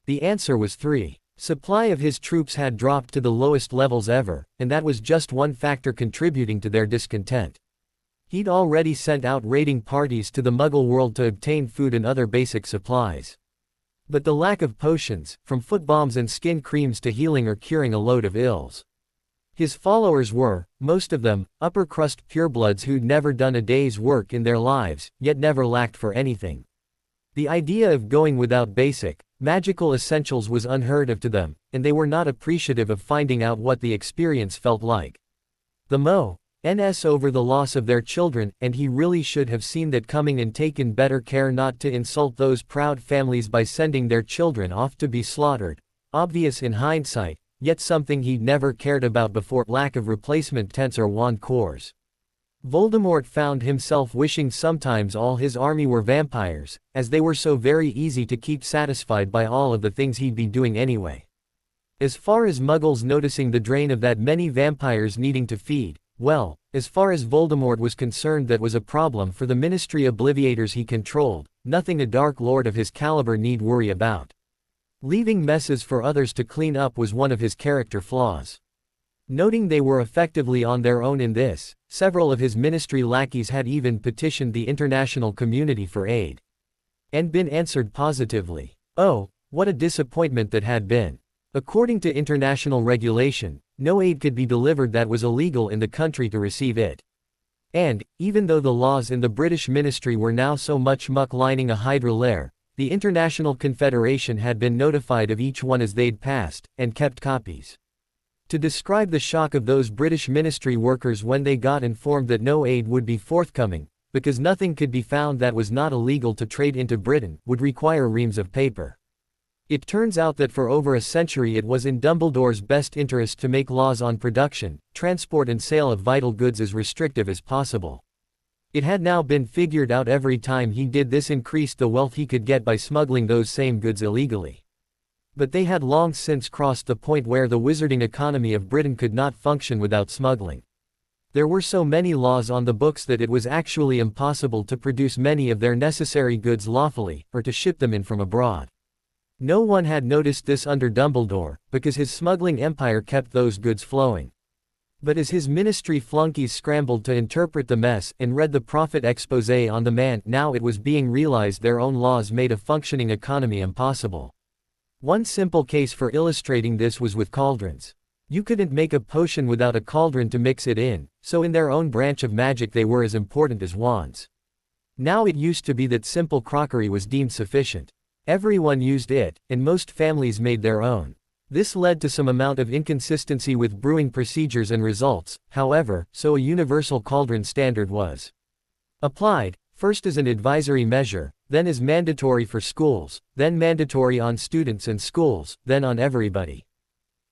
The answer was 3. Supply of his troops had dropped to the lowest levels ever, and that was just one factor contributing to their discontent. He'd already sent out raiding parties to the Muggle world to obtain food and other basic supplies. But the lack of potions, from foot bombs and skin creams to healing or curing a load of ills. His followers were, most of them, upper-crust purebloods who'd never done a day's work in their lives, yet never lacked for anything. The idea of going without basic, magical essentials was unheard of to them, and they were not appreciative of finding out what the experience felt like. The Mo.N.S. over the loss of their children, and he really should have seen that coming and taken better care not to insult those proud families by sending their children off to be slaughtered. Obvious in hindsight, yet something he'd never cared about before: lack of replacement tents or wand cores. Voldemort found himself wishing sometimes all his army were vampires, as they were so very easy to keep satisfied by all of the things he'd be doing anyway. As far as Muggles noticing the drain of that many vampires needing to feed, well, as far as Voldemort was concerned, that was a problem for the Ministry Obliviators he controlled, nothing a Dark Lord of his caliber need worry about. Leaving messes for others to clean up was one of his character flaws. Noting they were effectively on their own in this, several of his ministry lackeys had even petitioned the international community for aid. And been answered positively. Oh, what a disappointment that had been. According to international regulation, no aid could be delivered that was illegal in the country to receive it. And, even though the laws in the British ministry were now so much muck lining a Hydra lair, the International Confederation had been notified of each one as they'd passed, and kept copies. To describe the shock of those British ministry workers when they got informed that no aid would be forthcoming, because nothing could be found that was not illegal to trade into Britain, would require reams of paper. It turns out that for over a century it was in Dumbledore's best interest to make laws on production, transport and sale of vital goods as restrictive as possible. It had now been figured out every time he did this increased the wealth he could get by smuggling those same goods illegally. But they had long since crossed the point where the wizarding economy of Britain could not function without smuggling. There were so many laws on the books that it was actually impossible to produce many of their necessary goods lawfully, or to ship them in from abroad. No one had noticed this under Dumbledore, because his smuggling empire kept those goods flowing. But as his ministry flunkies scrambled to interpret the mess and read the profit exposé on the man, now it was being realized their own laws made a functioning economy impossible. One simple case for illustrating this was with cauldrons. You couldn't make a potion without a cauldron to mix it in, so in their own branch of magic they were as important as wands. Now it used to be that simple crockery was deemed sufficient. Everyone used it, and most families made their own. This led to some amount of inconsistency with brewing procedures and results, however, so a universal cauldron standard was applied, first as an advisory measure, then as mandatory for schools, then mandatory on students and schools, then on everybody.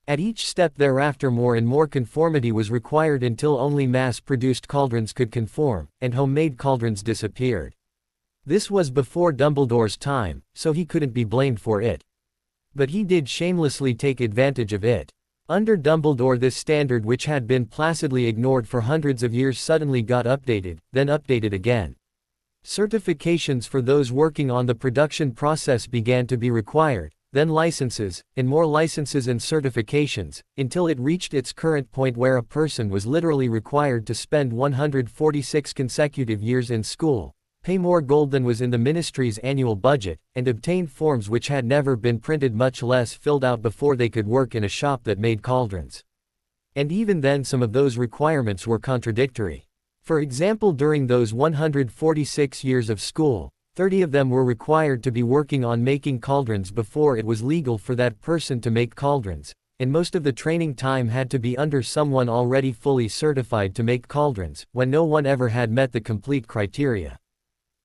At each step thereafter more and more conformity was required until only mass-produced cauldrons could conform, and homemade cauldrons disappeared. This was before Dumbledore's time, so he couldn't be blamed for it. But he did shamelessly take advantage of it. Under Dumbledore this standard which had been placidly ignored for hundreds of years suddenly got updated, then updated again. Certifications for those working on the production process began to be required, then licenses, and more licenses and certifications, until it reached its current point where a person was literally required to spend 146 consecutive years in school, pay more gold than was in the ministry's annual budget, and obtain forms which had never been printed much less filled out before they could work in a shop that made cauldrons. And even then some of those requirements were contradictory. For example, during those 146 years of school, 30 of them were required to be working on making cauldrons before it was legal for that person to make cauldrons, and most of the training time had to be under someone already fully certified to make cauldrons, when no one ever had met the complete criteria.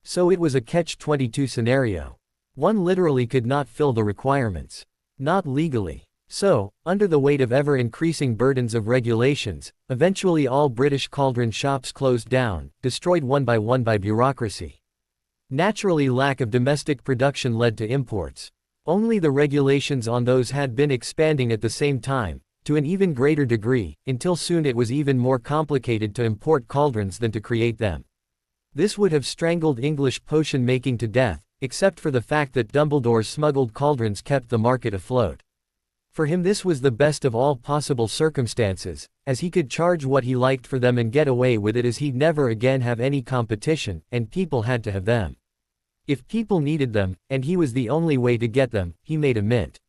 So it was a catch-22 scenario. One literally could not fill the requirements. Not legally. So, under the weight of ever-increasing burdens of regulations, eventually all British cauldron shops closed down, destroyed one by bureaucracy. Naturally, lack of domestic production led to imports. Only the regulations on those had been expanding at the same time, to an even greater degree, until soon it was even more complicated to import cauldrons than to create them. This would have strangled English potion making to death, except for the fact that Dumbledore's smuggled cauldrons kept the market afloat. For him this was the best of all possible circumstances, as he could charge what he liked for them and get away with it, as he'd never again have any competition, and people had to have them. If people needed them, and he was the only way to get them, he made a mint.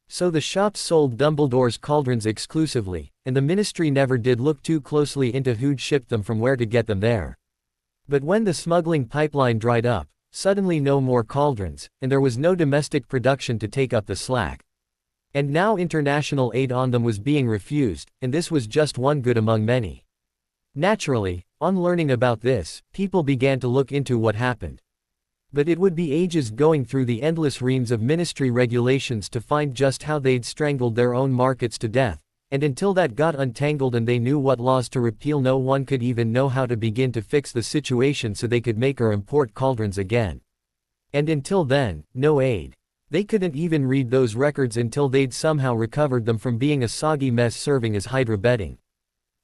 So the shops sold Dumbledore's cauldrons exclusively, and the ministry never did look too closely into who'd shipped them from where to get them there. But when the smuggling pipeline dried up, suddenly no more cauldrons, and there was no domestic production to take up the slack. And now international aid on them was being refused, and this was just one good among many. Naturally, on learning about this, people began to look into what happened. But it would be ages going through the endless reams of ministry regulations to find just how they'd strangled their own markets to death, and until that got untangled and they knew what laws to repeal, no one could even know how to begin to fix the situation so they could make or import cauldrons again. And until then, no aid. They couldn't even read those records until they'd somehow recovered them from being a soggy mess serving as hydra bedding.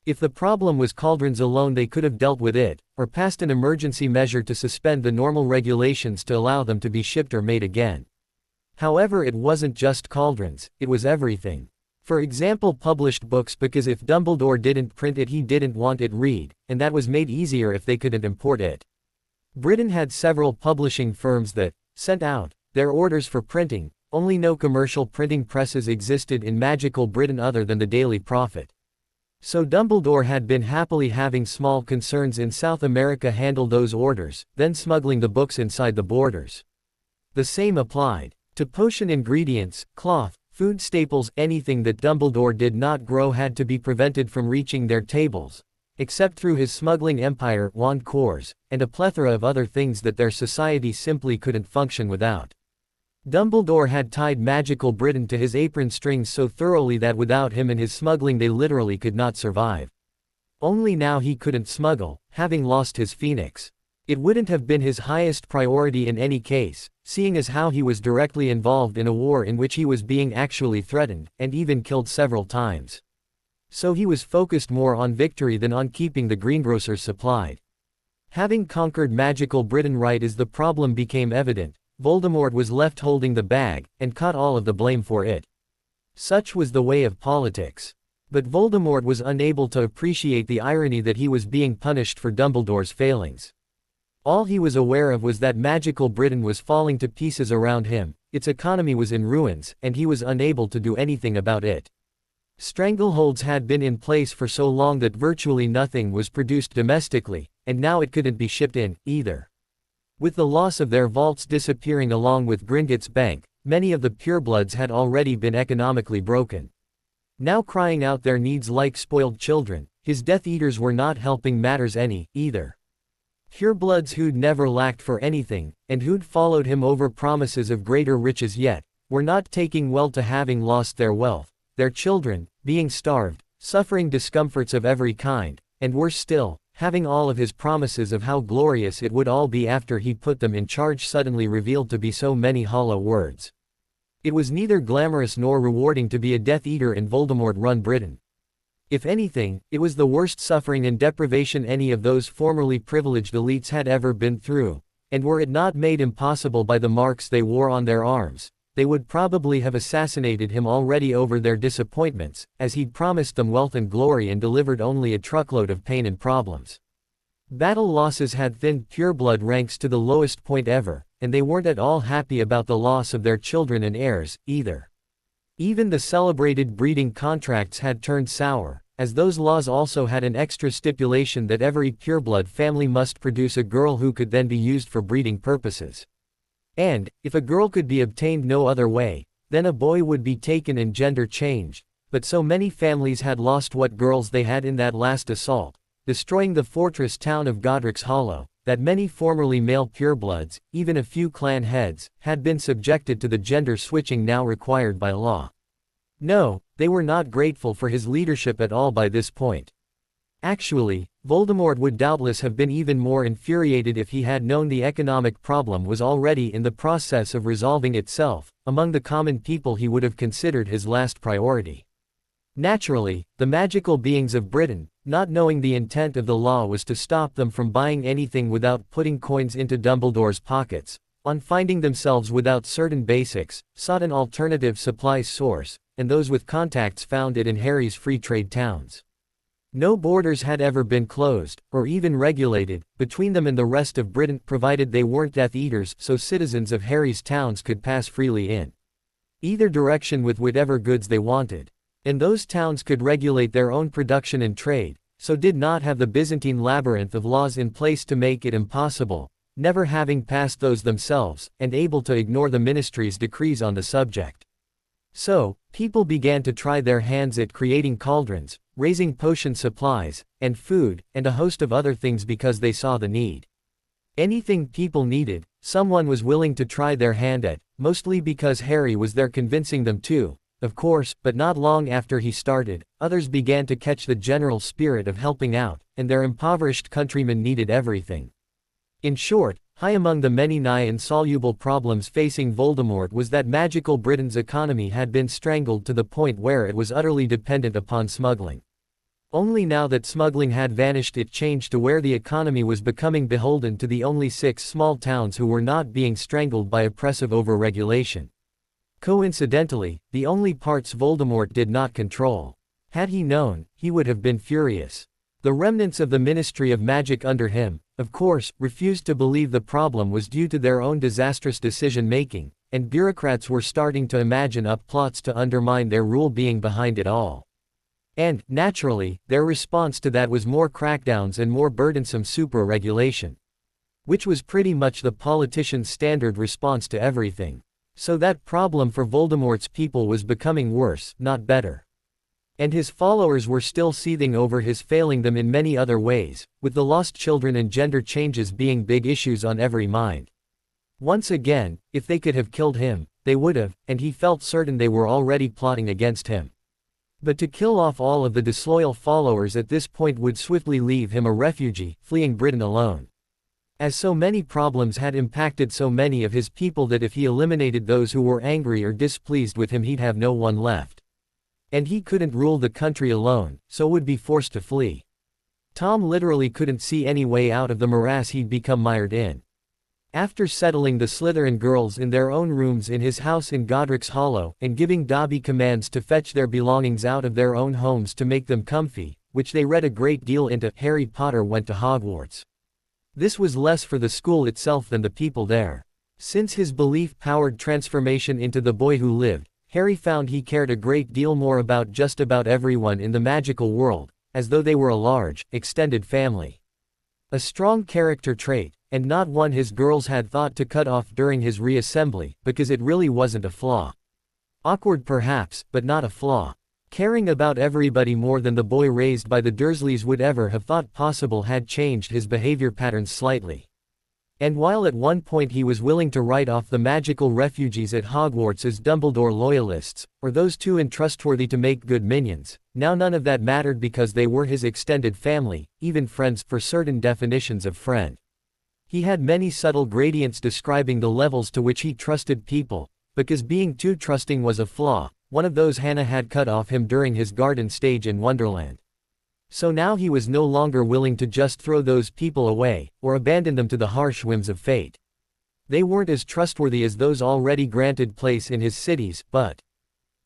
If the problem was cauldrons alone, they could have dealt with it, or passed an emergency measure to suspend the normal regulations to allow them to be shipped or made again. However, it wasn't just cauldrons, it was everything. For example, published books, because if Dumbledore didn't print it he didn't want it read, and that was made easier if they couldn't import it. Britain had several publishing firms that sent out their orders for printing, only no commercial printing presses existed in magical Britain other than the Daily Prophet. So Dumbledore had been happily having small concerns in South America handle those orders, then smuggling the books inside the borders. The same applied to potion ingredients, cloth, food staples. Anything that Dumbledore did not grow had to be prevented from reaching their tables, except through his smuggling empire, wand cores, and a plethora of other things that their society simply couldn't function without. Dumbledore had tied magical Britain to his apron strings so thoroughly that without him and his smuggling they literally could not survive. Only now he couldn't smuggle, having lost his phoenix. It wouldn't have been his highest priority in any case, seeing as how he was directly involved in a war in which he was being actually threatened, and even killed several times. So he was focused more on victory than on keeping the greengrocers supplied. Having conquered magical Britain right as the problem became evident, Voldemort was left holding the bag, and caught all of the blame for it. Such was the way of politics. But Voldemort was unable to appreciate the irony that he was being punished for Dumbledore's failings. All he was aware of was that magical Britain was falling to pieces around him, its economy was in ruins, and he was unable to do anything about it. Strangleholds had been in place for so long that virtually nothing was produced domestically, and now it couldn't be shipped in, either. With the loss of their vaults disappearing along with Gringotts Bank, many of the purebloods had already been economically broken. Now crying out their needs like spoiled children, his Death Eaters were not helping matters any, either. Purebloods who'd never lacked for anything, and who'd followed him over promises of greater riches yet, were not taking well to having lost their wealth, their children, being starved, suffering discomforts of every kind, and worse still, having all of his promises of how glorious it would all be after he put them in charge suddenly revealed to be so many hollow words. It was neither glamorous nor rewarding to be a Death Eater in Voldemort-run Britain. If anything, it was the worst suffering and deprivation any of those formerly privileged elites had ever been through, and were it not made impossible by the marks they wore on their arms, they would probably have assassinated him already over their disappointments, as he'd promised them wealth and glory and delivered only a truckload of pain and problems. Battle losses had thinned pureblood ranks to the lowest point ever, and they weren't at all happy about the loss of their children and heirs, either. Even the celebrated breeding contracts had turned sour, as those laws also had an extra stipulation that every pureblood family must produce a girl who could then be used for breeding purposes. And, if a girl could be obtained no other way, then a boy would be taken and gender changed, but so many families had lost what girls they had in that last assault, destroying the fortress town of Godric's Hollow, that many formerly male purebloods, even a few clan heads, had been subjected to the gender switching now required by law. No, they were not grateful for his leadership at all by this point. Actually, Voldemort would doubtless have been even more infuriated if he had known the economic problem was already in the process of resolving itself. Among the common people he would have considered his last priority. Naturally, the magical beings of Britain, not knowing the intent of the law was to stop them from buying anything without putting coins into Dumbledore's pockets, on finding themselves without certain basics, sought an alternative supply source, and those with contacts found it in Harry's free trade towns. No borders had ever been closed, or even regulated, between them and the rest of Britain, provided they weren't Death Eaters, so citizens of Harry's towns could pass freely in either direction with whatever goods they wanted. And those towns could regulate their own production and trade, so did not have the Byzantine labyrinth of laws in place to make it impossible, never having passed those themselves, and able to ignore the ministry's decrees on the subject. So, people began to try their hands at creating cauldrons, raising potion supplies, and food, and a host of other things because they saw the need. Anything people needed, someone was willing to try their hand at, mostly because Harry was there convincing them to, of course, but not long after he started, others began to catch the general spirit of helping out, and their impoverished countrymen needed everything. In short, high among the many nigh insoluble problems facing Voldemort was that magical Britain's economy had been strangled to the point where it was utterly dependent upon smuggling. Only now that smuggling had vanished it changed to where the economy was becoming beholden to the only 6 small towns who were not being strangled by oppressive overregulation. Coincidentally, the only parts Voldemort did not control. Had he known, he would have been furious. The remnants of the Ministry of Magic under him, of course, refused to believe the problem was due to their own disastrous decision-making, and bureaucrats were starting to imagine up plots to undermine their rule being behind it all. And, naturally, their response to that was more crackdowns and more burdensome super-regulation. Which was pretty much the politicians' standard response to everything. So that problem for Voldemort's people was becoming worse, not better. And his followers were still seething over his failing them in many other ways, with the lost children and gender changes being big issues on every mind. Once again, if they could have killed him, they would have, and he felt certain they were already plotting against him. But to kill off all of the disloyal followers at this point would swiftly leave him a refugee, fleeing Britain alone. As so many problems had impacted so many of his people that if he eliminated those who were angry or displeased with him he'd have no one left. And he couldn't rule the country alone, so would be forced to flee. Tom literally couldn't see any way out of the morass he'd become mired in. After settling the Slytherin girls in their own rooms in his house in Godric's Hollow, and giving Dobby commands to fetch their belongings out of their own homes to make them comfy, which they read a great deal into, Harry Potter went to Hogwarts. This was less for the school itself than the people there. Since his belief-powered transformation into the boy who lived, Harry found he cared a great deal more about just about everyone in the magical world, as though they were a large, extended family. A strong character trait, and not one his girls had thought to cut off during his reassembly, because it really wasn't a flaw. Awkward perhaps, but not a flaw. Caring about everybody more than the boy raised by the Dursleys would ever have thought possible had changed his behavior patterns slightly. And while at one point he was willing to write off the magical refugees at Hogwarts as Dumbledore loyalists, or those too untrustworthy to make good minions, now none of that mattered because they were his extended family, even friends for certain definitions of friend. He had many subtle gradients describing the levels to which he trusted people, because being too trusting was a flaw, one of those Hannah had cut off him during his garden stage in Wonderland. So now he was no longer willing to just throw those people away, or abandon them to the harsh whims of fate. They weren't as trustworthy as those already granted place in his cities, but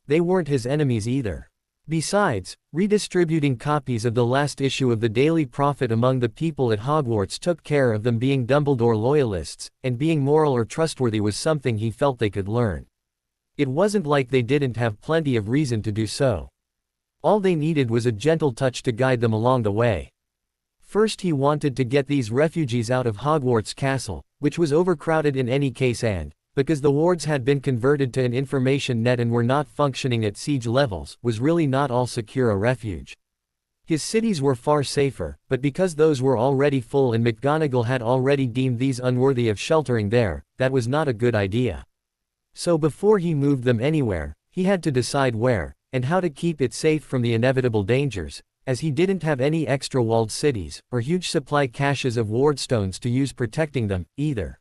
they weren't his enemies either. Besides, redistributing copies of the last issue of the Daily Prophet among the people at Hogwarts took care of them being Dumbledore loyalists, and being moral or trustworthy was something he felt they could learn. It wasn't like they didn't have plenty of reason to do so. All they needed was a gentle touch to guide them along the way. First he wanted to get these refugees out of Hogwarts Castle, which was overcrowded in any case and, because the wards had been converted to an information net and were not functioning at siege levels, was really not all secure a refuge. His cities were far safer, but because those were already full and McGonagall had already deemed these unworthy of sheltering there, that was not a good idea. So before he moved them anywhere, he had to decide where, and how to keep it safe from the inevitable dangers, as he didn't have any extra walled cities, or huge supply caches of wardstones to use protecting them, either.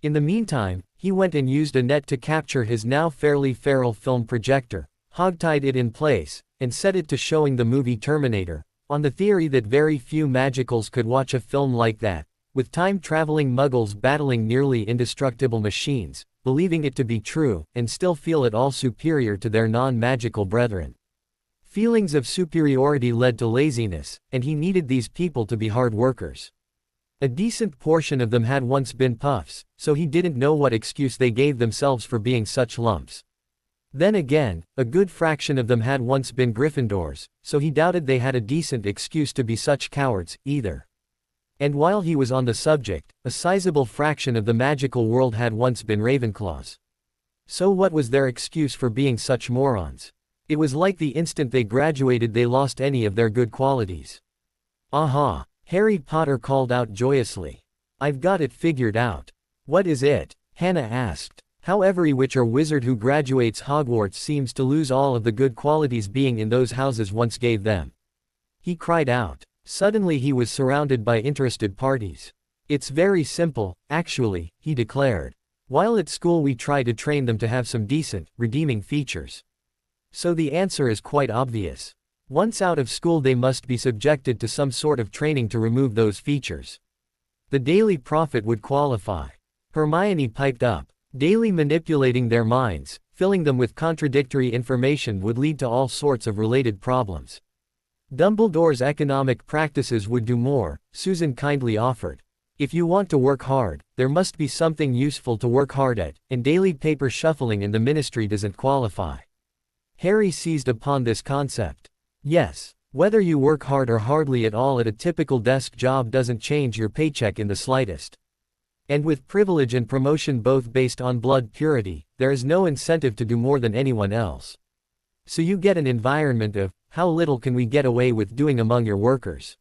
In the meantime, he went and used a net to capture his now fairly feral film projector, hogtied it in place, and set it to showing the movie Terminator, on the theory that very few magicals could watch a film like that, with time-traveling muggles battling nearly indestructible machines, believing it to be true, and still feel at all superior to their non-magical brethren. Feelings of superiority led to laziness, and he needed these people to be hard workers. A decent portion of them had once been puffs, so he didn't know what excuse they gave themselves for being such lumps. Then again, a good fraction of them had once been Gryffindors, so he doubted they had a decent excuse to be such cowards, either. And while he was on the subject, a sizable fraction of the magical world had once been Ravenclaws. So what was their excuse for being such morons? It was like the instant they graduated they lost any of their good qualities. Aha! Harry Potter called out joyously. I've got it figured out. What is it? Hannah asked. How every witch or wizard who graduates Hogwarts seems to lose all of the good qualities being in those houses once gave them. He cried out. Suddenly he was surrounded by interested parties. It's very simple, actually, he declared. While at school we try to train them to have some decent, redeeming features. So the answer is quite obvious. Once out of school they must be subjected to some sort of training to remove those features. The Daily Prophet would qualify. Hermione piped up. Daily manipulating their minds, filling them with contradictory information would lead to all sorts of related problems. Dumbledore's economic practices would do more, Susan kindly offered. If you want to work hard, there must be something useful to work hard at, and daily paper shuffling in the ministry doesn't qualify. Harry seized upon this concept. Yes, whether you work hard or hardly at all at a typical desk job doesn't change your paycheck in the slightest. And with privilege and promotion both based on blood purity, there is no incentive to do more than anyone else. So you get an environment of, how little can we get away with doing among your workers?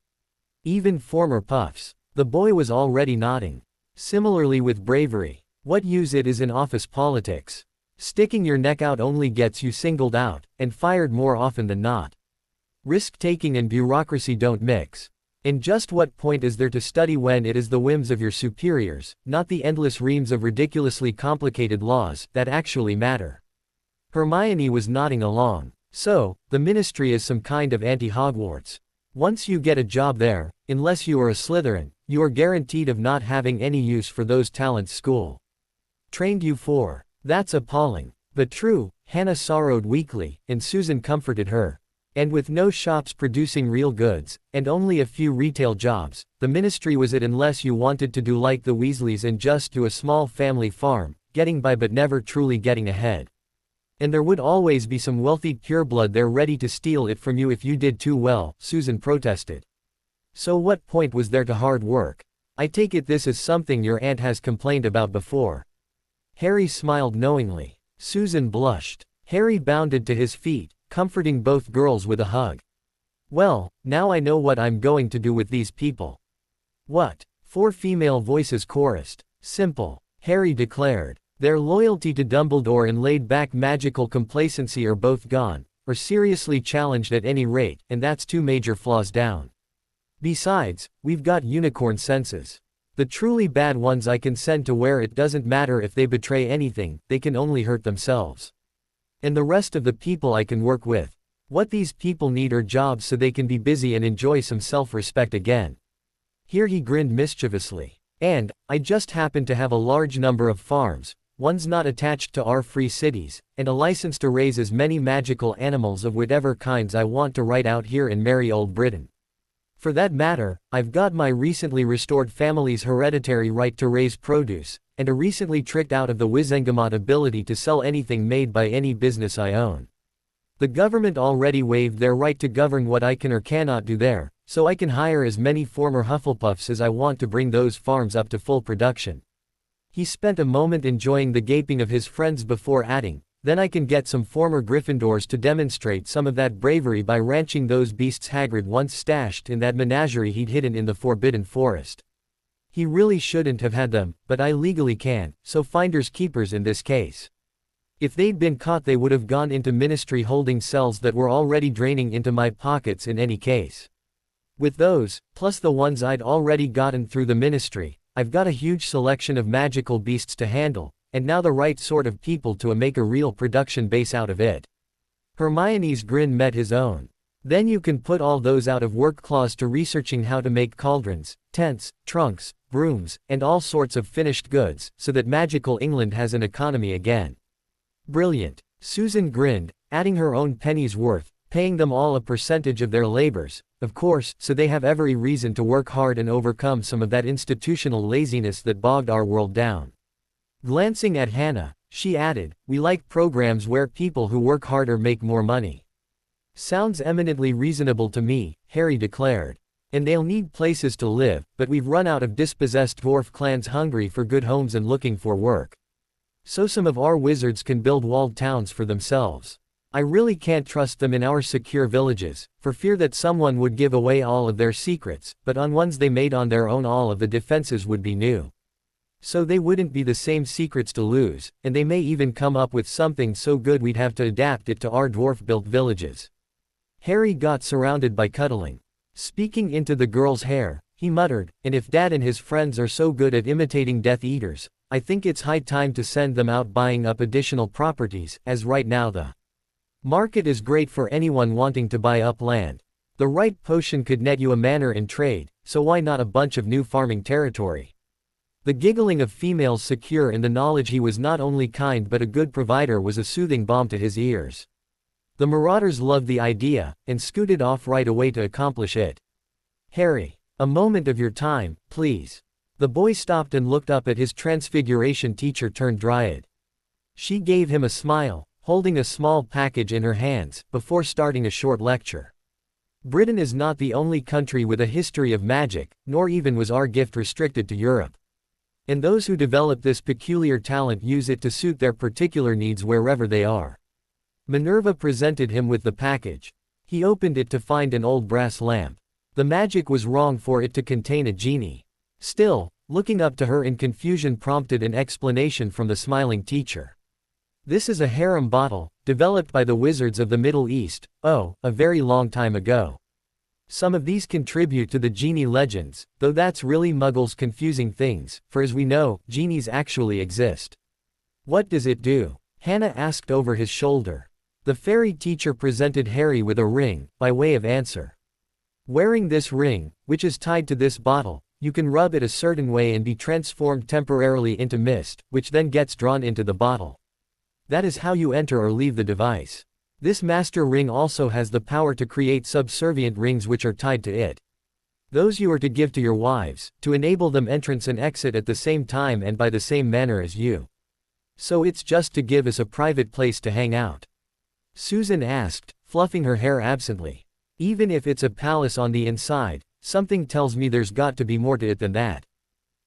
Even former puffs. The boy was already nodding. Similarly with bravery. What use it is in office politics? Sticking your neck out only gets you singled out, and fired more often than not. Risk-taking and bureaucracy don't mix. And just what point is there to study when it is the whims of your superiors, not the endless reams of ridiculously complicated laws, that actually matter? Hermione was nodding along. So, the ministry is some kind of anti-Hogwarts. Once you get a job there, unless you are a Slytherin, you are guaranteed of not having any use for those talents school trained you for. That's appalling. But true, Hannah sorrowed weakly, and Susan comforted her. And with no shops producing real goods, and only a few retail jobs, the ministry was it unless you wanted to do like the Weasleys and just do a small family farm, getting by but never truly getting ahead. And there would always be some wealthy pureblood there ready to steal it from you if you did too well, Susan protested. So what point was there to hard work? I take it this is something your aunt has complained about before. Harry smiled knowingly. Susan blushed. Harry bounded to his feet, comforting both girls with a hug. Well, now I know what I'm going to do with these people. What? 4 female voices chorused. Simple, Harry declared. Their loyalty to Dumbledore and laid-back magical complacency are both gone, or seriously challenged at any rate, and that's 2 major flaws down. Besides, we've got unicorn senses. The truly bad ones I can send to where it doesn't matter if they betray anything, they can only hurt themselves. And the rest of the people I can work with. What these people need are jobs so they can be busy and enjoy some self-respect again. Here he grinned mischievously. And, I just happen to have a large number of farms, ones not attached to our free cities, and a license to raise as many magical animals of whatever kinds I want to right out here in merry old Britain. For that matter, I've got my recently restored family's hereditary right to raise produce, and a recently tricked out of the Wizengamot ability to sell anything made by any business I own. The government already waived their right to govern what I can or cannot do there, so I can hire as many former Hufflepuffs as I want to bring those farms up to full production. He spent a moment enjoying the gaping of his friends before adding, then I can get some former Gryffindors to demonstrate some of that bravery by ranching those beasts Hagrid once stashed in that menagerie he'd hidden in the Forbidden Forest. He really shouldn't have had them, but I legally can, so finders keepers in this case. If they'd been caught they would have gone into ministry holding cells that were already draining into my pockets in any case. With those, plus the ones I'd already gotten through the ministry, I've got a huge selection of magical beasts to handle, and now the right sort of people to make a real production base out of it. Hermione's grin met his own. Then you can put all those out of work claws to researching how to make cauldrons, tents, trunks, brooms, and all sorts of finished goods, so that magical England has an economy again. Brilliant. Susan grinned, adding her own penny's worth, paying them all a percentage of their labors, of course, so they have every reason to work hard and overcome some of that institutional laziness that bogged our world down. Glancing at Hannah, she added, we like programs where people who work harder make more money. Sounds eminently reasonable to me, Harry declared. And they'll need places to live, but we've run out of dispossessed dwarf clans hungry for good homes and looking for work. So some of our wizards can build walled towns for themselves. I really can't trust them in our secure villages, for fear that someone would give away all of their secrets, but on ones they made on their own all of the defenses would be new. So they wouldn't be the same secrets to lose, and they may even come up with something so good we'd have to adapt it to our dwarf-built villages. Harry got surrounded by cuddling. Speaking into the girl's hair, he muttered, and if Dad and his friends are so good at imitating Death Eaters, I think it's high time to send them out buying up additional properties, as right now the market is great for anyone wanting to buy up land. The right potion could net you a manor in trade, so why not a bunch of new farming territory? The giggling of females secure in the knowledge he was not only kind but a good provider was a soothing balm to his ears. The marauders loved the idea, and scooted off right away to accomplish it. Harry, a moment of your time, please. The boy stopped and looked up at his transfiguration teacher turned dryad. She gave him a smile, holding a small package in her hands, before starting a short lecture. Britain is not the only country with a history of magic, nor even was our gift restricted to Europe. And those who develop this peculiar talent use it to suit their particular needs wherever they are. Minerva presented him with the package. He opened it to find an old brass lamp. The magic was wrong for it to contain a genie. Still, looking up to her in confusion prompted an explanation from the smiling teacher. This is a harem bottle, developed by the wizards of the Middle East, a very long time ago. Some of these contribute to the genie legends, though that's really Muggles confusing things, for as we know, genies actually exist. What does it do? Hannah asked over his shoulder. The fairy teacher presented Harry with a ring, by way of answer. Wearing this ring, which is tied to this bottle, you can rub it a certain way and be transformed temporarily into mist, which then gets drawn into the bottle. That is how you enter or leave the device. This master ring also has the power to create subservient rings which are tied to it. Those you are to give to your wives, to enable them entrance and exit at the same time and by the same manner as you. So it's just to give us a private place to hang out? Susan asked, fluffing her hair absently. Even if it's a palace on the inside, something tells me there's got to be more to it than that.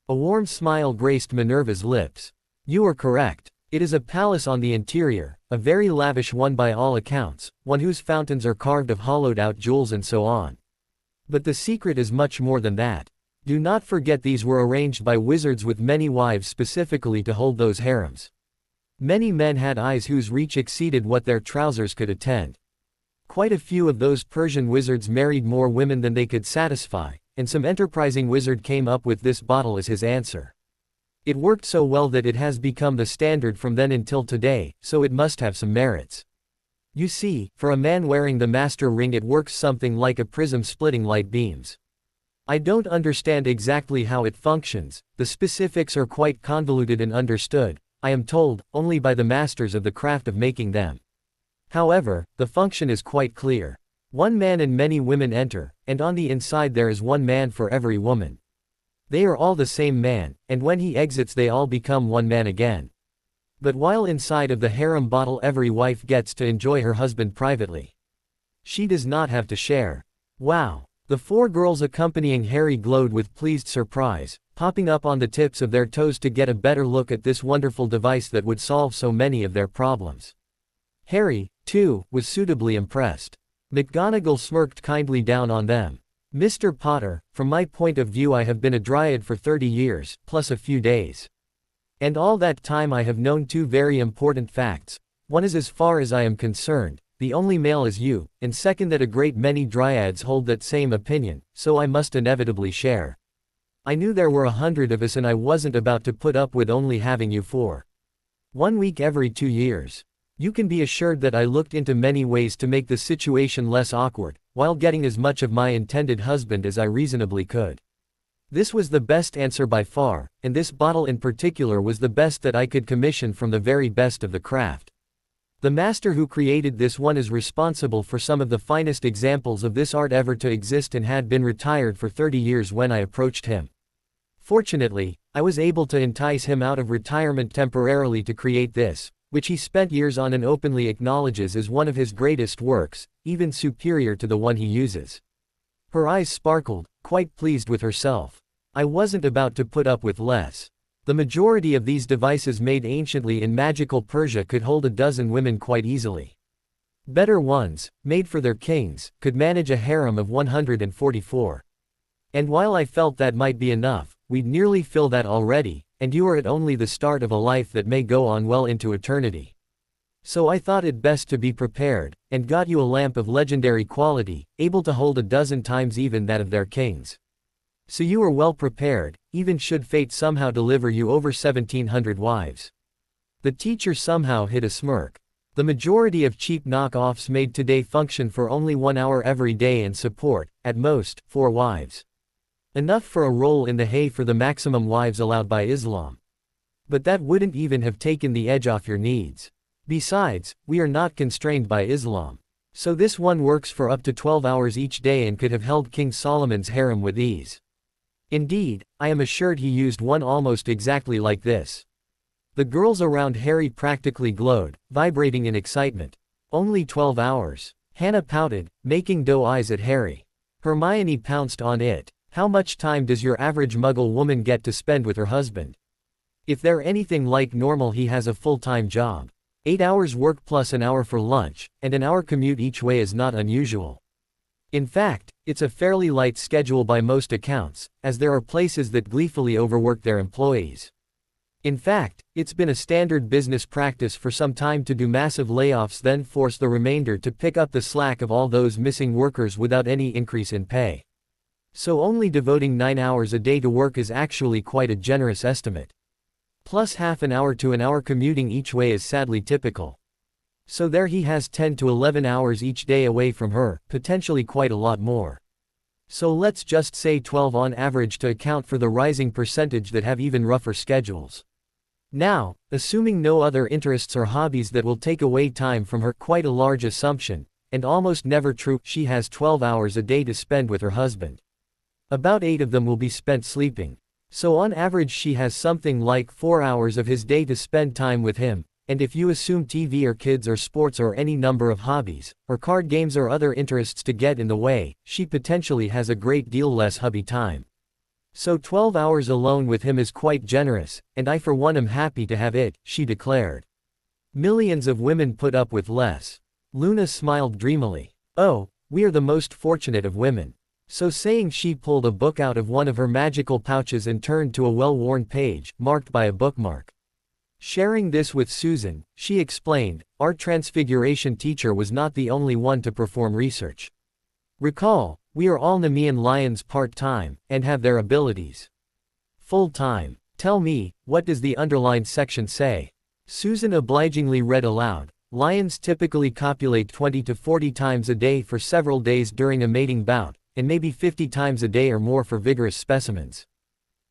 A warm smile graced Minerva's lips. You are correct. It is a palace on the interior, a very lavish one by all accounts, one whose fountains are carved of hollowed-out jewels and so on. But the secret is much more than that. Do not forget these were arranged by wizards with many wives specifically to hold those harems. Many men had eyes whose reach exceeded what their trousers could attend. Quite a few of those Persian wizards married more women than they could satisfy, and some enterprising wizard came up with this bottle as his answer. It worked so well that it has become the standard from then until today, so it must have some merits. You see, for a man wearing the master ring it works something like a prism splitting light beams. I don't understand exactly how it functions, the specifics are quite convoluted and understood, I am told, only by the masters of the craft of making them. However, the function is quite clear. One man and many women enter, and on the inside there is one man for every woman. They are all the same man, and when he exits they all become one man again. But while inside of the harem bottle every wife gets to enjoy her husband privately. She does not have to share. Wow! The four girls accompanying Harry glowed with pleased surprise, popping up on the tips of their toes to get a better look at this wonderful device that would solve so many of their problems. Harry, too, was suitably impressed. McGonagall smirked kindly down on them. Mr. Potter, from my point of view I have been a dryad for 30 years, plus a few days. And all that time I have known two very important facts. One is as far as I am concerned, the only male is you, and second that a great many dryads hold that same opinion, so I must inevitably share. I knew there were 100 of us and I wasn't about to put up with only having you for 1 week every 2 years. You can be assured that I looked into many ways to make the situation less awkward, while getting as much of my intended husband as I reasonably could. This was the best answer by far, and this bottle in particular was the best that I could commission from the very best of the craft. The master who created this one is responsible for some of the finest examples of this art ever to exist and had been retired for 30 years when I approached him. Fortunately, I was able to entice him out of retirement temporarily to create this, which he spent years on and openly acknowledges as one of his greatest works, even superior to the one he uses. Her eyes sparkled, quite pleased with herself. I wasn't about to put up with less. The majority of these devices made anciently in magical Persia could hold a dozen women quite easily. Better ones, made for their kings, could manage a harem of 144. And while I felt that might be enough, we'd nearly fill that already, and you are at only the start of a life that may go on well into eternity. So I thought it best to be prepared, and got you a lamp of legendary quality, able to hold a dozen times even that of their kings. So you are well prepared, even should fate somehow deliver you over 1,700 wives. The teacher somehow hid a smirk. The majority of cheap knockoffs made today function for only 1 hour every day and support, at most, 4 wives. Enough for a roll in the hay for the maximum wives allowed by Islam. But that wouldn't even have taken the edge off your needs. Besides, we are not constrained by Islam. So this one works for up to 12 hours each day and could have held King Solomon's harem with ease. Indeed, I am assured he used one almost exactly like this. The girls around Harry practically glowed, vibrating in excitement. Only 12 hours. Hannah pouted, making doe eyes at Harry. Hermione pounced on it. How much time does your average Muggle woman get to spend with her husband? If they're anything like normal he has a full-time job. 8 hours work plus an hour for lunch, and an hour commute each way is not unusual. In fact, it's a fairly light schedule by most accounts, as there are places that gleefully overwork their employees. In fact, it's been a standard business practice for some time to do massive layoffs then force the remainder to pick up the slack of all those missing workers without any increase in pay. So only devoting 9 hours a day to work is actually quite a generous estimate. Plus half an hour to an hour commuting each way is sadly typical. So there he has 10 to 11 hours each day away from her, potentially quite a lot more. So let's just say 12 on average to account for the rising percentage that have even rougher schedules. Now, assuming no other interests or hobbies that will take away time from her, quite a large assumption, and almost never true, she has 12 hours a day to spend with her husband. About 8 of them will be spent sleeping. So on average she has something like 4 hours of his day to spend time with him, and if you assume TV or kids or sports or any number of hobbies, or card games or other interests to get in the way, she potentially has a great deal less hubby time. So 12 hours alone with him is quite generous, and I for one am happy to have it, she declared. Millions of women put up with less. Luna smiled dreamily. Oh, we are the most fortunate of women. So saying, she pulled a book out of one of her magical pouches and turned to a well-worn page, marked by a bookmark. Sharing this with Susan, she explained, our transfiguration teacher was not the only one to perform research. Recall, we are all Nemean lions part-time, and have their abilities full-time. Tell me, what does the underlined section say? Susan obligingly read aloud. Lions typically copulate 20 to 40 times a day for several days during a mating bout, and maybe 50 times a day or more for vigorous specimens.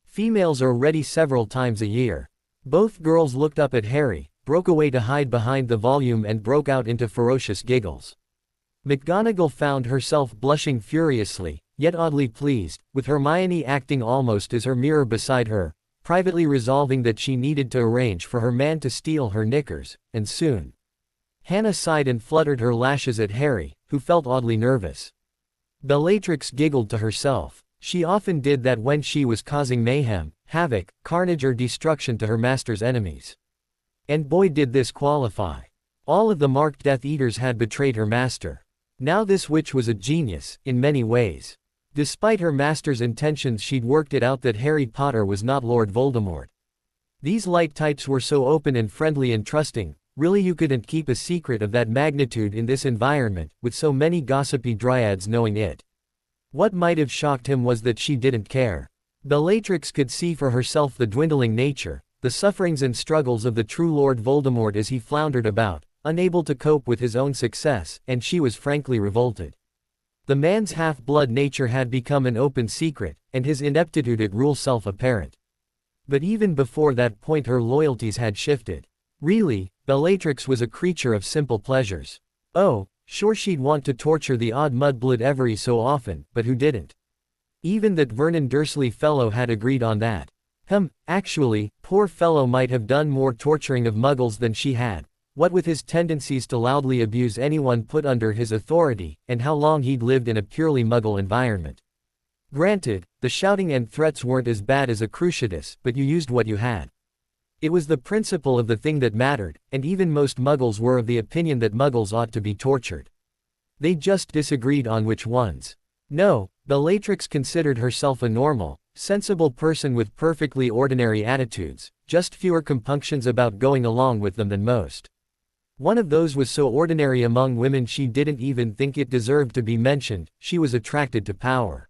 Females are ready several times a year. Both girls looked up at Harry, broke away to hide behind the volume and broke out into ferocious giggles. McGonagall found herself blushing furiously, yet oddly pleased, with Hermione acting almost as her mirror beside her, privately resolving that she needed to arrange for her man to steal her knickers, and soon. Hannah sighed and fluttered her lashes at Harry, who felt oddly nervous. Bellatrix giggled to herself. She often did that when she was causing mayhem, havoc, carnage or destruction to her master's enemies. And boy did this qualify. All of the marked Death Eaters had betrayed her master. Now this witch was a genius, in many ways. Despite her master's intentions, she'd worked it out that Harry Potter was not Lord Voldemort. These light types were so open and friendly and trusting, really you couldn't keep a secret of that magnitude in this environment, with so many gossipy dryads knowing it. What might have shocked him was that she didn't care. Bellatrix could see for herself the dwindling nature, the sufferings and struggles of the true Lord Voldemort as he floundered about, unable to cope with his own success, and she was frankly revolted. The man's half-blood nature had become an open secret, and his ineptitude at rule self-apparent. But even before that point her loyalties had shifted. Really, Bellatrix was a creature of simple pleasures. Oh, sure she'd want to torture the odd mudblood every so often, but who didn't? Even that Vernon Dursley fellow had agreed on that. Actually, poor fellow might have done more torturing of muggles than she had, what with his tendencies to loudly abuse anyone put under his authority, and how long he'd lived in a purely muggle environment. Granted, the shouting and threats weren't as bad as a Cruciatus, but you used what you had. It was the principle of the thing that mattered, and even most muggles were of the opinion that muggles ought to be tortured. They just disagreed on which ones. No, Bellatrix considered herself a normal, sensible person with perfectly ordinary attitudes, just fewer compunctions about going along with them than most. One of those was so ordinary among women she didn't even think it deserved to be mentioned. She was attracted to power.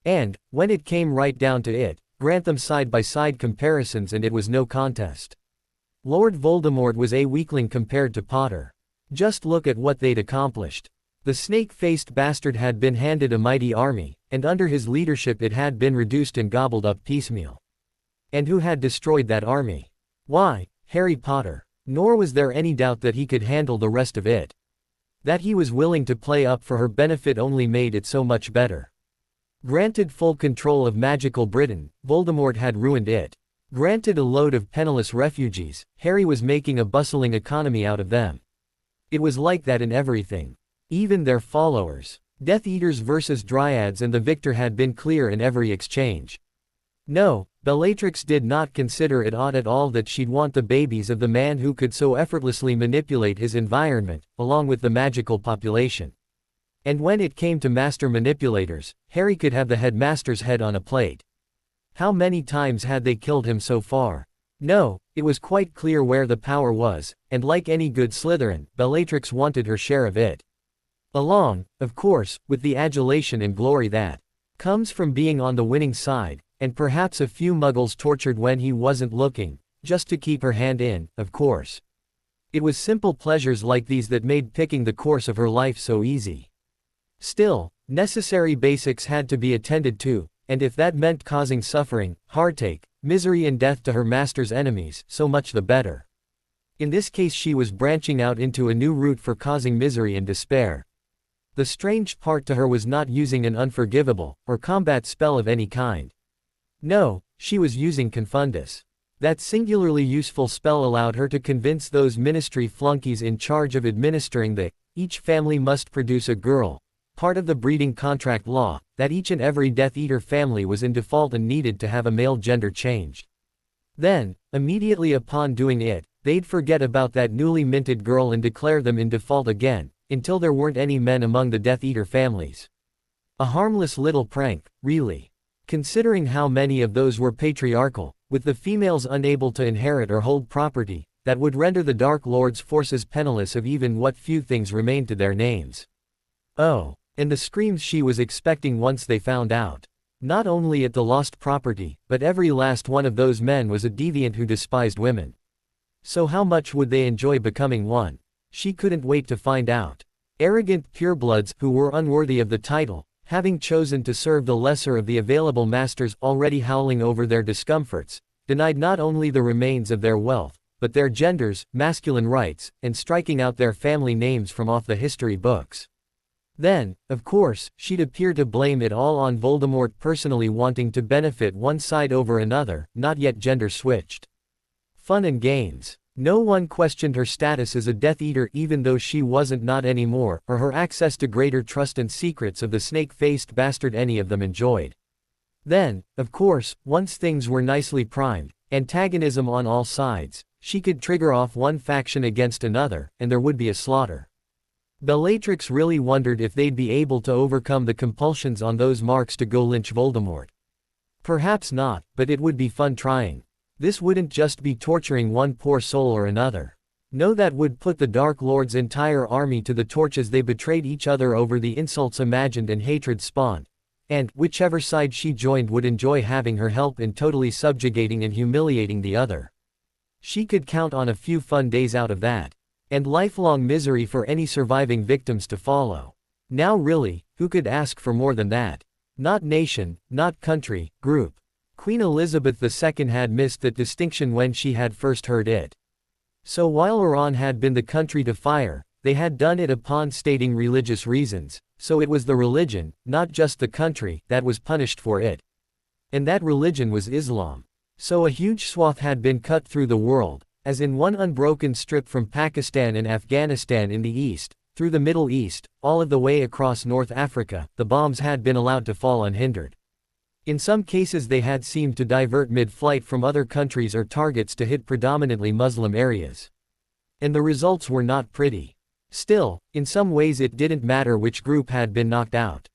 And, when it came right down to it, grant them side-by-side comparisons and it was no contest. Lord Voldemort was a weakling compared to Potter. Just look at what they'd accomplished. The snake-faced bastard had been handed a mighty army, and under his leadership it had been reduced and gobbled up piecemeal. And who had destroyed that army? Why, Harry Potter. Nor was there any doubt that he could handle the rest of it. That he was willing to play up for her benefit only made it so much better. Granted full control of magical Britain, Voldemort had ruined it. Granted a load of penniless refugees, Harry was making a bustling economy out of them. It was like that in everything. Even their followers. Death Eaters versus Dryads, and the victor had been clear in every exchange. No, Bellatrix did not consider it odd at all that she'd want the babies of the man who could so effortlessly manipulate his environment, along with the magical population. And when it came to master manipulators, Harry could have the headmaster's head on a plate. How many times had they killed him so far? No, it was quite clear where the power was, and like any good Slytherin, Bellatrix wanted her share of it. Along, of course, with the adulation and glory that comes from being on the winning side, and perhaps a few muggles tortured when he wasn't looking, just to keep her hand in, of course. It was simple pleasures like these that made picking the course of her life so easy. Still, necessary basics had to be attended to, and if that meant causing suffering, heartache, misery and death to her master's enemies, so much the better. In this case she was branching out into a new route for causing misery and despair. The strange part to her was not using an unforgivable, or combat spell of any kind. No, she was using Confundus. That singularly useful spell allowed her to convince those ministry flunkies in charge of administering the "each family must produce a girl" part of the breeding contract law, that each and every Death Eater family was in default and needed to have a male gender changed. Then, immediately upon doing it, they'd forget about that newly minted girl and declare them in default again, until there weren't any men among the Death Eater families. A harmless little prank, really. Considering how many of those were patriarchal, with the females unable to inherit or hold property, that would render the Dark Lord's forces penniless of even what few things remained to their names. Oh, and the screams she was expecting once they found out. Not only at the lost property, but every last one of those men was a deviant who despised women. So how much would they enjoy becoming one? She couldn't wait to find out. Arrogant purebloods who were unworthy of the title, having chosen to serve the lesser of the available masters already howling over their discomforts, denied not only the remains of their wealth, but their genders, masculine rights, and striking out their family names from off the history books. Then, of course, she'd appear to blame it all on Voldemort personally wanting to benefit one side over another, not yet gender switched. Fun and games. No one questioned her status as a Death Eater even though she wasn't not anymore, or her access to greater trust and secrets of the snake-faced bastard any of them enjoyed. Then, of course, once things were nicely primed, antagonism on all sides, she could trigger off one faction against another, and there would be a slaughter. Bellatrix really wondered if they'd be able to overcome the compulsions on those marks to go lynch Voldemort. Perhaps not, but it would be fun trying. This wouldn't just be torturing one poor soul or another. No, that would put the Dark Lord's entire army to the torch as they betrayed each other over the insults imagined and hatred spawned. And, whichever side she joined would enjoy having her help in totally subjugating and humiliating the other. She could count on a few fun days out of that. And lifelong misery for any surviving victims to follow. Now really, who could ask for more than that? Not nation, not country, group. Queen Elizabeth II had missed that distinction when she had first heard it. So while Iran had been the country to fire, they had done it upon stating religious reasons, so it was the religion, not just the country, that was punished for it. And that religion was Islam. So a huge swath had been cut through the world, as in one unbroken strip from Pakistan and Afghanistan in the east, through the Middle East, all of the way across North Africa, the bombs had been allowed to fall unhindered. In some cases they had seemed to divert mid-flight from other countries or targets to hit predominantly Muslim areas. And the results were not pretty. Still, in some ways it didn't matter which group had been knocked out.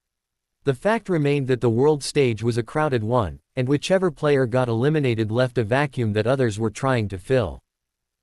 The fact remained that the world stage was a crowded one, and whichever player got eliminated left a vacuum that others were trying to fill.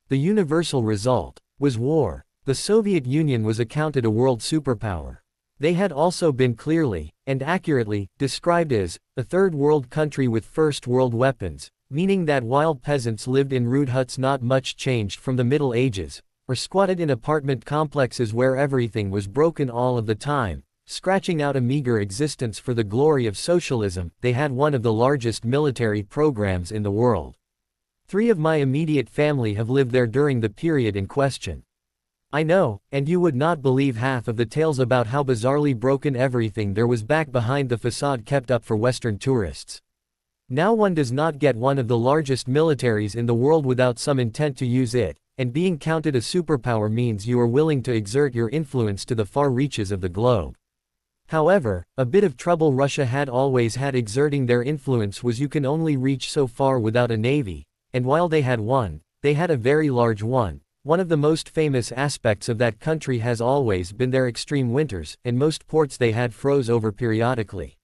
The universal result was war. The Soviet Union was accounted a world superpower. They had also been clearly, and accurately, described as a third world country with first world weapons, meaning that while peasants lived in rude huts not much changed from the Middle Ages, or squatted in apartment complexes where everything was broken all of the time, scratching out a meager existence for the glory of socialism, they had one of the largest military programs in the world. 3 of my immediate family have lived there during the period in question. I know, and you would not believe half of the tales about how bizarrely broken everything there was back behind the facade kept up for Western tourists. Now one does not get one of the largest militaries in the world without some intent to use it, and being counted a superpower means you are willing to exert your influence to the far reaches of the globe. However, a bit of trouble Russia had always had exerting their influence was you can only reach so far without a navy, and while they had one, they had a very large one. One of the most famous aspects of that country has always been their extreme winters, and most ports they had froze over periodically.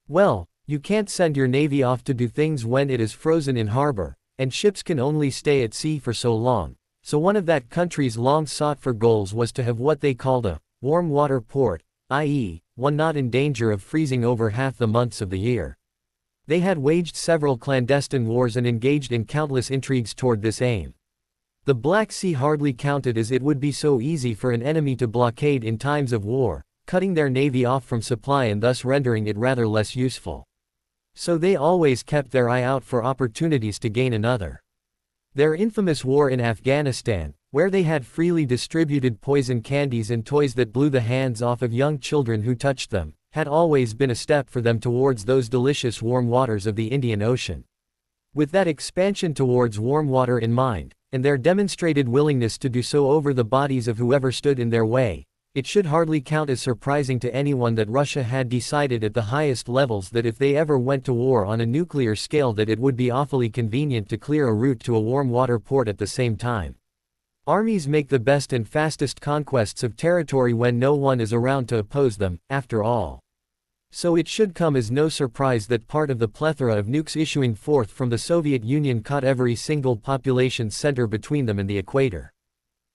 Well, you can't send your navy off to do things when it is frozen in harbor, and ships can only stay at sea for so long. So one of that country's long sought for goals was to have what they called a warm water port, i.e., one not in danger of freezing over half the months of the year. They had waged several clandestine wars and engaged in countless intrigues toward this aim. The Black Sea hardly counted, as it would be so easy for an enemy to blockade in times of war, cutting their navy off from supply and thus rendering it rather less useful. So they always kept their eye out for opportunities to gain another. Their infamous war in Afghanistan, where they had freely distributed poison candies and toys that blew the hands off of young children who touched them, had always been a step for them towards those delicious warm waters of the Indian Ocean. With that expansion towards warm water in mind, and their demonstrated willingness to do so over the bodies of whoever stood in their way, It should hardly count as surprising to anyone that Russia had decided at the highest levels that if they ever went to war on a nuclear scale that it would be awfully convenient to clear a route to a warm water port at the same time. Armies make the best and fastest conquests of territory when no one is around to oppose them, after all. So it should come as no surprise that part of the plethora of nukes issuing forth from the Soviet Union caught every single population center between them and the equator.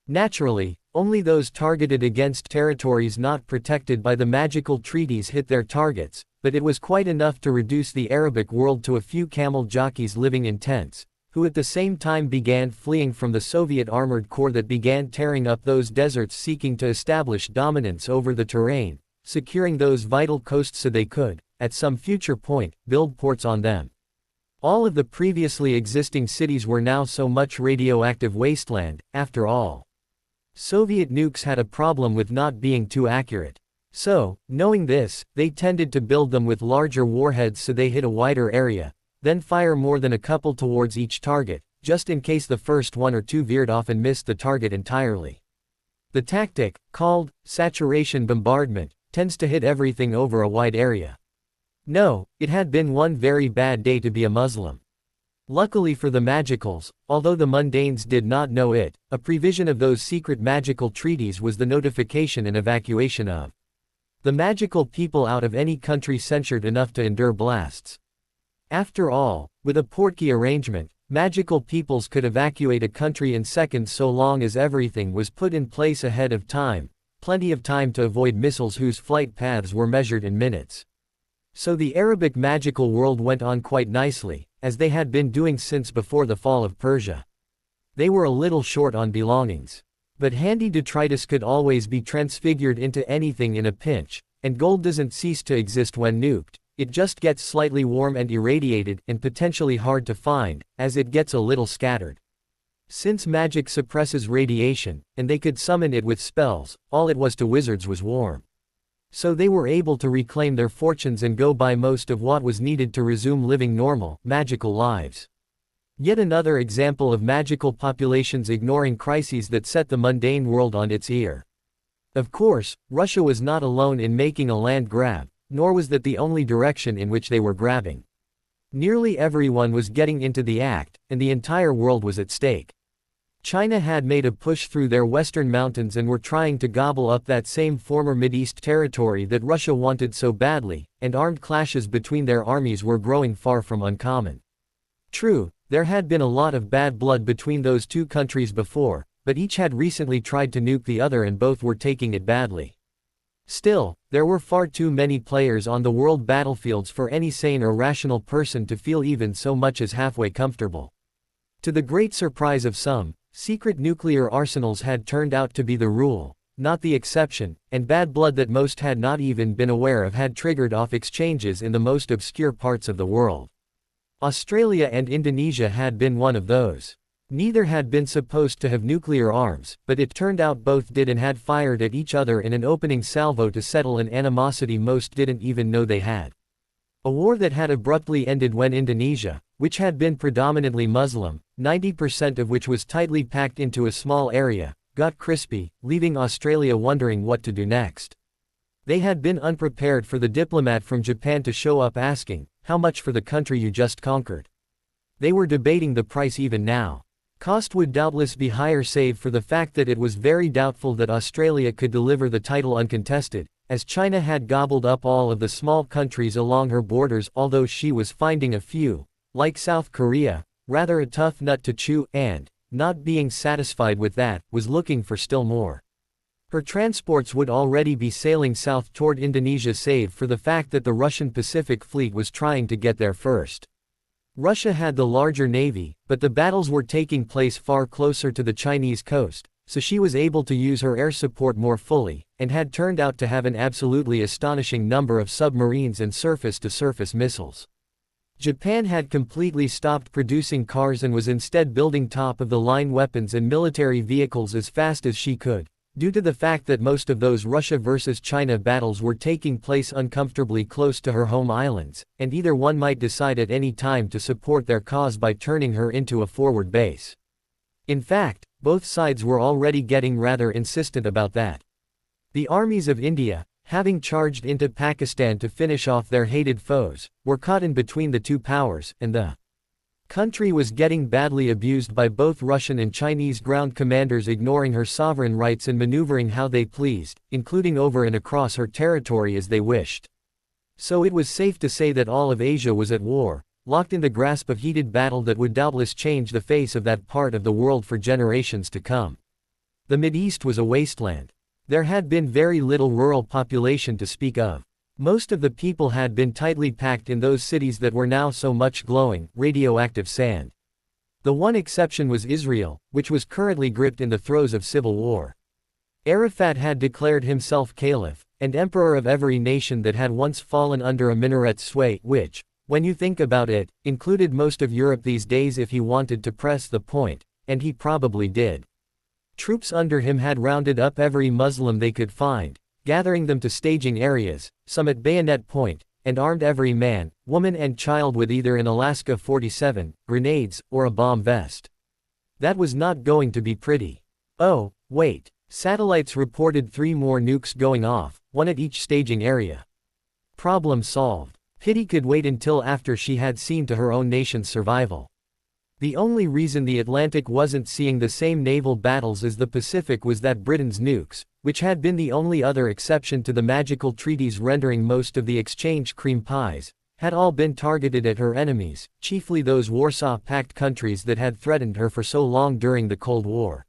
Naturally, only those targeted against territories not protected by the magical treaties hit their targets, but it was quite enough to reduce the Arabic world to a few camel jockeys living in tents, who at the same time began fleeing from the Soviet armored corps that began tearing up those deserts seeking to establish dominance over the terrain, securing those vital coasts so they could, at some future point, build ports on them. All of the previously existing cities were now so much radioactive wasteland, after all. Soviet nukes had a problem with not being too accurate. So, knowing this, they tended to build them with larger warheads so they hit a wider area, then fire more than a couple towards each target, just in case the first one or two veered off and missed the target entirely. The tactic, called saturation bombardment, tends to hit everything over a wide area. No, it had been one very bad day to be a Muslim. Luckily for the magicals, although the mundanes did not know it, a prevision of those secret magical treaties was the notification and evacuation of the magical people out of any country censured enough to endure blasts. After all, with a portkey arrangement, magical peoples could evacuate a country in seconds so long as everything was put in place ahead of time, plenty of time to avoid missiles whose flight paths were measured in minutes. So the Arabic magical world went on quite nicely, as they had been doing since before the fall of Persia. They were a little short on belongings. But handy detritus could always be transfigured into anything in a pinch, and gold doesn't cease to exist when nuked, it just gets slightly warm and irradiated, and potentially hard to find, as it gets a little scattered. Since magic suppresses radiation, and they could summon it with spells, all it was to wizards was warm. So they were able to reclaim their fortunes and go buy most of what was needed to resume living normal, magical lives. Yet another example of magical populations ignoring crises that set the mundane world on its ear. Of course, Russia was not alone in making a land grab, nor was that the only direction in which they were grabbing. Nearly everyone was getting into the act, and the entire world was at stake. China had made a push through their western mountains and were trying to gobble up that same former Mideast territory that Russia wanted so badly, and armed clashes between their armies were growing far from uncommon. True, there had been a lot of bad blood between those two countries before, but each had recently tried to nuke the other and both were taking it badly. Still, there were far too many players on the world battlefields for any sane or rational person to feel even so much as halfway comfortable. To the great surprise of some, secret nuclear arsenals had turned out to be the rule, not the exception, and bad blood that most had not even been aware of had triggered off exchanges in the most obscure parts of the world. Australia and Indonesia had been one of those. Neither had been supposed to have nuclear arms, but it turned out both did and had fired at each other in an opening salvo to settle an animosity most didn't even know they had. A war that had abruptly ended when Indonesia, which had been predominantly Muslim, 90% of which was tightly packed into a small area, got crispy, leaving Australia wondering what to do next. They had been unprepared for the diplomat from Japan to show up asking, "How much for the country you just conquered?" They were debating the price even now. Cost would doubtless be higher save for the fact that it was very doubtful that Australia could deliver the title uncontested, as China had gobbled up all of the small countries along her borders, although she was finding a few, like South Korea, rather a tough nut to chew, and, not being satisfied with that, was looking for still more. Her transports would already be sailing south toward Indonesia save for the fact that the Russian Pacific Fleet was trying to get there first. Russia had the larger navy, but the battles were taking place far closer to the Chinese coast, so she was able to use her air support more fully, and had turned out to have an absolutely astonishing number of submarines and surface-to-surface missiles. Japan had completely stopped producing cars and was instead building top-of-the-line weapons and military vehicles as fast as she could, due to the fact that most of those Russia versus China battles were taking place uncomfortably close to her home islands, and either one might decide at any time to support their cause by turning her into a forward base. In fact, both sides were already getting rather insistent about that. The armies of India, having charged into Pakistan to finish off their hated foes, were caught in between the two powers, and the country was getting badly abused by both Russian and Chinese ground commanders ignoring her sovereign rights and maneuvering how they pleased, including over and across her territory as they wished. So it was safe to say that all of Asia was at war, locked in the grasp of heated battle that would doubtless change the face of that part of the world for generations to come. The Mideast was a wasteland. There had been very little rural population to speak of. Most of the people had been tightly packed in those cities that were now so much glowing, radioactive sand. The one exception was Israel, which was currently gripped in the throes of civil war. Arafat had declared himself caliph, and emperor of every nation that had once fallen under a minaret's sway, which, when you think about it, included most of Europe these days if he wanted to press the point, and he probably did. Troops under him had rounded up every Muslim they could find, gathering them to staging areas, some at bayonet point, and armed every man, woman and child with either an Alaska 47, grenades, or a bomb vest. That was not going to be pretty. Oh, wait. Satellites reported 3 more nukes going off, one at each staging area. Problem solved. Pity could wait until after she had seen to her own nation's survival. The only reason the Atlantic wasn't seeing the same naval battles as the Pacific was that Britain's nukes, which had been the only other exception to the magical treaties rendering most of the exchange cream pies, had all been targeted at her enemies, chiefly those Warsaw Pact countries that had threatened her for so long during the Cold War.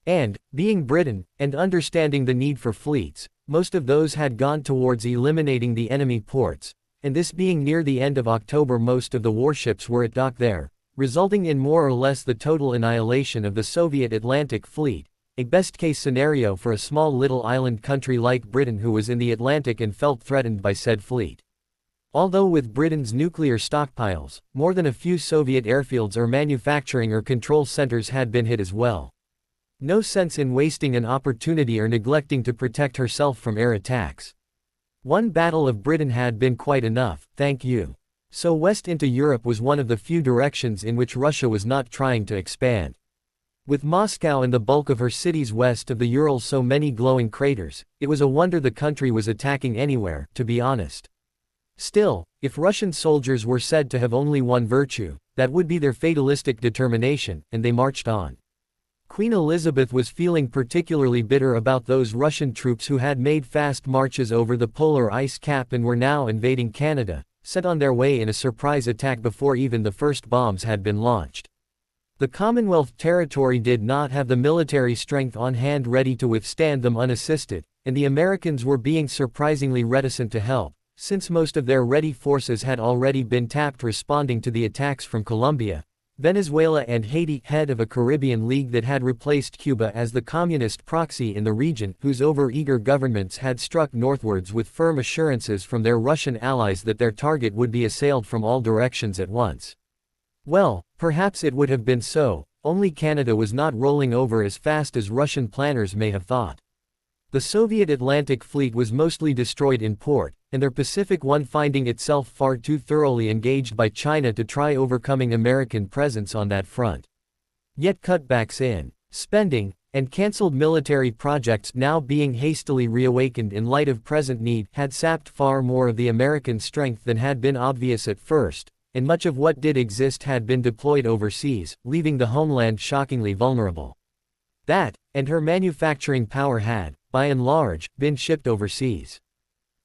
And, being Britain, and understanding the need for fleets, most of those had gone towards eliminating the enemy ports, and this being near the end of October most of the warships were at dock there, resulting in more or less the total annihilation of the Soviet Atlantic Fleet, a best-case scenario for a small little island country like Britain who was in the Atlantic and felt threatened by said fleet. Although with Britain's nuclear stockpiles, more than a few Soviet airfields or manufacturing or control centers had been hit as well. No sense in wasting an opportunity or neglecting to protect herself from air attacks. One battle of Britain had been quite enough, thank you. So west into Europe was one of the few directions in which Russia was not trying to expand. With Moscow and the bulk of her cities west of the Urals so many glowing craters, it was a wonder the country was attacking anywhere, to be honest. Still, if Russian soldiers were said to have only one virtue, that would be their fatalistic determination, and they marched on. Queen Elizabeth was feeling particularly bitter about those Russian troops who had made fast marches over the polar ice cap and were now invading Canada, set on their way in a surprise attack before even the first bombs had been launched. The Commonwealth territory did not have the military strength on hand ready to withstand them unassisted, and the Americans were being surprisingly reticent to help, since most of their ready forces had already been tapped responding to the attacks from Colombia, Venezuela and Haiti, head of a Caribbean league that had replaced Cuba as the communist proxy in the region, whose overeager governments had struck northwards with firm assurances from their Russian allies that their target would be assailed from all directions at once. Well, perhaps it would have been so, only Canada was not rolling over as fast as Russian planners may have thought. The Soviet Atlantic Fleet was mostly destroyed in port, and their Pacific one finding itself far too thoroughly engaged by China to try overcoming American presence on that front. Yet cutbacks in spending, and cancelled military projects now being hastily reawakened in light of present need had sapped far more of the American strength than had been obvious at first, and much of what did exist had been deployed overseas, leaving the homeland shockingly vulnerable. That, and her manufacturing power had, by and large, been shipped overseas.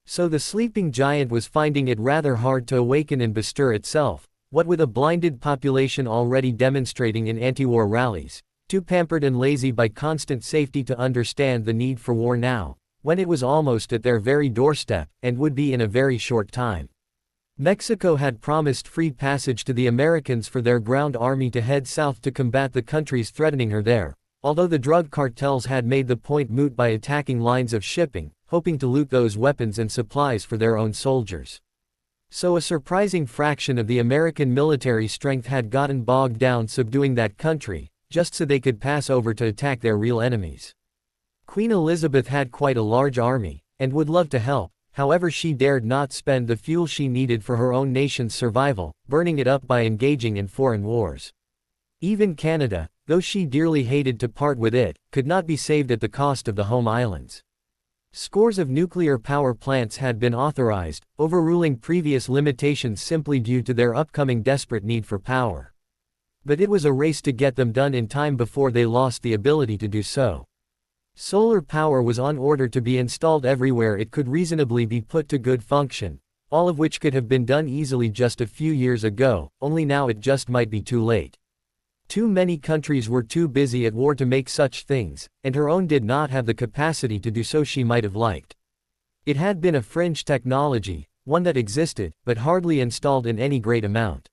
So the sleeping giant was finding it rather hard to awaken and bestir itself, what with a blinded population already demonstrating in anti-war rallies, too pampered and lazy by constant safety to understand the need for war now, when it was almost at their very doorstep, and would be in a very short time. Mexico had promised free passage to the Americans for their ground army to head south to combat the countries threatening her there, although the drug cartels had made the point moot by attacking lines of shipping, hoping to loot those weapons and supplies for their own soldiers. So a surprising fraction of the American military strength had gotten bogged down subduing that country, just so they could pass over to attack their real enemies. Queen Elizabeth had quite a large army, and would love to help, however she dared not spend the fuel she needed for her own nation's survival, burning it up by engaging in foreign wars. Even Canada, though she dearly hated to part with it, could not be saved at the cost of the home islands. Scores of nuclear power plants had been authorized, overruling previous limitations simply due to their upcoming desperate need for power. But it was a race to get them done in time before they lost the ability to do so. Solar power was on order to be installed everywhere it could reasonably be put to good function, all of which could have been done easily just a few years ago, only now it just might be too late. Too many countries were too busy at war to make such things, and her own did not have the capacity to do so she might have liked. It had been a fringe technology, one that existed, but hardly installed in any great amount.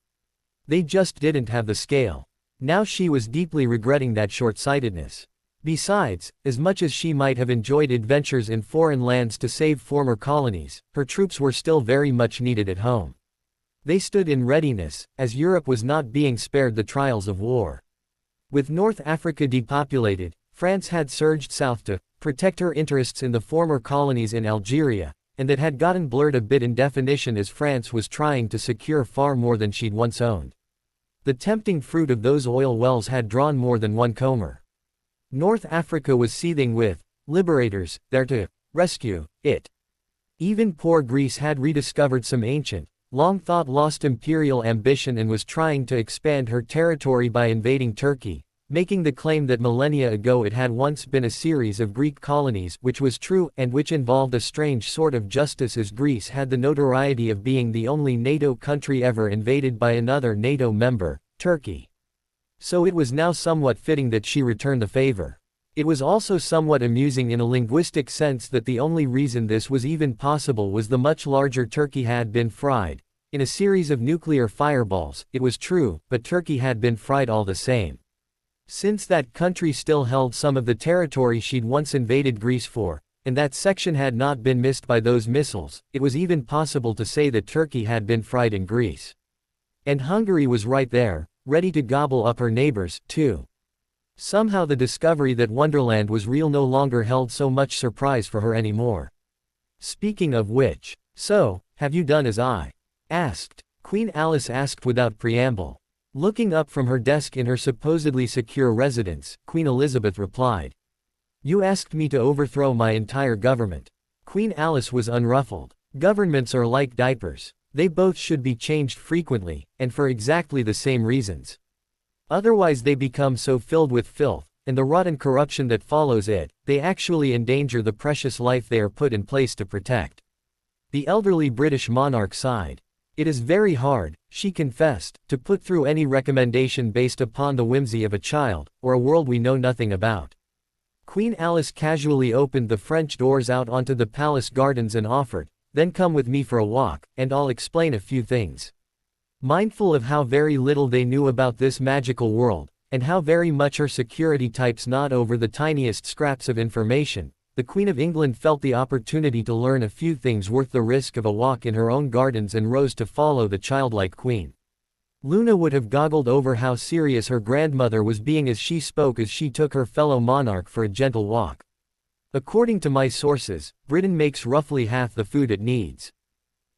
They just didn't have the scale. Now she was deeply regretting that short-sightedness. Besides, as much as she might have enjoyed adventures in foreign lands to save former colonies, her troops were still very much needed at home. They stood in readiness, as Europe was not being spared the trials of war. With North Africa depopulated, France had surged south to protect her interests in the former colonies in Algeria, and that had gotten blurred a bit in definition as France was trying to secure far more than she'd once owned. The tempting fruit of those oil wells had drawn more than one comer. North Africa was seething with liberators there to rescue it. Even poor Greece had rediscovered some ancient, long-thought lost imperial ambition and was trying to expand her territory by invading Turkey, making the claim that millennia ago it had once been a series of Greek colonies, which was true, and which involved a strange sort of justice as Greece had the notoriety of being the only NATO country ever invaded by another NATO member, Turkey. So it was now somewhat fitting that she returned the favor. It was also somewhat amusing in a linguistic sense that the only reason this was even possible was the much larger Turkey had been fried. In a series of nuclear fireballs, it was true, but Turkey had been fried all the same. Since that country still held some of the territory she'd once invaded Greece for, and that section had not been missed by those missiles, it was even possible to say that Turkey had been fried in Greece. And Hungary was right there, ready to gobble up her neighbors, too. Somehow the discovery that Wonderland was real no longer held so much surprise for her anymore. Speaking of which, so, have you done as I asked? Queen Alice asked without preamble. Looking up from her desk in her supposedly secure residence, Queen Elizabeth replied. You asked me to overthrow my entire government. Queen Alice was unruffled. Governments are like diapers. They both should be changed frequently, and for exactly the same reasons. Otherwise they become so filled with filth, and the rotten corruption that follows it, they actually endanger the precious life they are put in place to protect. The elderly British monarch sighed. It is very hard, she confessed, to put through any recommendation based upon the whimsy of a child, or a world we know nothing about. Queen Alice casually opened the French doors out onto the palace gardens and offered, then come with me for a walk, and I'll explain a few things. Mindful of how very little they knew about this magical world, and how very much her security types gnawed over the tiniest scraps of information, the Queen of England felt the opportunity to learn a few things worth the risk of a walk in her own gardens and rose to follow the childlike queen. Luna would have goggled over how serious her grandmother was being as she spoke as she took her fellow monarch for a gentle walk. According to my sources, Britain makes roughly half the food it needs.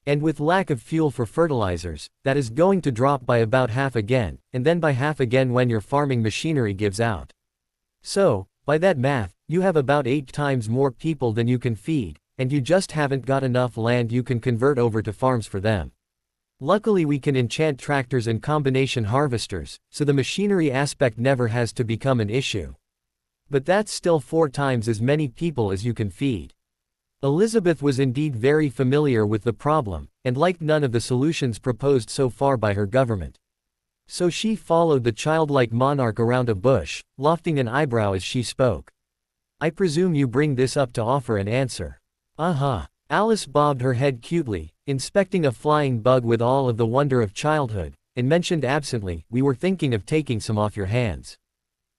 And with lack of fuel for fertilizers, that is going to drop by about half again, and then by half again when your farming machinery gives out. So, by that math, you have about 8 times more people than you can feed, and you just haven't got enough land you can convert over to farms for them. Luckily we can enchant tractors and combination harvesters, so the machinery aspect never has to become an issue. But that's still 4 times as many people as you can feed. Elizabeth was indeed very familiar with the problem, and liked none of the solutions proposed so far by her government. So she followed the childlike monarch around a bush, lofting an eyebrow as she spoke. I presume you bring this up to offer an answer. Uh-huh. Alice bobbed her head cutely, inspecting a flying bug with all of the wonder of childhood, and mentioned absently, we were thinking of taking some off your hands.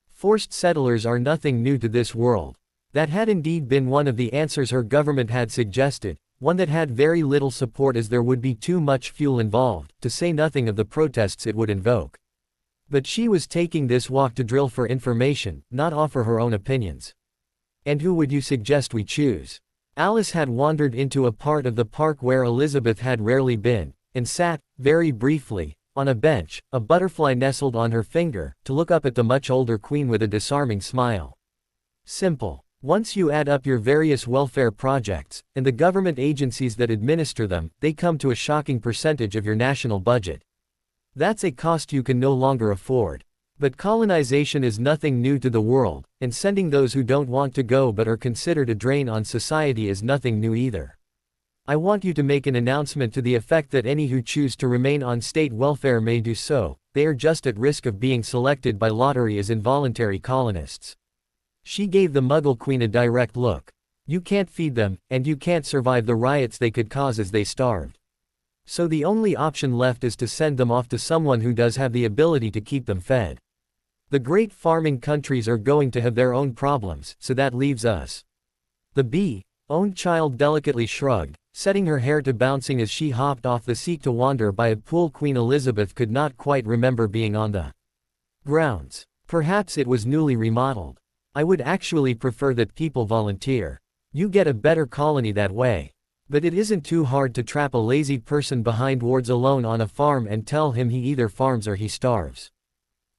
Forced settlers are nothing new to this world. That had indeed been one of the answers her government had suggested, one that had very little support as there would be too much fuel involved, to say nothing of the protests it would invoke. But she was taking this walk to drill for information, not offer her own opinions. And who would you suggest we choose? Alice had wandered into a part of the park where Elizabeth had rarely been, and sat, very briefly, on a bench, a butterfly nestled on her finger, to look up at the much older queen with a disarming smile. Simple. Once you add up your various welfare projects, and the government agencies that administer them, they come to a shocking percentage of your national budget. That's a cost you can no longer afford. But colonization is nothing new to the world, and sending those who don't want to go but are considered a drain on society is nothing new either. I want you to make an announcement to the effect that any who choose to remain on state welfare may do so. They are just at risk of being selected by lottery as involuntary colonists. She gave the Muggle Queen a direct look. You can't feed them, and you can't survive the riots they could cause as they starved. So the only option left is to send them off to someone who does have the ability to keep them fed. The great farming countries are going to have their own problems, so that leaves us. The bee-owned child delicately shrugged, setting her hair to bouncing as she hopped off the seat to wander by a pool. Queen Elizabeth could not quite remember being on the grounds. Perhaps it was newly remodeled. I would actually prefer that people volunteer. You get a better colony that way. But it isn't too hard to trap a lazy person behind wards alone on a farm and tell him he either farms or he starves.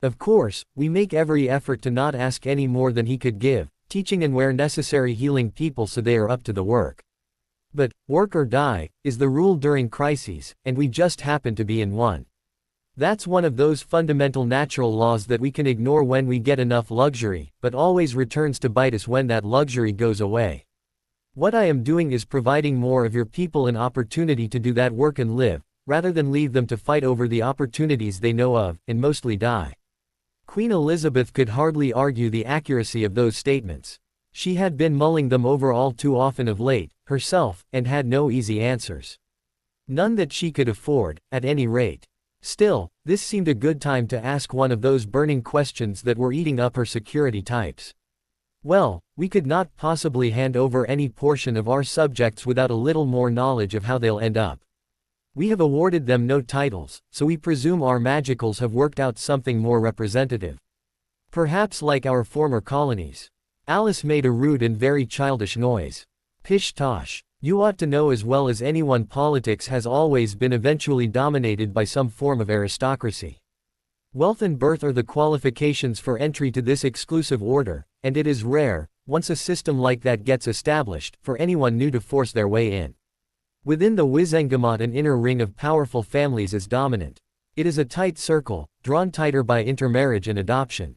Of course, we make every effort to not ask any more than he could give, teaching and where necessary healing people so they are up to the work. But, work or die, is the rule during crises, and we just happen to be in one. That's one of those fundamental natural laws that we can ignore when we get enough luxury, but always returns to bite us when that luxury goes away. What I am doing is providing more of your people an opportunity to do that work and live, rather than leave them to fight over the opportunities they know of, and mostly die. Queen Elizabeth could hardly argue the accuracy of those statements. She had been mulling them over all too often of late, herself, and had no easy answers. None that she could afford, at any rate. Still, this seemed a good time to ask one of those burning questions that were eating up her security types. Well, we could not possibly hand over any portion of our subjects without a little more knowledge of how they'll end up. We have awarded them no titles, so we presume our magicals have worked out something more representative. Perhaps like our former colonies. Alice made a rude and very childish noise. Pish-tosh. You ought to know as well as anyone politics has always been eventually dominated by some form of aristocracy. Wealth and birth are the qualifications for entry to this exclusive order, and it is rare, once a system like that gets established, for anyone new to force their way in. Within the Wizengamot an inner ring of powerful families is dominant. It is a tight circle, drawn tighter by intermarriage and adoption.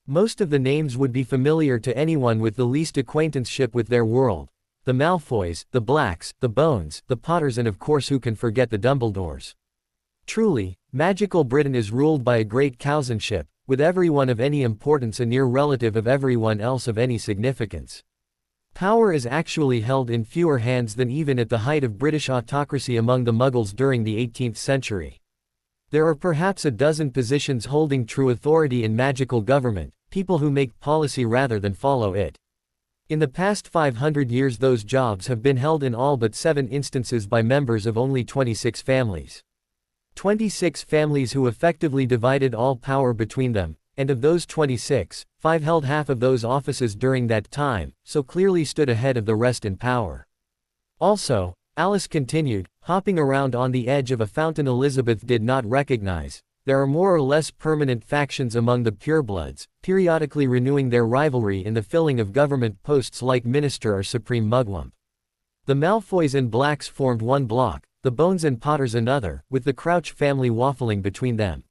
Most of the names would be familiar to anyone with the least acquaintanceship with their world. The Malfoys, the Blacks, the Bones, the Potters, and of course who can forget the Dumbledores. Truly, magical Britain is ruled by a great cousinship, with everyone of any importance a near relative of everyone else of any significance. Power is actually held in fewer hands than even at the height of British autocracy among the Muggles during the 18th century. There are perhaps a dozen positions holding true authority in magical government, people who make policy rather than follow it. In the past 500 years those jobs have been held in all but 7 instances by members of only 26 families. 26 families who effectively divided all power between them, and of those 26, 5 held half of those offices during that time, so clearly stood ahead of the rest in power. Also, Alice continued, hopping around on the edge of a fountain Elizabeth did not recognize, there are more or less permanent factions among the purebloods, periodically renewing their rivalry in the filling of government posts like Minister or Supreme Mugwump. The Malfoys and Blacks formed one block, the Bones and Potters another, with the Crouch family waffling between them.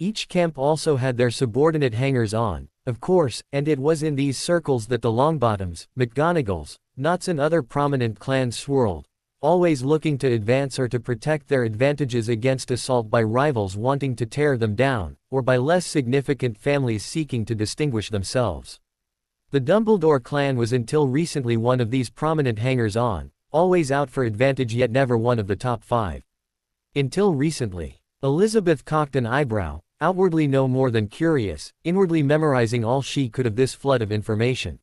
Each camp also had their subordinate hangers-on, of course, and it was in these circles that the Longbottoms, McGonagalls, Knots and other prominent clans swirled, always looking to advance or to protect their advantages against assault by rivals wanting to tear them down, or by less significant families seeking to distinguish themselves. The Dumbledore clan was until recently one of these prominent hangers-on, always out for advantage yet never one of the top 5. Until recently. Elizabeth cocked an eyebrow, outwardly no more than curious, inwardly memorizing all she could of this flood of information.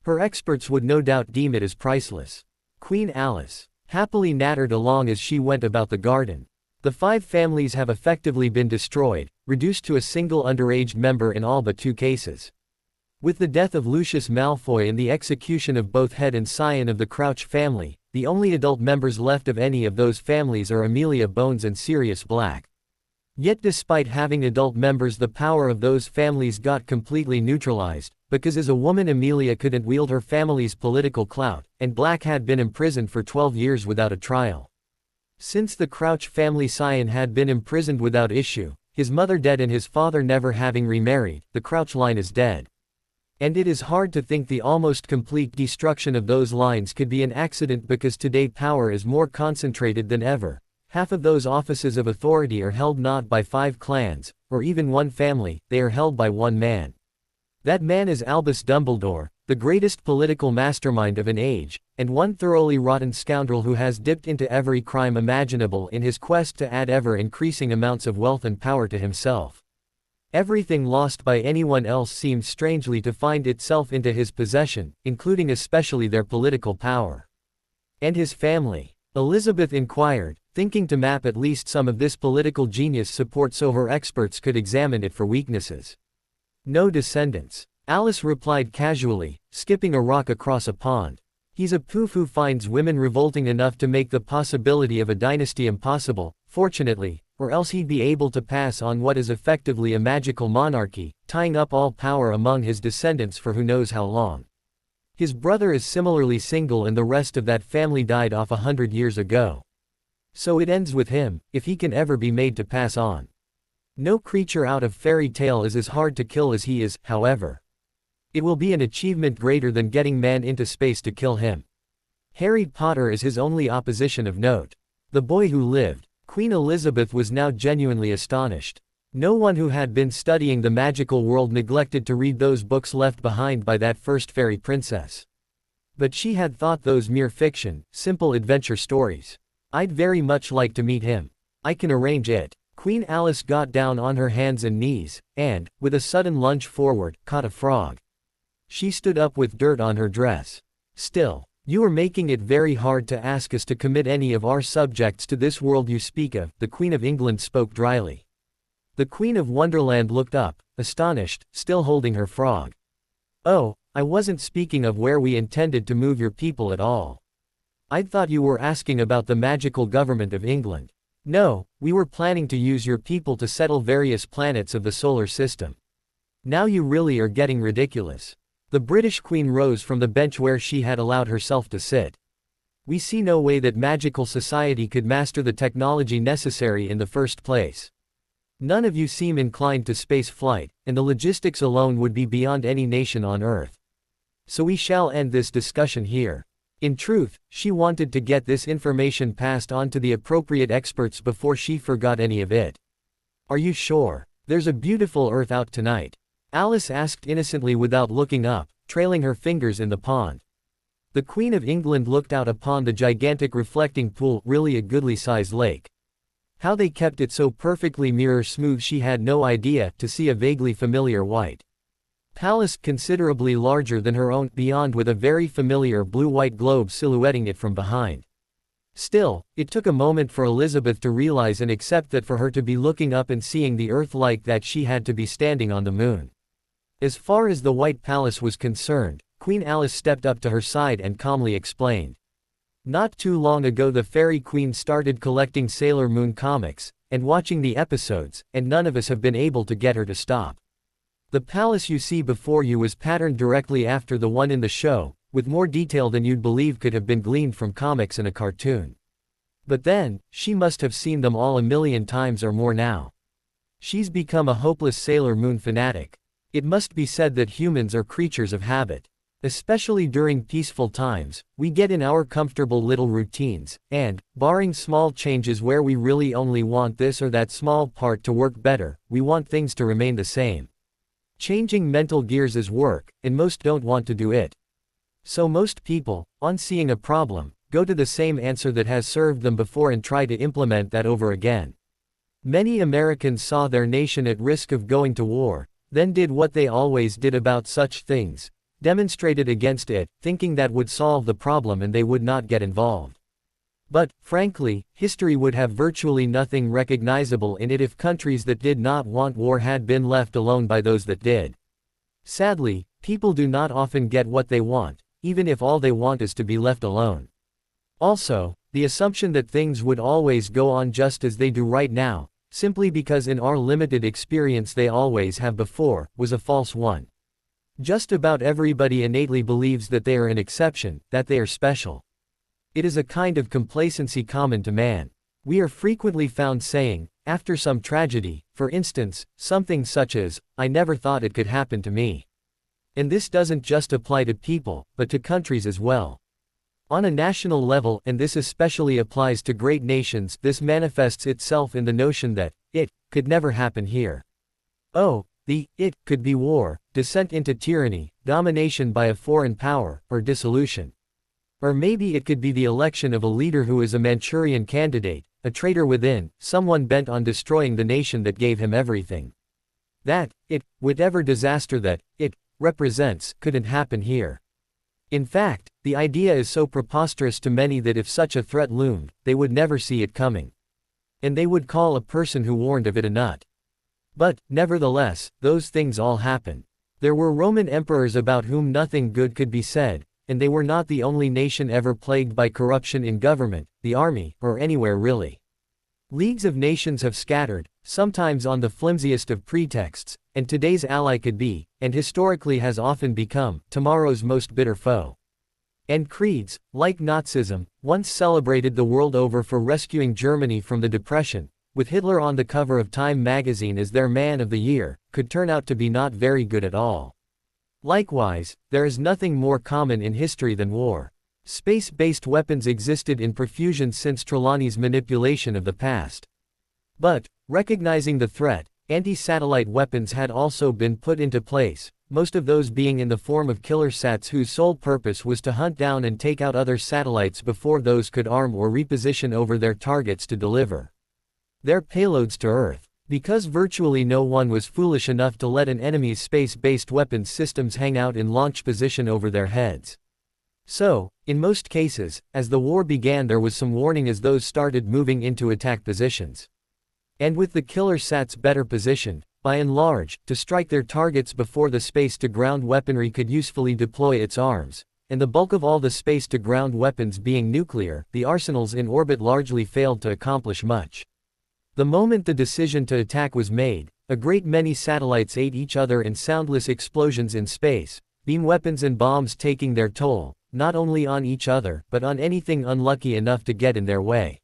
Her experts would no doubt deem it as priceless. Queen Alice happily nattered along as she went about the garden. The 5 families have effectively been destroyed, reduced to a single underage member in all but 2 cases. With the death of Lucius Malfoy and the execution of both head and scion of the Crouch family, the only adult members left of any of those families are Amelia Bones and Sirius Black. Yet despite having adult members, the power of those families got completely neutralized, because as a woman Amelia couldn't wield her family's political clout, and Black had been imprisoned for 12 years without a trial. Since the Crouch family scion had been imprisoned without issue, his mother dead and his father never having remarried, the Crouch line is dead. And it is hard to think the almost complete destruction of those lines could be an accident because today power is more concentrated than ever. Half of those offices of authority are held not by 5 clans, or even one family, they are held by one man. That man is Albus Dumbledore, the greatest political mastermind of an age, and one thoroughly rotten scoundrel who has dipped into every crime imaginable in his quest to add ever-increasing amounts of wealth and power to himself. Everything lost by anyone else seems strangely to find itself into his possession, including especially their political power. And his family? Elizabeth inquired, thinking to map at least some of this political genius support so her experts could examine it for weaknesses. No descendants. Alice replied casually, skipping a rock across a pond. He's a poof who finds women revolting enough to make the possibility of a dynasty impossible, fortunately, or else he'd be able to pass on what is effectively a magical monarchy, tying up all power among his descendants for who knows how long. His brother is similarly single and the rest of that family died off 100 years ago. So it ends with him, if he can ever be made to pass on. No creature out of fairy tale is as hard to kill as he is, however. It will be an achievement greater than getting man into space to kill him. Harry Potter is his only opposition of note. The boy who lived. Queen Elizabeth was now genuinely astonished. No one who had been studying the magical world neglected to read those books left behind by that first fairy princess. But she had thought those mere fiction, simple adventure stories. I'd very much like to meet him. I can arrange it. Queen Alice got down on her hands and knees, and, with a sudden lunge forward, caught a frog. She stood up with dirt on her dress. Still, you are making it very hard to ask us to commit any of our subjects to this world you speak of, the Queen of England spoke dryly. The Queen of Wonderland looked up, astonished, still holding her frog. Oh, I wasn't speaking of where we intended to move your people at all. I'd thought you were asking about the magical government of England. No, we were planning to use your people to settle various planets of the solar system. Now you really are getting ridiculous. The British Queen rose from the bench where she had allowed herself to sit. We see no way that magical society could master the technology necessary in the first place. None of you seem inclined to space flight, and the logistics alone would be beyond any nation on Earth. So we shall end this discussion here. In truth, she wanted to get this information passed on to the appropriate experts before she forgot any of it. Are you sure? There's a beautiful Earth out tonight. Alice asked innocently without looking up, trailing her fingers in the pond. The Queen of England looked out upon the gigantic reflecting pool, really a goodly-sized lake. How they kept it so perfectly mirror-smooth she had no idea, to see a vaguely familiar white palace considerably larger than her own beyond with a very familiar blue-white globe silhouetting it from behind. Still, it took a moment for Elizabeth to realize and accept that for her to be looking up and seeing the Earth like that she had to be standing on the moon. As far as the White Palace was concerned, Queen Alice stepped up to her side and calmly explained. Not too long ago the Fairy Queen started collecting Sailor Moon comics, and watching the episodes, and none of us have been able to get her to stop. The palace you see before you was patterned directly after the one in the show, with more detail than you'd believe could have been gleaned from comics and a cartoon. But then, she must have seen them all a million times or more now. She's become a hopeless Sailor Moon fanatic. It must be said that humans are creatures of habit. Especially during peaceful times, we get in our comfortable little routines, and, barring small changes where we really only want this or that small part to work better, we want things to remain the same. Changing mental gears is work, and most don't want to do it. So most people, on seeing a problem, go to the same answer that has served them before and try to implement that over again. Many Americans saw their nation at risk of going to war, then did what they always did about such things, demonstrated against it, thinking that would solve the problem and they would not get involved. But, frankly, history would have virtually nothing recognizable in it if countries that did not want war had been left alone by those that did. Sadly, people do not often get what they want, even if all they want is to be left alone. Also, the assumption that things would always go on just as they do right now, simply because in our limited experience they always have before, was a false one. Just about everybody innately believes that they are an exception, that they are special. It is a kind of complacency common to man. We are frequently found saying, after some tragedy, for instance, something such as, "I never thought it could happen to me." And this doesn't just apply to people, but to countries as well. On a national level, and this especially applies to great nations, this manifests itself in the notion that, it could never happen here. Oh, it could be war, descent into tyranny, domination by a foreign power, or dissolution. Or maybe it could be the election of a leader who is a Manchurian candidate, a traitor within, someone bent on destroying the nation that gave him everything. That, whatever disaster that, it represents, couldn't happen here. In fact, the idea is so preposterous to many that if such a threat loomed, they would never see it coming. And they would call a person who warned of it a nut. But, nevertheless, those things all happen. There were Roman emperors about whom nothing good could be said, and they were not the only nation ever plagued by corruption in government, the army, or anywhere really. Leagues of nations have scattered, sometimes on the flimsiest of pretexts, and today's ally could be, and historically has often become, tomorrow's most bitter foe. And creeds, like Nazism, once celebrated the world over for rescuing Germany from the Depression, with Hitler on the cover of Time magazine as their Man of the Year, could turn out to be not very good at all. Likewise, there is nothing more common in history than war. Space-based weapons existed in profusion since Trelawney's manipulation of the past. But, recognizing the threat, anti-satellite weapons had also been put into place, most of those being in the form of killer sats whose sole purpose was to hunt down and take out other satellites before those could arm or reposition over their targets to deliver their payloads to Earth. Because virtually no one was foolish enough to let an enemy's space-based weapons systems hang out in launch position over their heads. So, in most cases, as the war began there was some warning as those started moving into attack positions. And with the killer sats better positioned, by and large, to strike their targets before the space-to-ground weaponry could usefully deploy its arms, and the bulk of all the space-to-ground weapons being nuclear, the arsenals in orbit largely failed to accomplish much. The moment the decision to attack was made, a great many satellites ate each other in soundless explosions in space, beam weapons and bombs taking their toll, not only on each other, but on anything unlucky enough to get in their way.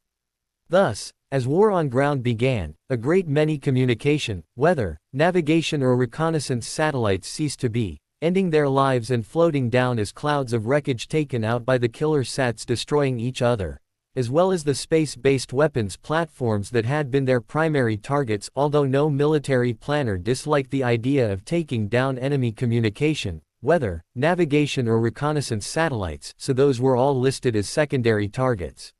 Thus, as war on ground began, a great many communication, weather, navigation or reconnaissance satellites ceased to be, ending their lives and floating down as clouds of wreckage taken out by the killer sats destroying each other, as well as the space-based weapons platforms that had been their primary targets. Although no military planner disliked the idea of taking down enemy communication, weather, navigation or reconnaissance satellites, so those were all listed as secondary targets.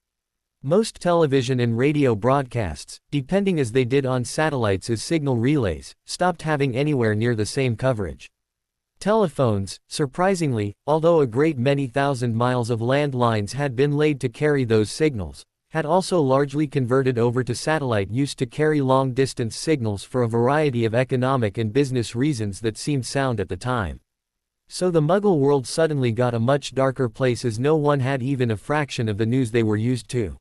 Most television and radio broadcasts, depending as they did on satellites as signal relays, stopped having anywhere near the same coverage. Telephones, surprisingly, although a great many thousand miles of landlines had been laid to carry those signals, had also largely converted over to satellite use to carry long-distance signals for a variety of economic and business reasons that seemed sound at the time. So the Muggle world suddenly got a much darker place as no one had even a fraction of the news they were used to.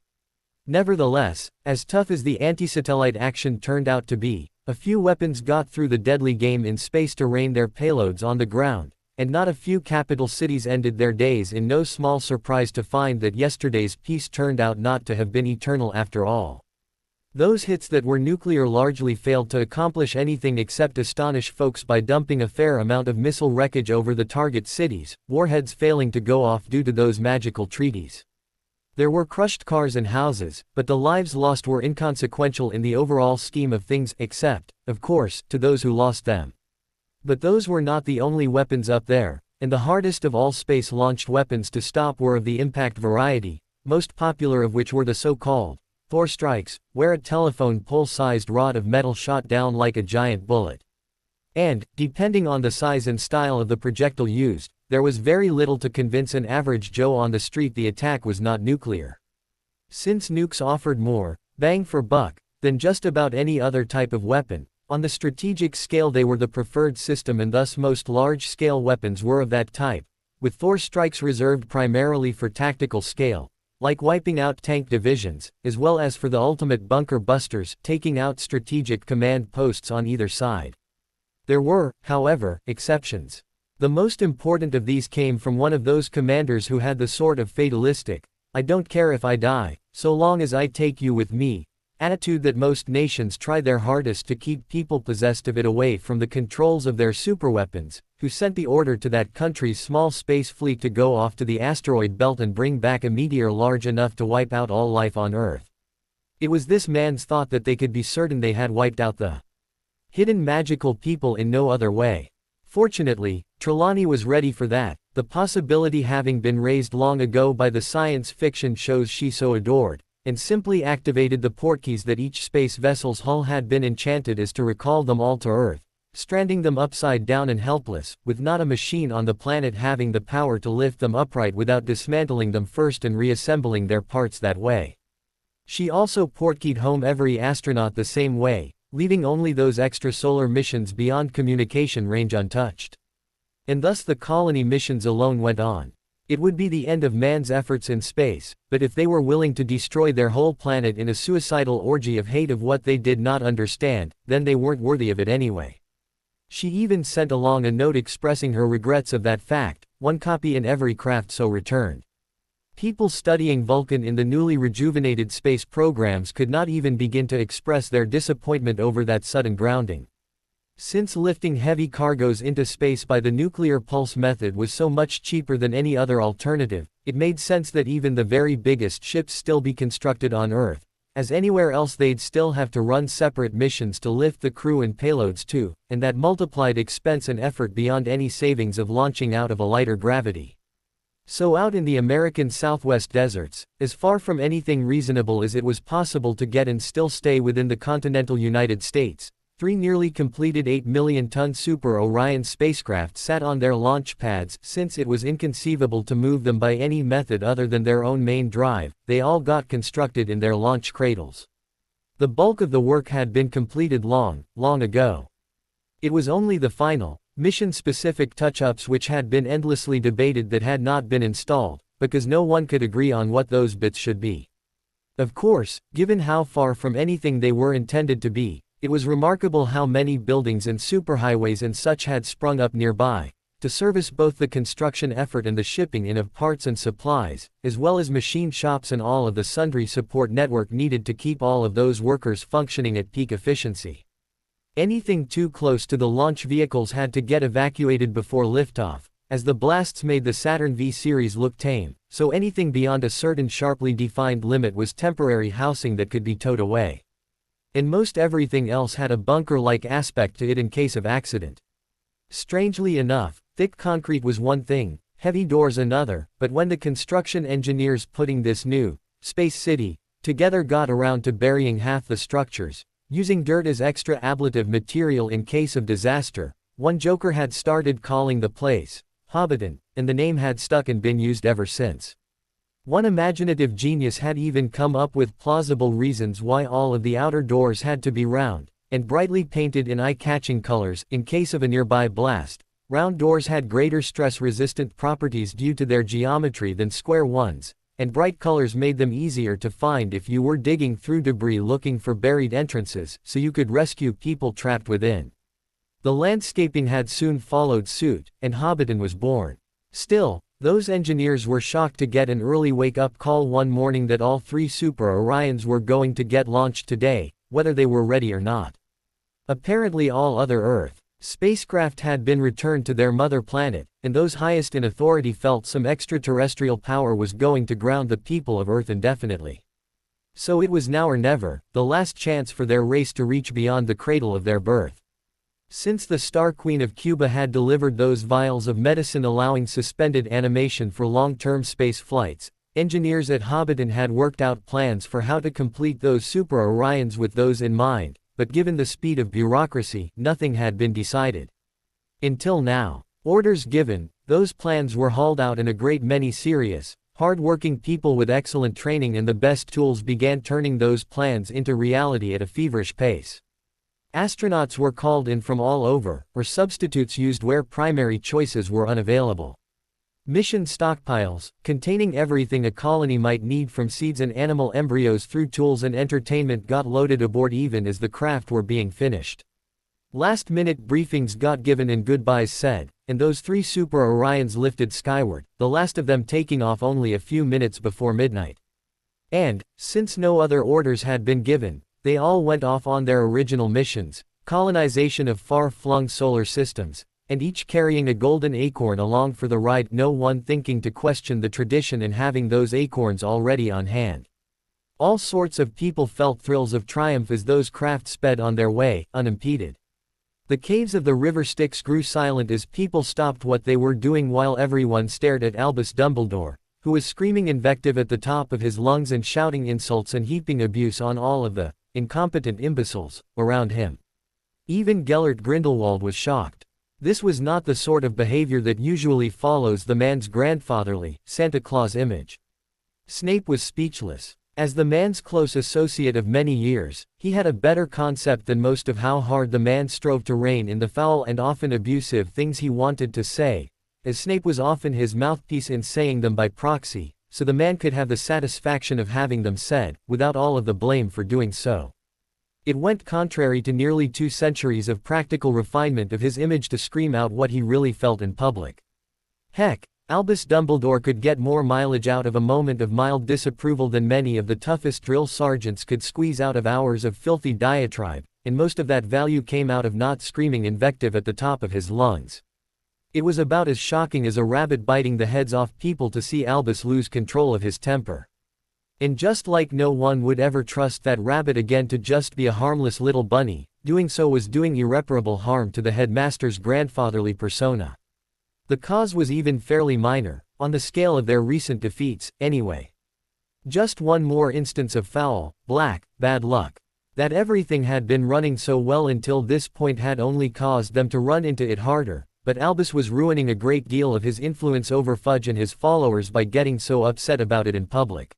Nevertheless, as tough as the anti-satellite action turned out to be, a few weapons got through the deadly game in space to rain their payloads on the ground, and not a few capital cities ended their days in no small surprise to find that yesterday's peace turned out not to have been eternal after all. Those hits that were nuclear largely failed to accomplish anything except astonish folks by dumping a fair amount of missile wreckage over the target cities, warheads failing to go off due to those magical treaties. There were crushed cars and houses, but the lives lost were inconsequential in the overall scheme of things, except, of course, to those who lost them. But those were not the only weapons up there, and the hardest of all space-launched weapons to stop were of the impact variety, most popular of which were the so-called Thor strikes, where a telephone pole-sized rod of metal shot down like a giant bullet. And, depending on the size and style of the projectile used, there was very little to convince an average Joe on the street the attack was not nuclear. Since nukes offered more bang for buck than just about any other type of weapon, on the strategic scale they were the preferred system, and thus most large-scale weapons were of that type, with Thor strikes reserved primarily for tactical scale, like wiping out tank divisions, as well as for the ultimate bunker busters, taking out strategic command posts on either side. There were, however, exceptions. The most important of these came from one of those commanders who had the sort of fatalistic, "I don't care if I die, so long as I take you with me," attitude that most nations try their hardest to keep people possessed of it away from the controls of their superweapons, who sent the order to that country's small space fleet to go off to the asteroid belt and bring back a meteor large enough to wipe out all life on Earth. It was this man's thought that they could be certain they had wiped out the hidden magical people in no other way. Fortunately, Trelawney was ready for that, the possibility having been raised long ago by the science fiction shows she so adored, and simply activated the portkeys that each space vessel's hull had been enchanted as to recall them all to Earth, stranding them upside down and helpless, with not a machine on the planet having the power to lift them upright without dismantling them first and reassembling their parts that way. She also portkeyed home every astronaut the same way, leaving only those extrasolar missions beyond communication range untouched. And thus the colony missions alone went on. It would be the end of man's efforts in space, but if they were willing to destroy their whole planet in a suicidal orgy of hate of what they did not understand, then they weren't worthy of it anyway. She even sent along a note expressing her regrets of that fact, one copy in every craft so returned. People studying Vulcan in the newly rejuvenated space programs could not even begin to express their disappointment over that sudden grounding. Since lifting heavy cargoes into space by the nuclear pulse method was so much cheaper than any other alternative, it made sense that even the very biggest ships still be constructed on Earth, as anywhere else they'd still have to run separate missions to lift the crew and payloads too, and that multiplied expense and effort beyond any savings of launching out of a lighter gravity. So out in the American Southwest deserts, as far from anything reasonable as it was possible to get and still stay within the continental United States, 3 nearly completed 8-million-ton Super Orion spacecraft sat on their launch pads. Since it was inconceivable to move them by any method other than their own main drive, they all got constructed in their launch cradles. The bulk of the work had been completed long ago. It was only the final, mission-specific touch-ups which had been endlessly debated that had not been installed, because no one could agree on what those bits should be. Of course, given how far from anything they were intended to be, it was remarkable how many buildings and superhighways and such had sprung up nearby, to service both the construction effort and the shipping in of parts and supplies, as well as machine shops and all of the sundry support network needed to keep all of those workers functioning at peak efficiency. Anything too close to the launch vehicles had to get evacuated before liftoff, as the blasts made the Saturn V series look tame, so anything beyond a certain sharply defined limit was temporary housing that could be towed away. And most everything else had a bunker-like aspect to it in case of accident. Strangely enough, thick concrete was one thing, heavy doors another, but when the construction engineers putting this new space city together got around to burying half the structures, using dirt as extra ablative material in case of disaster, one joker had started calling the place Hobbiton, and the name had stuck and been used ever since. One imaginative genius had even come up with plausible reasons why all of the outer doors had to be round, and brightly painted in eye-catching colors. In case of a nearby blast, round doors had greater stress-resistant properties due to their geometry than square ones, and bright colors made them easier to find if you were digging through debris looking for buried entrances, so you could rescue people trapped within. The landscaping had soon followed suit, and Hobbiton was born. Still, those engineers were shocked to get an early wake-up call one morning that all 3 Super Orions were going to get launched today, whether they were ready or not. Apparently all other Earth spacecraft had been returned to their mother planet, and those highest in authority felt some extraterrestrial power was going to ground the people of Earth indefinitely. So it was now or never, the last chance for their race to reach beyond the cradle of their birth. Since the Star Queen of Cuba had delivered those vials of medicine allowing suspended animation for long-term space flights, engineers at Hobbiton had worked out plans for how to complete those Super Orions with those in mind, but given the speed of bureaucracy, nothing had been decided. Until now. Orders given, those plans were hauled out and a great many serious, hard-working people with excellent training and the best tools began turning those plans into reality at a feverish pace. Astronauts were called in from all over, or substitutes used where primary choices were unavailable. Mission stockpiles, containing everything a colony might need from seeds and animal embryos through tools and entertainment got loaded aboard even as the craft were being finished. Last-minute briefings got given and goodbyes said, and those 3 Super Orions lifted skyward, the last of them taking off only a few minutes before midnight. And, since no other orders had been given, they all went off on their original missions, colonization of far-flung solar systems, and each carrying a golden acorn along for the ride, no one thinking to question the tradition and having those acorns already on hand. All sorts of people felt thrills of triumph as those craft sped on their way, unimpeded. The caves of the river Styx grew silent as people stopped what they were doing while everyone stared at Albus Dumbledore, who was screaming invective at the top of his lungs and shouting insults and heaping abuse on all of the incompetent imbeciles around him. Even Gellert Grindelwald was shocked. This was not the sort of behavior that usually follows the man's grandfatherly, Santa Claus image. Snape was speechless. As the man's close associate of many years, he had a better concept than most of how hard the man strove to rein in the foul and often abusive things he wanted to say, as Snape was often his mouthpiece in saying them by proxy, so the man could have the satisfaction of having them said, without all of the blame for doing so. It went contrary to nearly 2 centuries of practical refinement of his image to scream out what he really felt in public. Heck, Albus Dumbledore could get more mileage out of a moment of mild disapproval than many of the toughest drill sergeants could squeeze out of hours of filthy diatribe, and most of that value came out of not screaming invective at the top of his lungs. It was about as shocking as a rabbit biting the heads off people to see Albus lose control of his temper. And just like no one would ever trust that rabbit again to just be a harmless little bunny, doing so was doing irreparable harm to the headmaster's grandfatherly persona. The cause was even fairly minor, on the scale of their recent defeats, anyway. Just one more instance of foul, black, bad luck. That everything had been running so well until this point had only caused them to run into it harder, but Albus was ruining a great deal of his influence over Fudge and his followers by getting so upset about it in public.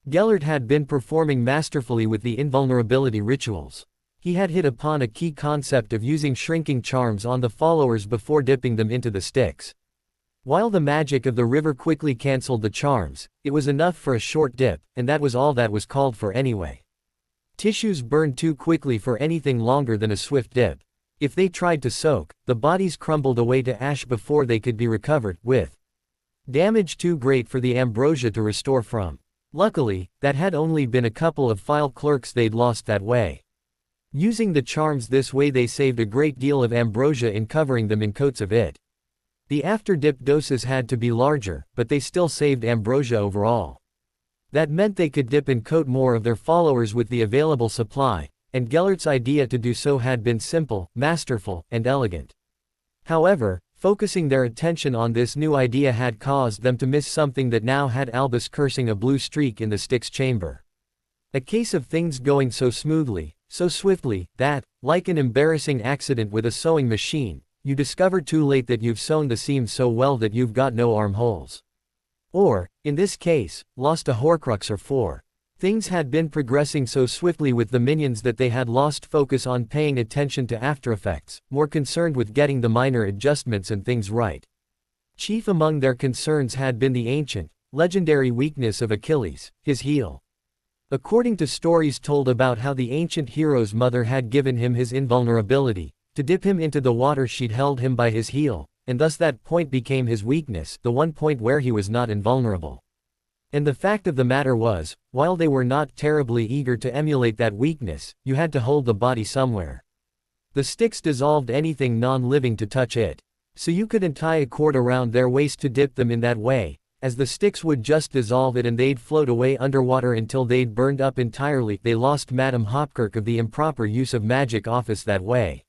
Gellert had been performing masterfully with the invulnerability rituals. He had hit upon a key concept of using shrinking charms on the followers before dipping them into the Styx. While the magic of the river quickly cancelled the charms, it was enough for a short dip, and that was all that was called for anyway. Tissues burned too quickly for anything longer than a swift dip. If they tried to soak, the bodies crumbled away to ash before they could be recovered, with damage too great for the ambrosia to restore from. Luckily, that had only been a couple of file clerks they'd lost that way. Using the charms this way they saved a great deal of ambrosia in covering them in coats of it. The after-dip doses had to be larger, but they still saved ambrosia overall. That meant they could dip and coat more of their followers with the available supply, and Gellert's idea to do so had been simple, masterful, and elegant. However, focusing their attention on this new idea had caused them to miss something that now had Albus cursing a blue streak in the Styx chamber. A case of things going so smoothly, so swiftly, that, like an embarrassing accident with a sewing machine, you discover too late that you've sewn the seams so well that you've got no armholes. Or, in this case, lost a Horcrux or 4. Things had been progressing so swiftly with the minions that they had lost focus on paying attention to after effects, more concerned with getting the minor adjustments and things right. Chief among their concerns had been the ancient, legendary weakness of Achilles, his heel. According to stories told about how the ancient hero's mother had given him his invulnerability, to dip him into the water she'd held him by his heel, and thus that point became his weakness, the one point where he was not invulnerable. And the fact of the matter was, while they were not terribly eager to emulate that weakness, you had to hold the body somewhere. The Styx dissolved anything non-living to touch it. So you couldn't tie a cord around their waist to dip them in that way, as the Styx would just dissolve it and they'd float away underwater until they'd burned up entirely. They lost Madame Hopkirk of the improper use of magic office that way.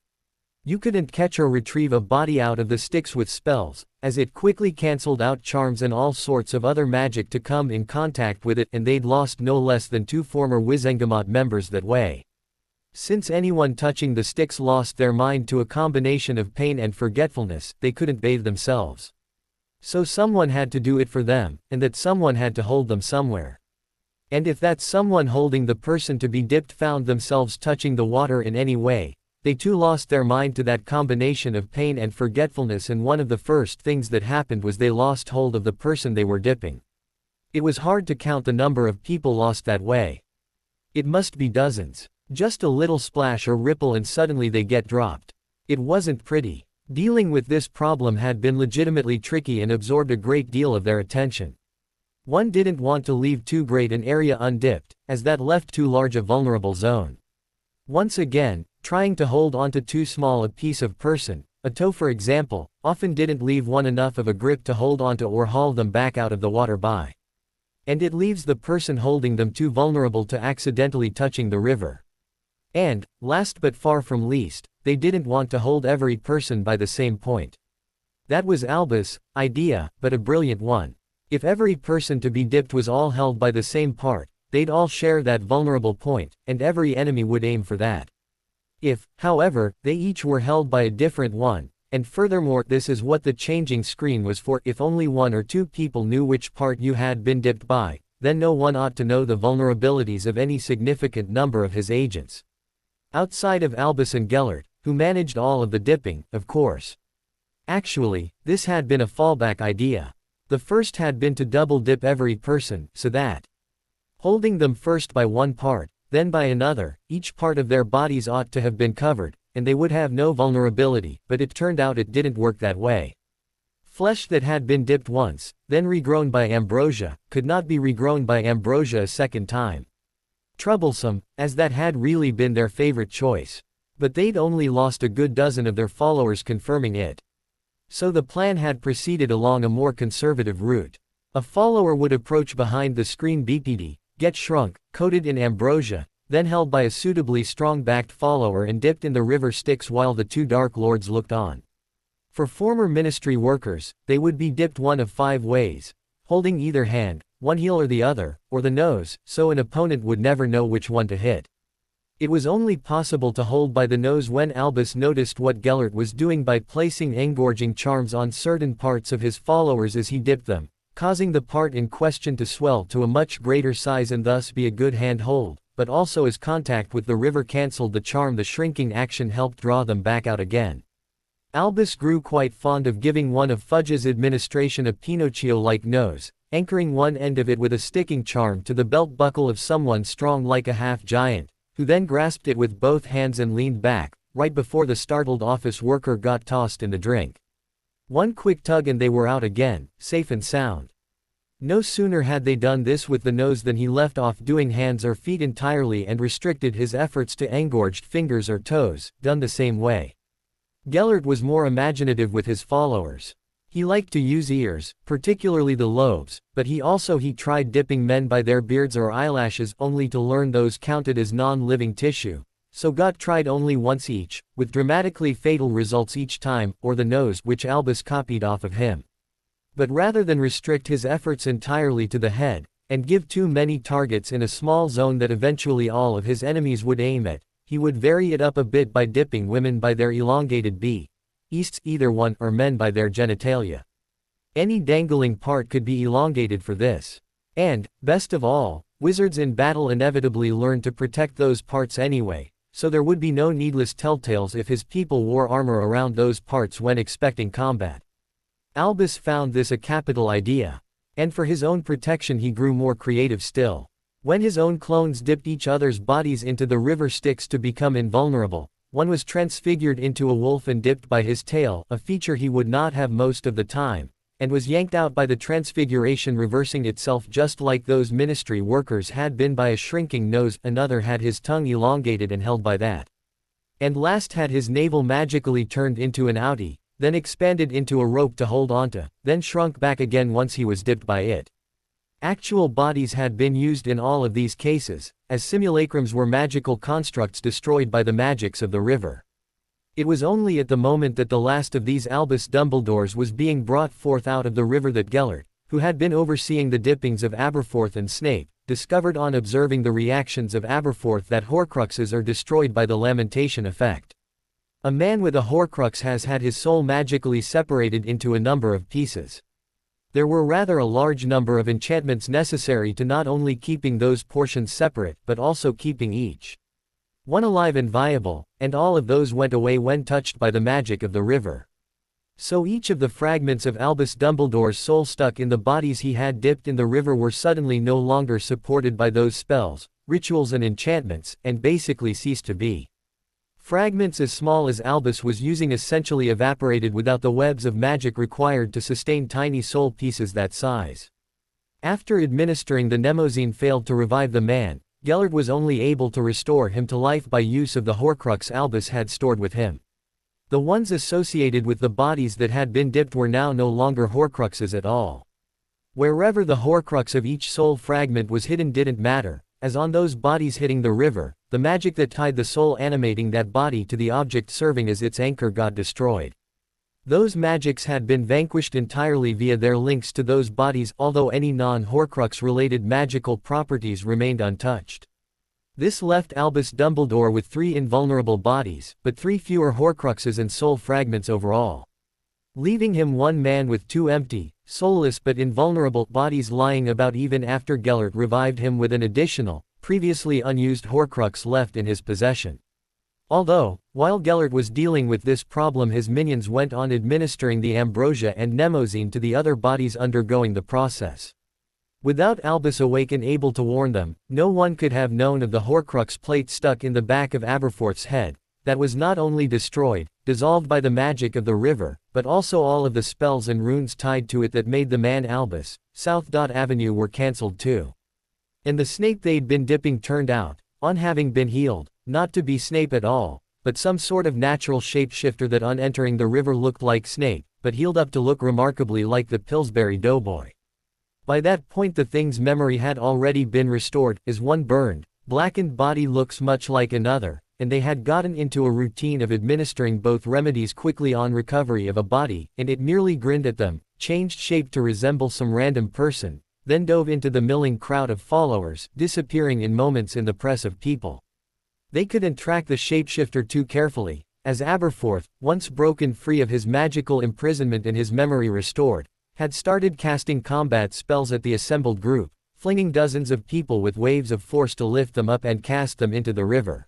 You couldn't catch or retrieve a body out of the Styx with spells, as it quickly cancelled out charms and all sorts of other magic to come in contact with it, and they'd lost no less than 2 former Wizengamot members that way. Since anyone touching the Styx lost their mind to a combination of pain and forgetfulness, they couldn't bathe themselves. So someone had to do it for them, and that someone had to hold them somewhere. And if that someone holding the person to be dipped found themselves touching the water in any way, they too lost their mind to that combination of pain and forgetfulness, and one of the first things that happened was they lost hold of the person they were dipping. It was hard to count the number of people lost that way. It must be dozens. Just a little splash or ripple and suddenly they get dropped. It wasn't pretty. Dealing with this problem had been legitimately tricky and absorbed a great deal of their attention. One didn't want to leave too great an area undipped, as that left too large a vulnerable zone. Once again, trying to hold onto too small a piece of person, a toe for example, often didn't leave one enough of a grip to hold onto or haul them back out of the water by. And it leaves the person holding them too vulnerable to accidentally touching the river. And, last but far from least, they didn't want to hold every person by the same point. That was Albus' idea, but a brilliant one. If every person to be dipped was all held by the same part, they'd all share that vulnerable point, and every enemy would aim for that. If, however, they each were held by a different one, and furthermore this is what the changing screen was for, if only one or two people knew which part you had been dipped by, then no one ought to know the vulnerabilities of any significant number of his agents. Outside of Albus and Gellert, who managed all of the dipping, of course. Actually, this had been a fallback idea. The first had been to double dip every person, so that, holding them first by one part, then by another, each part of their bodies ought to have been covered, and they would have no vulnerability, but it turned out it didn't work that way. Flesh that had been dipped once, then regrown by ambrosia, could not be regrown by ambrosia a second time. Troublesome, as that had really been their favorite choice. But they'd only lost a good dozen of their followers confirming it. So the plan had proceeded along a more conservative route. A follower would approach behind the screen BPD, get shrunk, coated in ambrosia, then held by a suitably strong-backed follower and dipped in the river Styx while the two Dark Lords looked on. For former ministry workers, they would be dipped one of 5 ways, holding either hand, one heel or the other, or the nose, so an opponent would never know which one to hit. It was only possible to hold by the nose when Albus noticed what Gellert was doing by placing engorging charms on certain parts of his followers as he dipped them, causing the part in question to swell to a much greater size and thus be a good hand hold, but also as contact with the river cancelled the charm, the shrinking action helped draw them back out again. Albus grew quite fond of giving one of Fudge's administration a Pinocchio-like nose, anchoring one end of it with a sticking charm to the belt buckle of someone strong like a half-giant, who then grasped it with both hands and leaned back, right before the startled office worker got tossed in the drink. One quick tug and they were out again, safe and sound. No sooner had they done this with the nose than he left off doing hands or feet entirely and restricted his efforts to engorged fingers or toes, done the same way. Gellert was more imaginative with his followers. He liked to use ears, particularly the lobes, but he tried dipping men by their beards or eyelashes only to learn those counted as non-living tissue, so got tried only once each, with dramatically fatal results each time, or the nose, which Albus copied off of him. But rather than restrict his efforts entirely to the head, and give too many targets in a small zone that eventually all of his enemies would aim at, he would vary it up a bit by dipping women by their elongated breasts, either one, or men by their genitalia. Any dangling part could be elongated for this. And, best of all, wizards in battle inevitably learn to protect those parts anyway, so there would be no needless telltales if his people wore armor around those parts when expecting combat. Albus found this a capital idea. And for his own protection he grew more creative still. When his own clones dipped each other's bodies into the river Styx to become invulnerable, one was transfigured into a wolf and dipped by his tail, a feature he would not have most of the time, and was yanked out by the transfiguration reversing itself just like those ministry workers had been by a shrinking nose. Another had his tongue elongated and held by that. And last had his navel magically turned into an outie, then expanded into a rope to hold onto, then shrunk back again once he was dipped by it. Actual bodies had been used in all of these cases, as simulacrums were magical constructs destroyed by the magics of the river. It was only at the moment that the last of these Albus Dumbledores was being brought forth out of the river that Gellert, who had been overseeing the dippings of Aberforth and Snape, discovered on observing the reactions of Aberforth that Horcruxes are destroyed by the lamentation effect. A man with a Horcrux has had his soul magically separated into a number of pieces. There were rather a large number of enchantments necessary to not only keeping those portions separate but also keeping each one alive and viable, and all of those went away when touched by the magic of the river. So each of the fragments of Albus Dumbledore's soul stuck in the bodies he had dipped in the river were suddenly no longer supported by those spells, rituals and enchantments, and basically ceased to be. Fragments as small as Albus was using essentially evaporated without the webs of magic required to sustain tiny soul pieces that size. After administering the Mnemosyne failed to revive the man, Gellert was only able to restore him to life by use of the Horcrux Albus had stored with him. The ones associated with the bodies that had been dipped were now no longer Horcruxes at all. Wherever the Horcrux of each soul fragment was hidden didn't matter, as on those bodies hitting the river, the magic that tied the soul animating that body to the object serving as its anchor got destroyed. Those magics had been vanquished entirely via their links to those bodies, although any non-Horcrux related magical properties remained untouched. This left Albus Dumbledore with 3 invulnerable bodies, but 3 fewer Horcruxes and soul fragments overall. Leaving him one man with 2 empty, soulless but invulnerable bodies lying about even after Gellert revived him with an additional, previously unused Horcrux left in his possession. Although, while Gellert was dealing with this problem, his minions went on administering the ambrosia and Mnemosyne to the other bodies undergoing the process. Without Albus awake and able to warn them, no one could have known of the Horcrux plate stuck in the back of Aberforth's head, that was not only destroyed, dissolved by the magic of the river, but also all of the spells and runes tied to it that made the man Albus. South Avenue were cancelled too. And the Snape they'd been dipping turned out, on having been healed, not to be Snape at all, but some sort of natural shapeshifter that on entering the river looked like Snape, but healed up to look remarkably like the Pillsbury Doughboy. By that point the thing's memory had already been restored, as one burned, blackened body looks much like another, and they had gotten into a routine of administering both remedies quickly on recovery of a body, and it merely grinned at them, changed shape to resemble some random person, then dove into the milling crowd of followers, disappearing in moments in the press of people. They couldn't track the shapeshifter too carefully, as Aberforth, once broken free of his magical imprisonment and his memory restored, had started casting combat spells at the assembled group, flinging dozens of people with waves of force to lift them up and cast them into the river.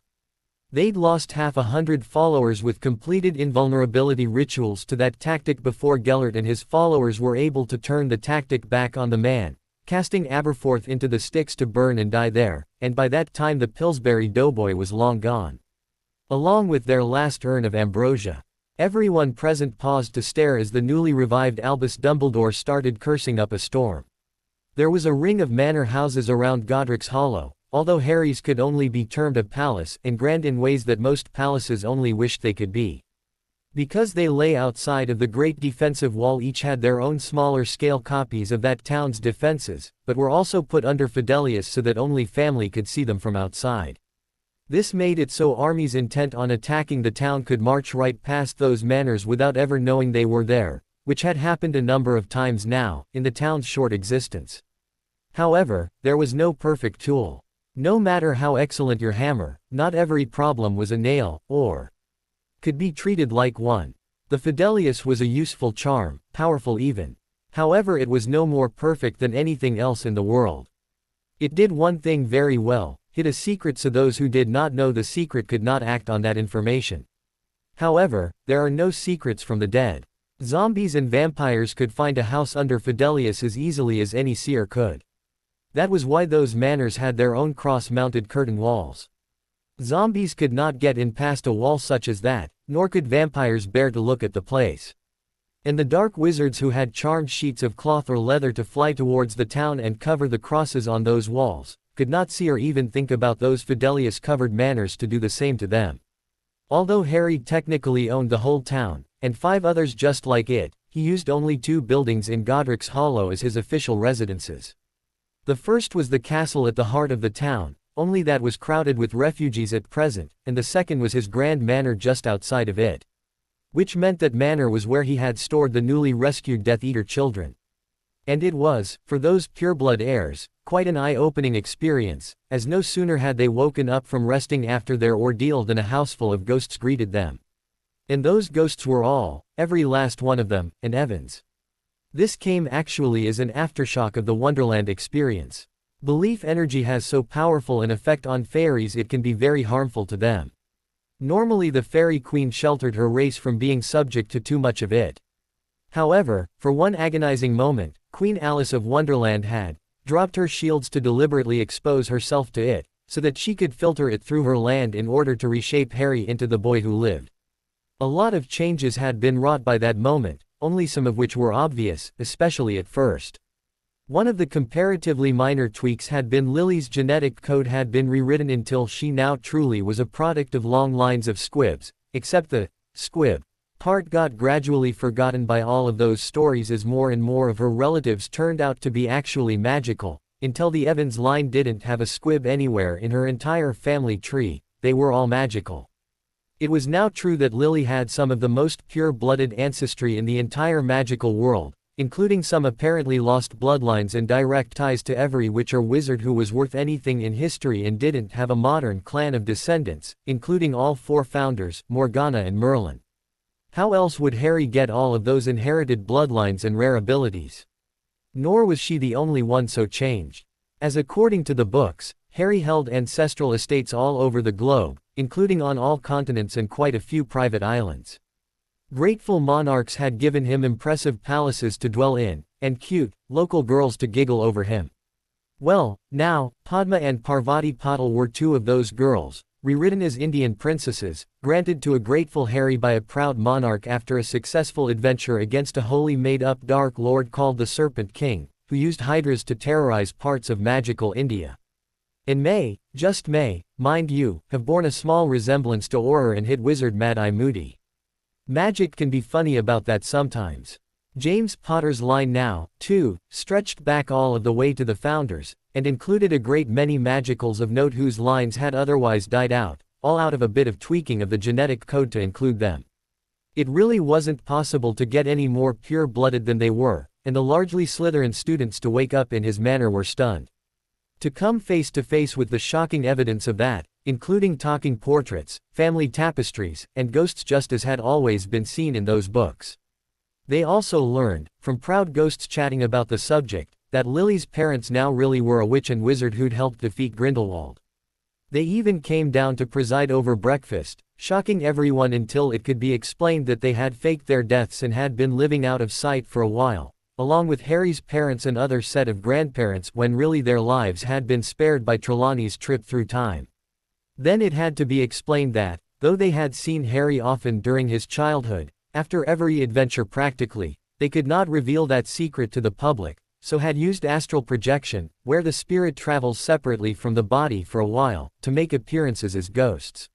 They'd lost 100 followers with completed invulnerability rituals to that tactic before Gellert and his followers were able to turn the tactic back on the man, casting Aberforth into the Styx to burn and die there, and by that time the Pillsbury Doughboy was long gone. Along with their last urn of ambrosia. Everyone present paused to stare as the newly revived Albus Dumbledore started cursing up a storm. There was a ring of manor houses around Godric's Hollow, although Harry's could only be termed a palace and grand in ways that most palaces only wished they could be. Because they lay outside of the great defensive wall, each had their own smaller scale copies of that town's defenses, but were also put under Fidelius so that only family could see them from outside. This made it so armies intent on attacking the town could march right past those manors without ever knowing they were there, which had happened a number of times now, in the town's short existence. However, there was no perfect tool. No matter how excellent your hammer, not every problem was a nail, or could be treated like one. The Fidelius was a useful charm, powerful even. However, it was no more perfect than anything else in the world. It did one thing very well, hid a secret so those who did not know the secret could not act on that information. However, there are no secrets from the dead. Zombies and vampires could find a house under Fidelius as easily as any seer could. That was why those manors had their own cross-mounted curtain walls. Zombies could not get in past a wall such as that, nor could vampires bear to look at the place. And the dark wizards who had charmed sheets of cloth or leather to fly towards the town and cover the crosses on those walls, could not see or even think about those Fidelius-covered manors to do the same to them. Although Harry technically owned the whole town, and 5 others just like it, he used only 2 buildings in Godric's Hollow as his official residences. The first was the castle at the heart of the town, only that was crowded with refugees at present, and the second was his grand manor just outside of it. Which meant that manor was where he had stored the newly rescued Death Eater children. And it was, for those pureblood heirs, quite an eye-opening experience, as no sooner had they woken up from resting after their ordeal than a houseful of ghosts greeted them. And those ghosts were all, every last one of them, an Evans. This came actually as an aftershock of the Wonderland experience. Belief energy has so powerful an effect on fairies it can be very harmful to them. Normally the fairy queen sheltered her race from being subject to too much of it. However, for one agonizing moment, Queen Alice of Wonderland had dropped her shields to deliberately expose herself to it, so that she could filter it through her land in order to reshape Harry into the boy who lived. A lot of changes had been wrought by that moment, only some of which were obvious, especially at first. One of the comparatively minor tweaks had been Lily's genetic code had been rewritten until she now truly was a product of long lines of squibs, except the squib part got gradually forgotten by all of those stories as more and more of her relatives turned out to be actually magical, until the Evans line didn't have a squib anywhere in her entire family tree, they were all magical. It was now true that Lily had some of the most pure-blooded ancestry in the entire magical world, including some apparently lost bloodlines and direct ties to every witch or wizard who was worth anything in history and didn't have a modern clan of descendants, including all 4 founders, Morgana and Merlin. How else would Harry get all of those inherited bloodlines and rare abilities? Nor was she the only one so changed. As according to the books, Harry held ancestral estates all over the globe, including on all continents and quite a few private islands. Grateful monarchs had given him impressive palaces to dwell in, and cute, local girls to giggle over him. Well, now, Padma and Parvati Patil were 2 of those girls, rewritten as Indian princesses, granted to a grateful Harry by a proud monarch after a successful adventure against a wholly made-up Dark Lord called the Serpent King, who used hydras to terrorize parts of magical India. And may, just may, mind you, have borne a small resemblance to Auror and hit wizard Mad-Eye Moody. Magic can be funny about that sometimes. James Potter's line now, too, stretched back all of the way to the founders, and included a great many magicals of note whose lines had otherwise died out, all out of a bit of tweaking of the genetic code to include them. It really wasn't possible to get any more pure-blooded than they were, and the largely Slytherin students to wake up in his manner were stunned. To come face to face with the shocking evidence of that, including talking portraits, family tapestries, and ghosts just as had always been seen in those books. They also learned, from proud ghosts chatting about the subject, that Lily's parents now really were a witch and wizard who'd helped defeat Grindelwald. They even came down to preside over breakfast, shocking everyone until it could be explained that they had faked their deaths and had been living out of sight for a while, along with Harry's parents and other set of grandparents when really their lives had been spared by Trelawney's trip through time. Then it had to be explained that, though they had seen Harry often during his childhood, after every adventure practically, they could not reveal that secret to the public, so had used astral projection, where the spirit travels separately from the body for a while, to make appearances as ghosts.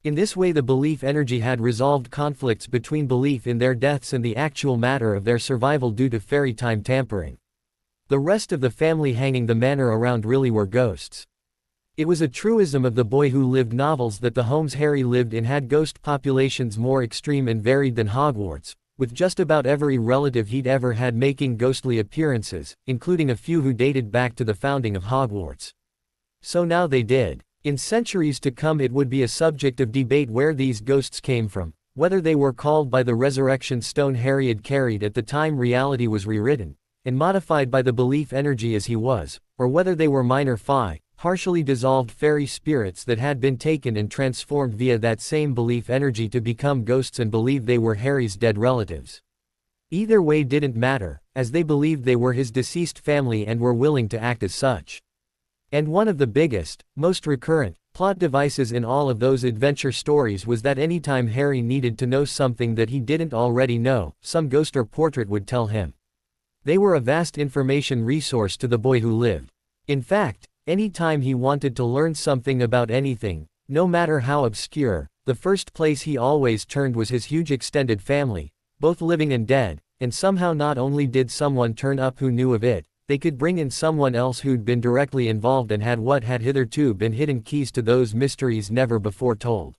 In this way the belief energy had resolved conflicts between belief in their deaths and the actual matter of their survival due to fairy time tampering. The rest of the family hanging the manor around really were ghosts. It was a truism of the Boy Who Lived novels that the homes Harry lived in had ghost populations more extreme and varied than Hogwarts, with just about every relative he'd ever had making ghostly appearances, including a few who dated back to the founding of Hogwarts. So now they did. In centuries to come it would be a subject of debate where these ghosts came from, whether they were called by the resurrection stone Harry had carried at the time reality was rewritten, and modified by the belief energy as he was, or whether they were minor partially dissolved fairy spirits that had been taken and transformed via that same belief energy to become ghosts and believed they were Harry's dead relatives. Either way didn't matter, as they believed they were his deceased family and were willing to act as such. And one of the biggest, most recurrent, plot devices in all of those adventure stories was that anytime Harry needed to know something that he didn't already know, some ghost or portrait would tell him. They were a vast information resource to the Boy Who Lived. In fact, any time he wanted to learn something about anything, no matter how obscure, the first place he always turned was his huge extended family, both living and dead, and somehow not only did someone turn up who knew of it, they could bring in someone else who'd been directly involved and had what had hitherto been hidden keys to those mysteries never before told.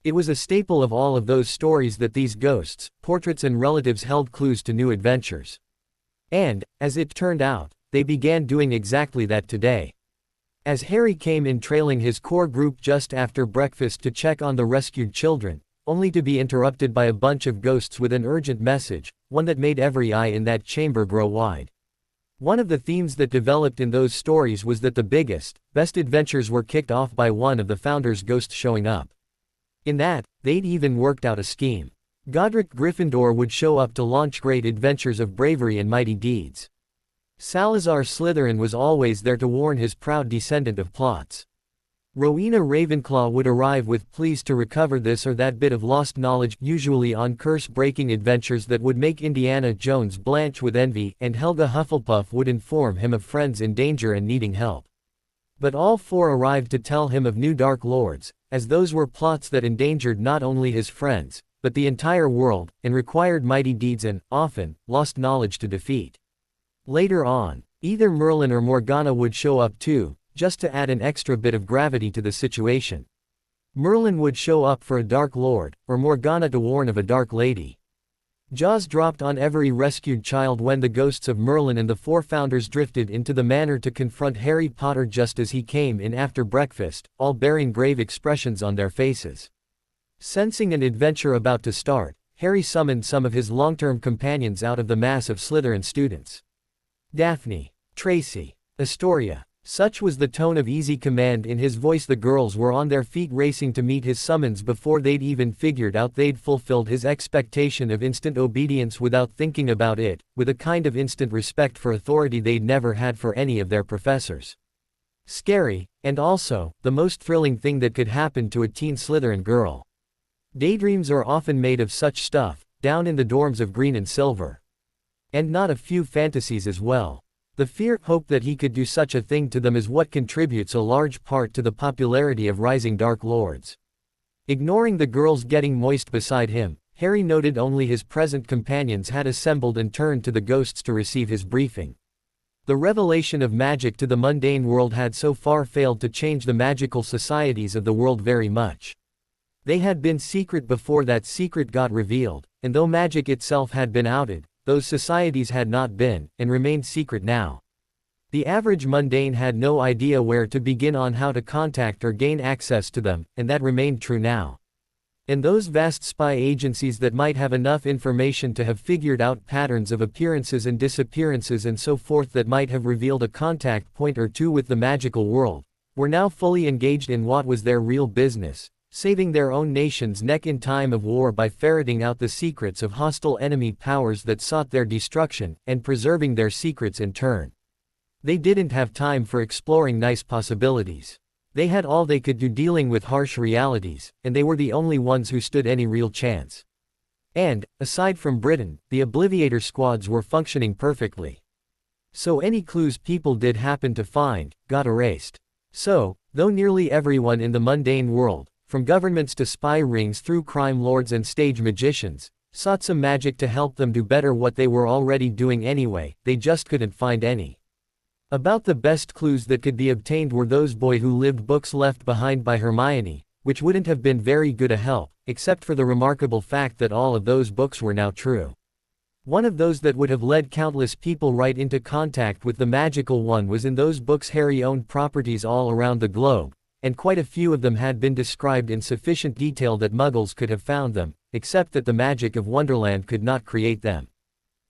It was a staple of all of those stories that these ghosts, portraits and relatives held clues to new adventures. And, as it turned out, they began doing exactly that today. As Harry came in trailing his core group just after breakfast to check on the rescued children, only to be interrupted by a bunch of ghosts with an urgent message, one that made every eye in that chamber grow wide. One of the themes that developed in those stories was that the biggest, best adventures were kicked off by one of the founders' ghosts showing up. In that, they'd even worked out a scheme. Godric Gryffindor would show up to launch great adventures of bravery and mighty deeds. Salazar Slytherin was always there to warn his proud descendant of plots. Rowena Ravenclaw would arrive with pleas to recover this or that bit of lost knowledge, usually on curse-breaking adventures that would make Indiana Jones blanch with envy, and Helga Hufflepuff would inform him of friends in danger and needing help. But all four arrived to tell him of new Dark Lords, as those were plots that endangered not only his friends, but the entire world, and required mighty deeds and, often, lost knowledge to defeat. Later on, either Merlin or Morgana would show up too, just to add an extra bit of gravity to the situation. Merlin would show up for a Dark Lord, or Morgana to warn of a Dark Lady. Jaws dropped on every rescued child when the ghosts of Merlin and the four founders drifted into the manor to confront Harry Potter just as he came in after breakfast, all bearing grave expressions on their faces. Sensing an adventure about to start, Harry summoned some of his long-term companions out of the mass of Slytherin students. Daphne, Tracy, Astoria. Such was the tone of easy command in his voice. The girls were on their feet racing to meet his summons before they'd even figured out they'd fulfilled his expectation of instant obedience without thinking about it, with a kind of instant respect for authority they'd never had for any of their professors. Scary, and also, the most thrilling thing that could happen to a teen Slytherin girl. Daydreams are often made of such stuff, down in the dorms of Green and Silver. And not a few fantasies as well. The hope that he could do such a thing to them is what contributes a large part to the popularity of rising Dark Lords. Ignoring the girls getting moist beside him, Harry noted only his present companions had assembled and turned to the ghosts to receive his briefing. The revelation of magic to the mundane world had so far failed to change the magical societies of the world very much. They had been secret before that secret got revealed, and though magic itself had been outed, those societies had not been, and remained secret now. The average mundane had no idea where to begin on how to contact or gain access to them, and that remained true now. And those vast spy agencies that might have enough information to have figured out patterns of appearances and disappearances and so forth that might have revealed a contact point or two with the magical world, were now fully engaged in what was their real business, saving their own nation's neck in time of war by ferreting out the secrets of hostile enemy powers that sought their destruction, and preserving their secrets in turn. They didn't have time for exploring nice possibilities. They had all they could do dealing with harsh realities, and they were the only ones who stood any real chance. And, aside from Britain, the Obliviator squads were functioning perfectly. So any clues people did happen to find, got erased. So, though nearly everyone in the mundane world, from governments to spy rings through crime lords and stage magicians, sought some magic to help them do better what they were already doing anyway, they just couldn't find any. About the best clues that could be obtained were those Boy Who Lived books left behind by Hermione, which wouldn't have been very good a help, except for the remarkable fact that all of those books were now true. One of those that would have led countless people right into contact with the magical one was in those books Harry owned properties all around the globe, and quite a few of them had been described in sufficient detail that Muggles could have found them, except that the magic of Wonderland could not create them.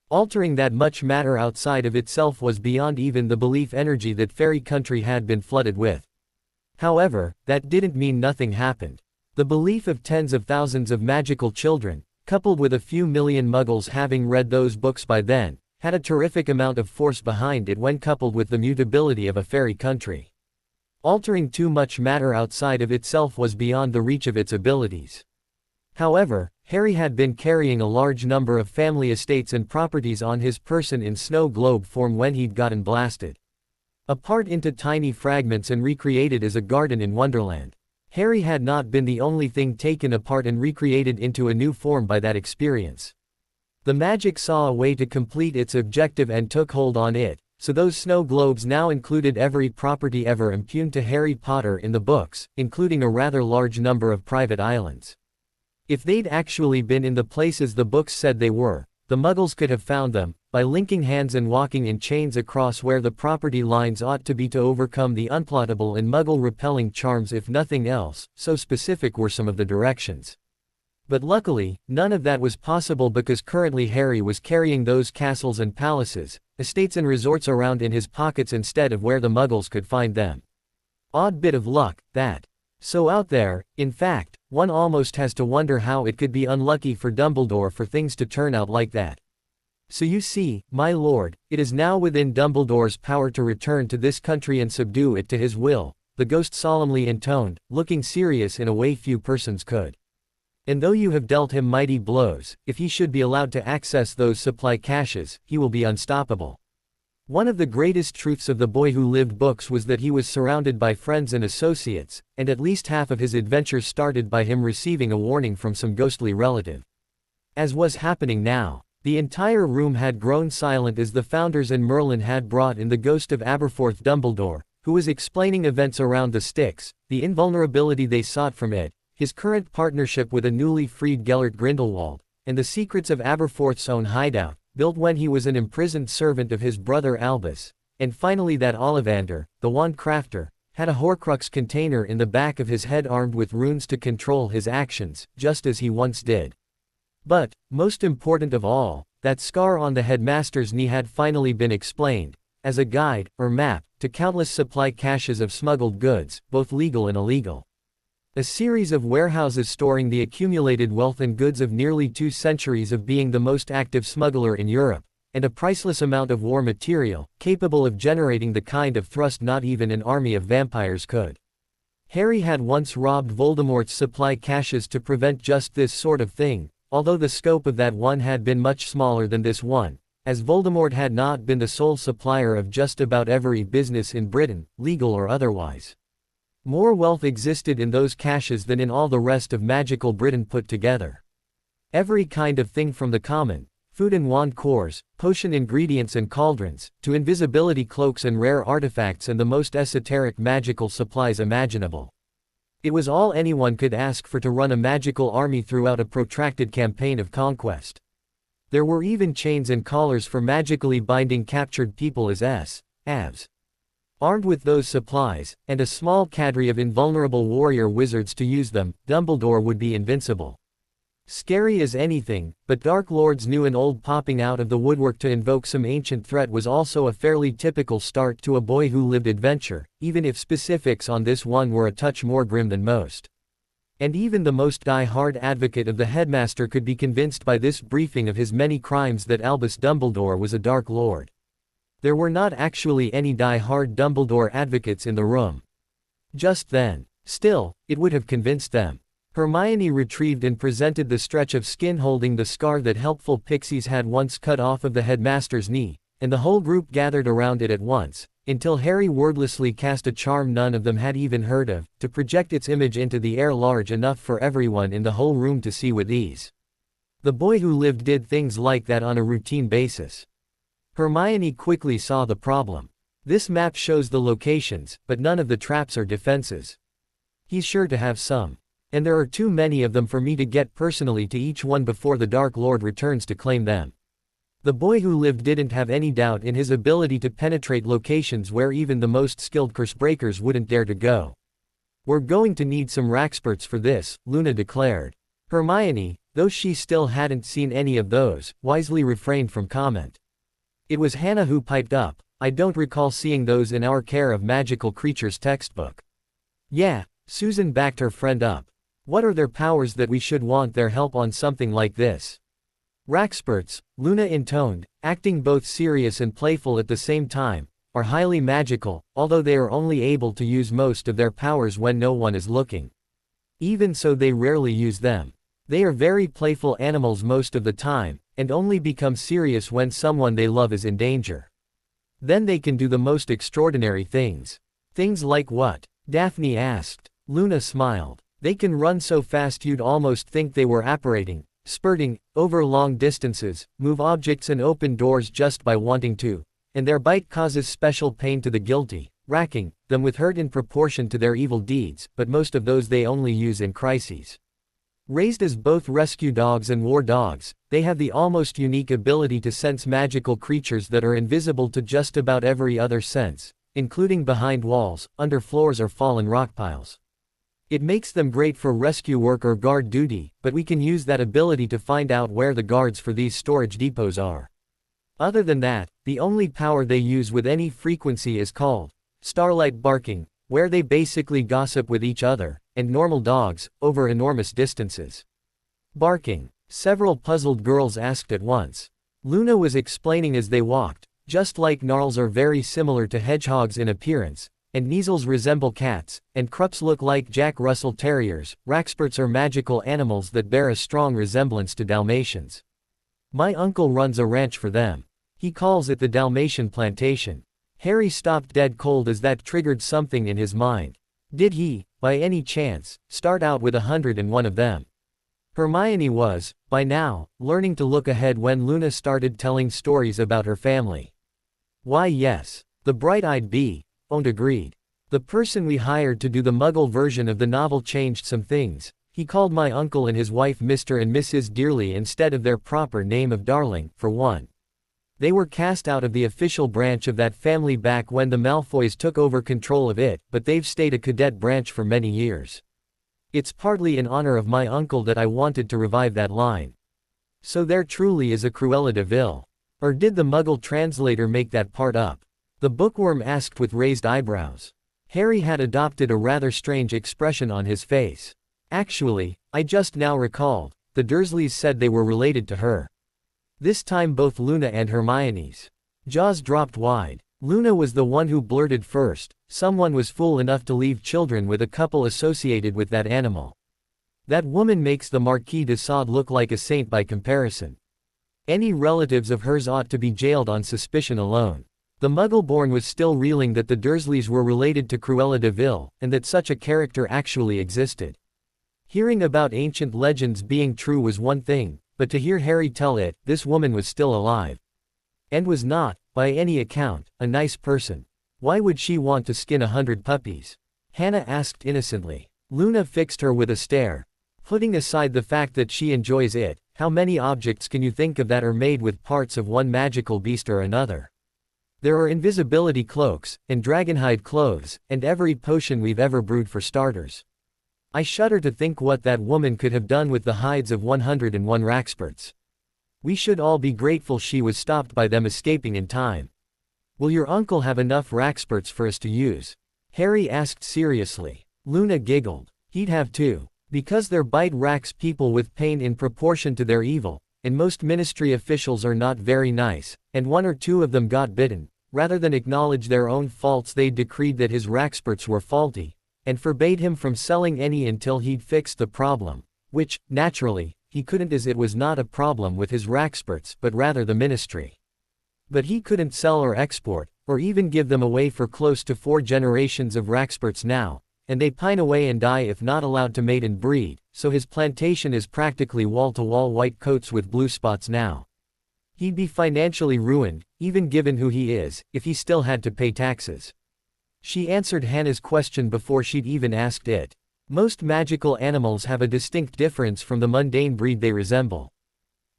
Altering that much matter outside of itself was beyond even the belief energy that Fairy Country had been flooded with. However, that didn't mean nothing happened. The belief of tens of thousands of magical children, coupled with a few million Muggles having read those books by then, had a terrific amount of force behind it when coupled with the mutability of a fairy country. Altering too much matter outside of itself was beyond the reach of its abilities. However, Harry had been carrying a large number of family estates and properties on his person in snow globe form when he'd gotten blasted apart into tiny fragments and recreated as a garden in Wonderland. Harry had not been the only thing taken apart and recreated into a new form by that experience. The magic saw a way to complete its objective and took hold on it. So those snow globes now included every property ever impugned to Harry Potter in the books, including a rather large number of private islands. If they'd actually been in the places the books said they were, the Muggles could have found them, by linking hands and walking in chains across where the property lines ought to be to overcome the unplottable and Muggle-repelling charms if nothing else, so specific were some of the directions. But luckily, none of that was possible because currently Harry was carrying those castles and palaces, estates and resorts around in his pockets instead of where the Muggles could find them. Odd bit of luck, that. So out there, in fact, one almost has to wonder how it could be unlucky for Dumbledore for things to turn out like that. So you see, my lord, it is now within Dumbledore's power to return to this country and subdue it to his will, the ghost solemnly intoned, looking serious in a way few persons could. And though you have dealt him mighty blows, if he should be allowed to access those supply caches, he will be unstoppable. One of the greatest truths of The Boy Who Lived books was that he was surrounded by friends and associates, and at least half of his adventures started by him receiving a warning from some ghostly relative. As was happening now, the entire room had grown silent as the Founders and Merlin had brought in the ghost of Aberforth Dumbledore, who was explaining events around the Styx, the invulnerability they sought from it, his current partnership with a newly freed Gellert Grindelwald, and the secrets of Aberforth's own hideout, built when he was an imprisoned servant of his brother Albus, and finally that Ollivander, the wand crafter, had a Horcrux container in the back of his head armed with runes to control his actions, just as he once did. But, most important of all, that scar on the headmaster's knee had finally been explained, as a guide, or map, to countless supply caches of smuggled goods, both legal and illegal. A series of warehouses storing the accumulated wealth and goods of nearly 2 centuries of being the most active smuggler in Europe, and a priceless amount of war material, capable of generating the kind of thrust not even an army of vampires could. Harry had once robbed Voldemort's supply caches to prevent just this sort of thing, although the scope of that one had been much smaller than this one, as Voldemort had not been the sole supplier of just about every business in Britain, legal or otherwise. More wealth existed in those caches than in all the rest of magical Britain put together. Every kind of thing from the common, food and wand cores, potion ingredients and cauldrons, to invisibility cloaks and rare artifacts and the most esoteric magical supplies imaginable. It was all anyone could ask for to run a magical army throughout a protracted campaign of conquest. There were even chains and collars for magically binding captured people as avs. Armed with those supplies, and a small cadre of invulnerable warrior wizards to use them, Dumbledore would be invincible. Scary as anything, but Dark Lords new and old popping out of the woodwork to invoke some ancient threat was also a fairly typical start to a Boy Who Lived adventure, even if specifics on this one were a touch more grim than most. And even the most die-hard advocate of the headmaster could be convinced by this briefing of his many crimes that Albus Dumbledore was a Dark Lord. There were not actually any die-hard Dumbledore advocates in the room. Just then. Still, it would have convinced them. Hermione retrieved and presented the stretch of skin holding the scar that helpful pixies had once cut off of the headmaster's knee, and the whole group gathered around it at once, until Harry wordlessly cast a charm none of them had even heard of, to project its image into the air large enough for everyone in the whole room to see with ease. The Boy Who Lived did things like that on a routine basis. Hermione quickly saw the problem. This map shows the locations, but none of the traps or defenses. He's sure to have some. And there are too many of them for me to get personally to each one before the Dark Lord returns to claim them. The Boy Who Lived didn't have any doubt in his ability to penetrate locations where even the most skilled cursebreakers wouldn't dare to go. We're going to need some raxperts for this, Luna declared. Hermione, though she still hadn't seen any of those, wisely refrained from comment. It was Hannah who piped up, I don't recall seeing those in our Care of Magical Creatures textbook. Yeah, Susan backed her friend up. What are their powers that we should want their help on something like this? Raxperts, Luna intoned, acting both serious and playful at the same time, are highly magical, although they are only able to use most of their powers when no one is looking. Even so, they rarely use them. They are very playful animals most of the time, and only become serious when someone they love is in danger. Then they can do the most extraordinary things. Things like what? Daphne asked. Luna smiled. They can run so fast you'd almost think they were apparating, spurting, over long distances, move objects and open doors just by wanting to, and their bite causes special pain to the guilty, racking them with hurt in proportion to their evil deeds, but most of those they only use in crises. Raised as both rescue dogs and war dogs, they have the almost unique ability to sense magical creatures that are invisible to just about every other sense, including behind walls, under floors or fallen rock piles. It makes them great for rescue work or guard duty, but we can use that ability to find out where the guards for these storage depots are. Other than that, the only power they use with any frequency is called starlight barking, where they basically gossip with each other, and normal dogs, over enormous distances. Barking, several puzzled girls asked at once. Luna was explaining as they walked, just like gnarls are very similar to hedgehogs in appearance, and Kneazles resemble cats, and Krups look like Jack Russell Terriers. Raxperts are magical animals that bear a strong resemblance to Dalmatians. My uncle runs a ranch for them. He calls it the Dalmatian Plantation. Harry stopped dead cold as that triggered something in his mind. Did he, by any chance, start out with 101 of them? Hermione was, by now, learning to look ahead when Luna started telling stories about her family. Why yes. The bright-eyed Bone agreed. The person we hired to do the Muggle version of the novel changed some things. He called my uncle and his wife Mr. and Mrs. Dearly instead of their proper name of Darling, for one. They were cast out of the official branch of that family back when the Malfoys took over control of it, but they've stayed a cadet branch for many years. It's partly in honor of my uncle that I wanted to revive that line. So there truly is a Cruella de Vil. Or did the Muggle translator make that part up? The bookworm asked with raised eyebrows. Harry had adopted a rather strange expression on his face. Actually, I just now recalled, the Dursleys said they were related to her. This time both Luna and Hermione's jaws dropped wide. Luna was the one who blurted first, someone was fool enough to leave children with a couple associated with that animal. That woman makes the Marquis de Sade look like a saint by comparison. Any relatives of hers ought to be jailed on suspicion alone. The Muggle-born was still reeling that the Dursleys were related to Cruella de Vil, and that such a character actually existed. Hearing about ancient legends being true was one thing, but to hear Harry tell it, this woman was still alive. And was not, by any account, a nice person. Why would she want to skin 100 puppies? Hannah asked innocently. Luna fixed her with a stare. Putting aside the fact that she enjoys it, how many objects can you think of that are made with parts of one magical beast or another? There are invisibility cloaks, and dragonhide clothes, and every potion we've ever brewed for starters. I shudder to think what that woman could have done with the hides of 101 Raxperts. We should all be grateful she was stopped by them escaping in time. Will your uncle have enough Raxperts for us to use? Harry asked seriously. Luna giggled. He'd have to. Because their bite racks people with pain in proportion to their evil, and most ministry officials are not very nice, and one or two of them got bitten. Rather than acknowledge their own faults, they decreed that his Raxperts were faulty, and forbade him from selling any until he'd fixed the problem, which, naturally, he couldn't, as it was not a problem with his Raxperts but rather the ministry. But he couldn't sell or export, or even give them away for close to 4 generations of Raxperts now, and they pine away and die if not allowed to mate and breed, so his plantation is practically wall-to-wall white coats with blue spots now. He'd be financially ruined, even given who he is, if he still had to pay taxes. She answered Hannah's question before she'd even asked it. Most magical animals have a distinct difference from the mundane breed they resemble.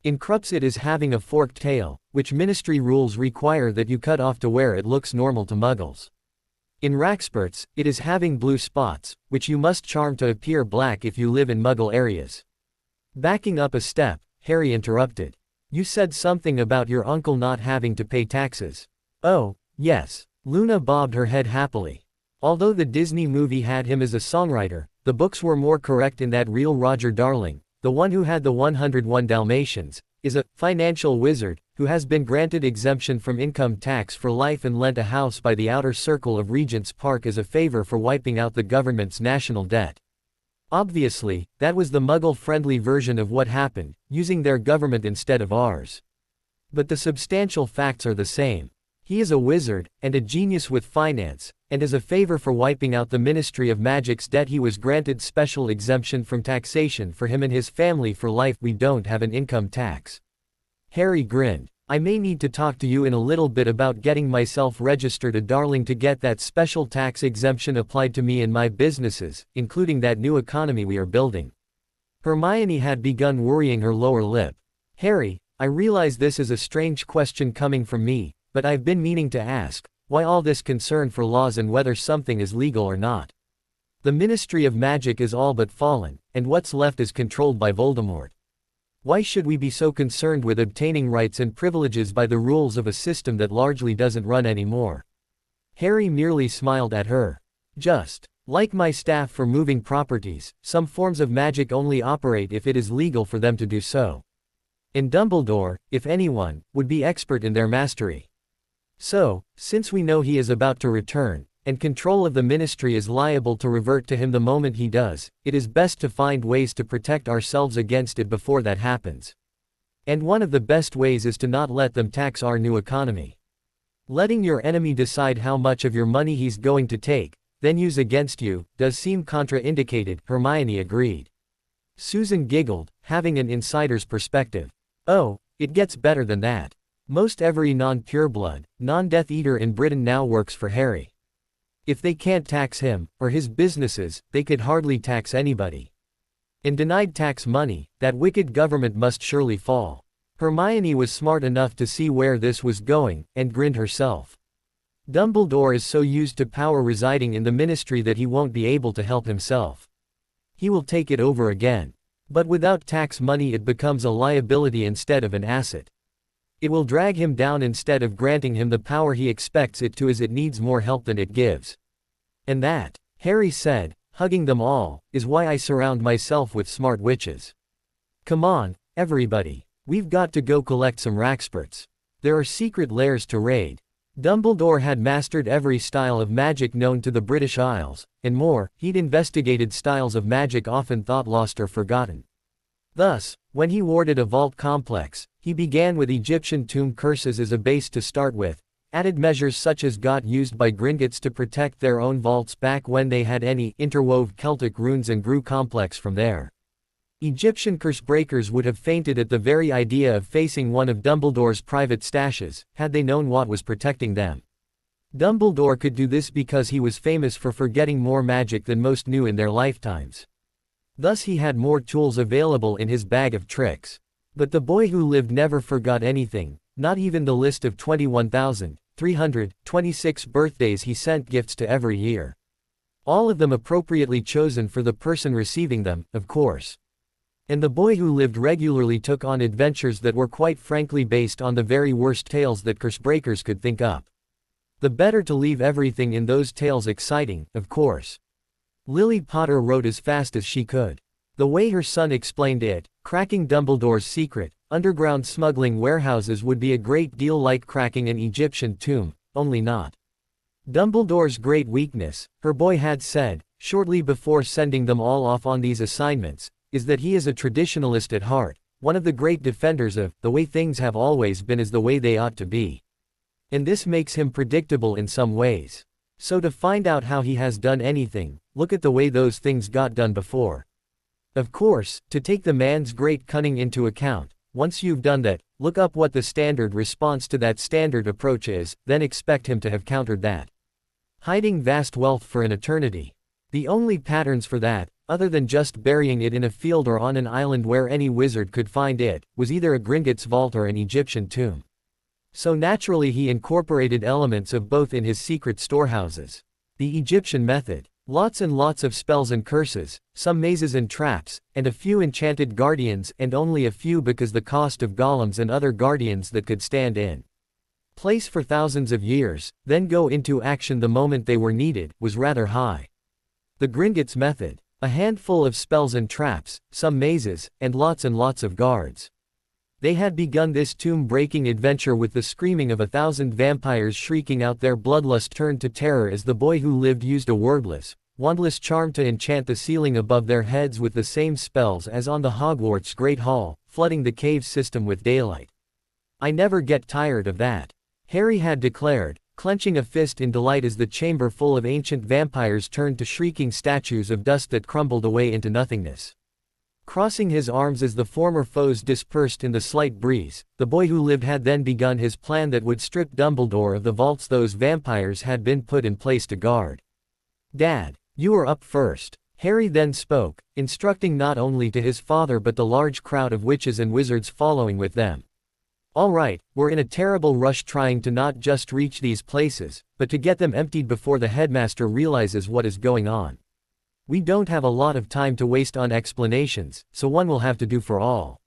In Krups it is having a forked tail, which ministry rules require that you cut off to where it looks normal to Muggles. In Raxperts, it is having blue spots, which you must charm to appear black if you live in Muggle areas. Backing up a step, Harry interrupted. You said something about your uncle not having to pay taxes. Oh, yes. Luna bobbed her head happily. Although the Disney movie had him as a songwriter, the books were more correct in that real Roger Darling, the one who had the 101 Dalmatians, is a financial wizard who has been granted exemption from income tax for life and lent a house by the outer circle of Regent's Park as a favor for wiping out the government's national debt. Obviously, that was the Muggle-friendly version of what happened, using their government instead of ours. But the substantial facts are the same. He is a wizard, and a genius with finance, and as a favor for wiping out the Ministry of Magic's debt he was granted special exemption from taxation for him and his family for life. We don't have an income tax. Harry grinned. I may need to talk to you in a little bit about getting myself registered a Darling to get that special tax exemption applied to me and my businesses, including that new economy we are building. Hermione had begun worrying her lower lip. Harry, I realize this is a strange question coming from me, but I've been meaning to ask, why all this concern for laws and whether something is legal or not? The Ministry of Magic is all but fallen, and what's left is controlled by Voldemort. Why should we be so concerned with obtaining rights and privileges by the rules of a system that largely doesn't run anymore? Harry merely smiled at her. Just like my staff for moving properties, some forms of magic only operate if it is legal for them to do so. And Dumbledore, if anyone, would be expert in their mastery. So, since we know he is about to return, and control of the ministry is liable to revert to him the moment he does. It is best to find ways to protect ourselves against it before that happens. And one of the best ways is to not let them tax our new economy. Letting your enemy decide how much of your money he's going to take, then use against you, does seem contraindicated, Hermione agreed. Susan giggled, having an insider's perspective. Oh, it gets better than that. Most every non-pureblood, non-Death Eater in Britain now works for Harry. If they can't tax him, or his businesses, they could hardly tax anybody. And denied tax money, that wicked government must surely fall. Hermione was smart enough to see where this was going, and grinned herself. Dumbledore is so used to power residing in the ministry that he won't be able to help himself. He will take it over again. But without tax money it becomes a liability instead of an asset. It will drag him down instead of granting him the power he expects it to, as it needs more help than it gives. And that, Harry said, hugging them all, is why I surround myself with smart witches. Come on, everybody. We've got to go collect some Raxperts. There are secret lairs to raid. Dumbledore had mastered every style of magic known to the British Isles, and more. He'd investigated styles of magic often thought lost or forgotten. Thus, when he warded a vault complex, he began with Egyptian tomb curses as a base to start with, added measures such as got used by Gringotts to protect their own vaults back when they had any, interwove Celtic runes and grew complex from there. Egyptian curse breakers would have fainted at the very idea of facing one of Dumbledore's private stashes, had they known what was protecting them. Dumbledore could do this because he was famous for forgetting more magic than most knew in their lifetimes. Thus he had more tools available in his bag of tricks. But the boy who lived never forgot anything, not even the list of 21,326 birthdays he sent gifts to every year. All of them appropriately chosen for the person receiving them, of course. And the boy who lived regularly took on adventures that were quite frankly based on the very worst tales that cursebreakers could think up. The better to leave everything in those tales exciting, of course. Lily Potter wrote as fast as she could. The way her son explained it, cracking Dumbledore's secret, underground smuggling warehouses would be a great deal like cracking an Egyptian tomb, only not. Dumbledore's great weakness, her boy had said, shortly before sending them all off on these assignments, is that he is a traditionalist at heart, one of the great defenders of, the way things have always been is the way they ought to be. And this makes him predictable in some ways. So to find out how he has done anything, look at the way those things got done before. Of course, to take the man's great cunning into account, once you've done that, look up what the standard response to that standard approach is, then expect him to have countered that. Hiding vast wealth for an eternity. The only patterns for that, other than just burying it in a field or on an island where any wizard could find it, was either a Gringotts vault or an Egyptian tomb. So naturally he incorporated elements of both in his secret storehouses. The Egyptian method. Lots and lots of spells and curses, some mazes and traps, and a few enchanted guardians, and only a few because the cost of golems and other guardians that could stand in place for thousands of years, then go into action the moment they were needed, was rather high. The Gringotts method. A handful of spells and traps, some mazes, and lots of guards. They had begun this tomb-breaking adventure with the screaming of 1,000 vampires shrieking out their bloodlust turned to terror as the boy who lived used a wordless, wandless charm to enchant the ceiling above their heads with the same spells as on the Hogwarts Great Hall, flooding the cave system with daylight. I never get tired of that, Harry had declared, clenching a fist in delight as the chamber full of ancient vampires turned to shrieking statues of dust that crumbled away into nothingness. Crossing his arms as the former foes dispersed in the slight breeze, the boy who lived had then begun his plan that would strip Dumbledore of the vaults those vampires had been put in place to guard. Dad, you are up first. Harry then spoke, instructing not only to his father but the large crowd of witches and wizards following with them. All right, we're in a terrible rush trying to not just reach these places, but to get them emptied before the headmaster realizes what is going on. We don't have a lot of time to waste on explanations, so one will have to do for all.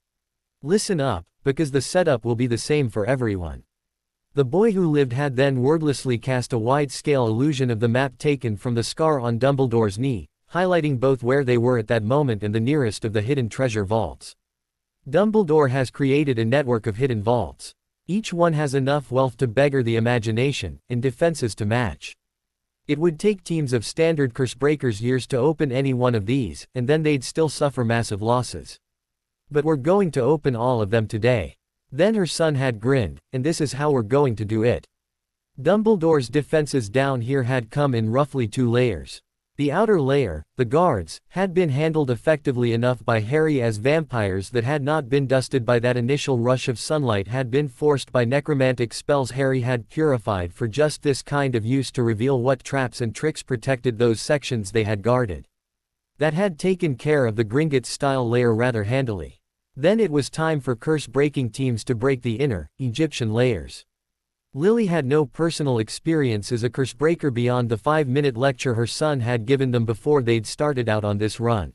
Listen up, because the setup will be the same for everyone. The boy who lived had then wordlessly cast a wide-scale illusion of the map taken from the scar on Dumbledore's knee, highlighting both where they were at that moment and the nearest of the hidden treasure vaults. Dumbledore has created a network of hidden vaults. Each one has enough wealth to beggar the imagination, and defenses to match. It would take teams of standard curse breakers years to open any one of these, and then they'd still suffer massive losses. But we're going to open all of them today. Then her son had grinned, and this is how we're going to do it. Dumbledore's defenses down here had come in roughly 2 layers. The outer layer, the guards, had been handled effectively enough by Harry, as vampires that had not been dusted by that initial rush of sunlight had been forced by necromantic spells Harry had purified for just this kind of use to reveal what traps and tricks protected those sections they had guarded. That had taken care of the Gringotts-style layer rather handily. Then it was time for curse-breaking teams to break the inner, Egyptian layers. Lily had no personal experience as a cursebreaker beyond the 5-minute lecture her son had given them before they'd started out on this run.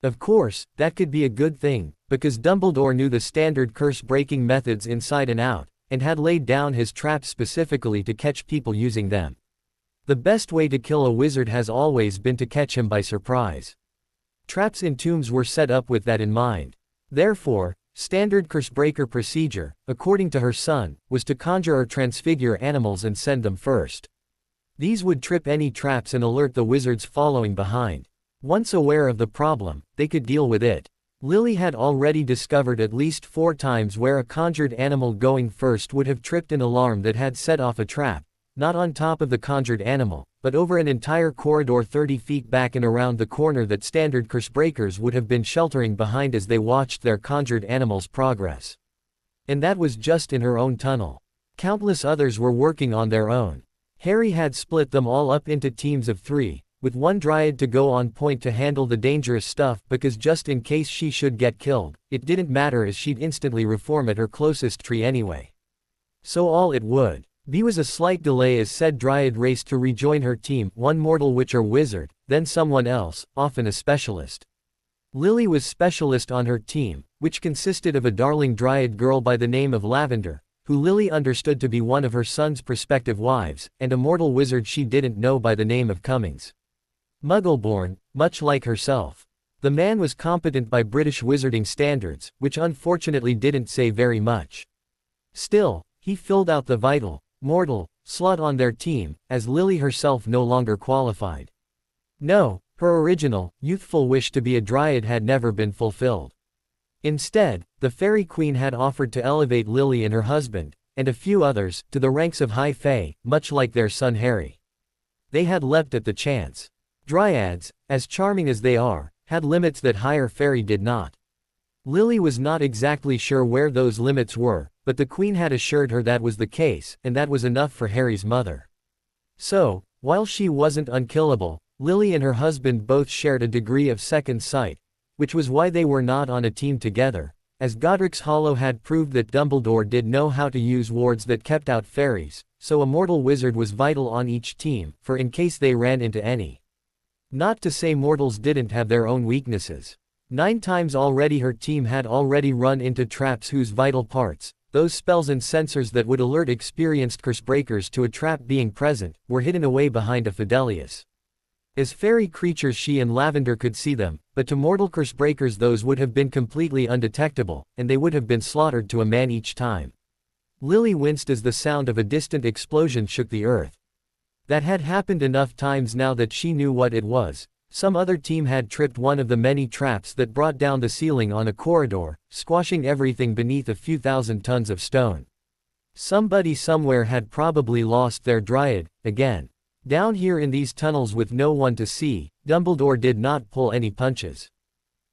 Of course, that could be a good thing, because Dumbledore knew the standard curse-breaking methods inside and out, and had laid down his traps specifically to catch people using them. The best way to kill a wizard has always been to catch him by surprise. Traps in tombs were set up with that in mind. Therefore, standard cursebreaker procedure, according to her son, was to conjure or transfigure animals and send them first. These would trip any traps and alert the wizards following behind. Once aware of the problem, they could deal with it. Lily had already discovered at least 4 times where a conjured animal going first would have tripped an alarm that had set off a trap, not on top of the conjured animal, but over an entire corridor 30 feet back and around the corner that standard cursebreakers would have been sheltering behind as they watched their conjured animal's progress. And that was just in her own tunnel. Countless others were working on their own. Harry had split them all up into teams of 3, with one dryad to go on point to handle the dangerous stuff, because just in case she should get killed, it didn't matter as she'd instantly reform at her closest tree anyway. So all it would be was a slight delay as said dryad raced to rejoin her team, one mortal witch or wizard, then someone else, often a specialist. Lily was specialist on her team, which consisted of a darling dryad girl by the name of Lavender, who Lily understood to be one of her son's prospective wives, and a mortal wizard she didn't know by the name of Cummings. Muggle-born, much like herself. The man was competent by British wizarding standards, which unfortunately didn't say very much. Still, he filled out the vital, mortal, slot on their team, as Lily herself no longer qualified. No, her original, youthful wish to be a dryad had never been fulfilled. Instead, the Fairy Queen had offered to elevate Lily and her husband, and a few others, to the ranks of High Fae, much like their son Harry. They had leapt at the chance. Dryads, as charming as they are, had limits that higher fairy did not. Lily was not exactly sure where those limits were, but the Queen had assured her that was the case, and that was enough for Harry's mother. So, while she wasn't unkillable, Lily and her husband both shared a degree of second sight, which was why they were not on a team together, as Godric's Hollow had proved that Dumbledore did know how to use wards that kept out fairies, so a mortal wizard was vital on each team, for in case they ran into any. Not to say mortals didn't have their own weaknesses. 9 times already her team had already run into traps whose vital parts, those spells and sensors that would alert experienced cursebreakers to a trap being present, were hidden away behind a Fidelius. As fairy creatures she and Lavender could see them, but to mortal cursebreakers those would have been completely undetectable, and they would have been slaughtered to a man each time. Lily winced as the sound of a distant explosion shook the earth. That had happened enough times now that she knew what it was. Some other team had tripped one of the many traps that brought down the ceiling on a corridor, squashing everything beneath a few thousand tons of stone. Somebody somewhere had probably lost their dryad, again. Down here in these tunnels with no one to see, Dumbledore did not pull any punches.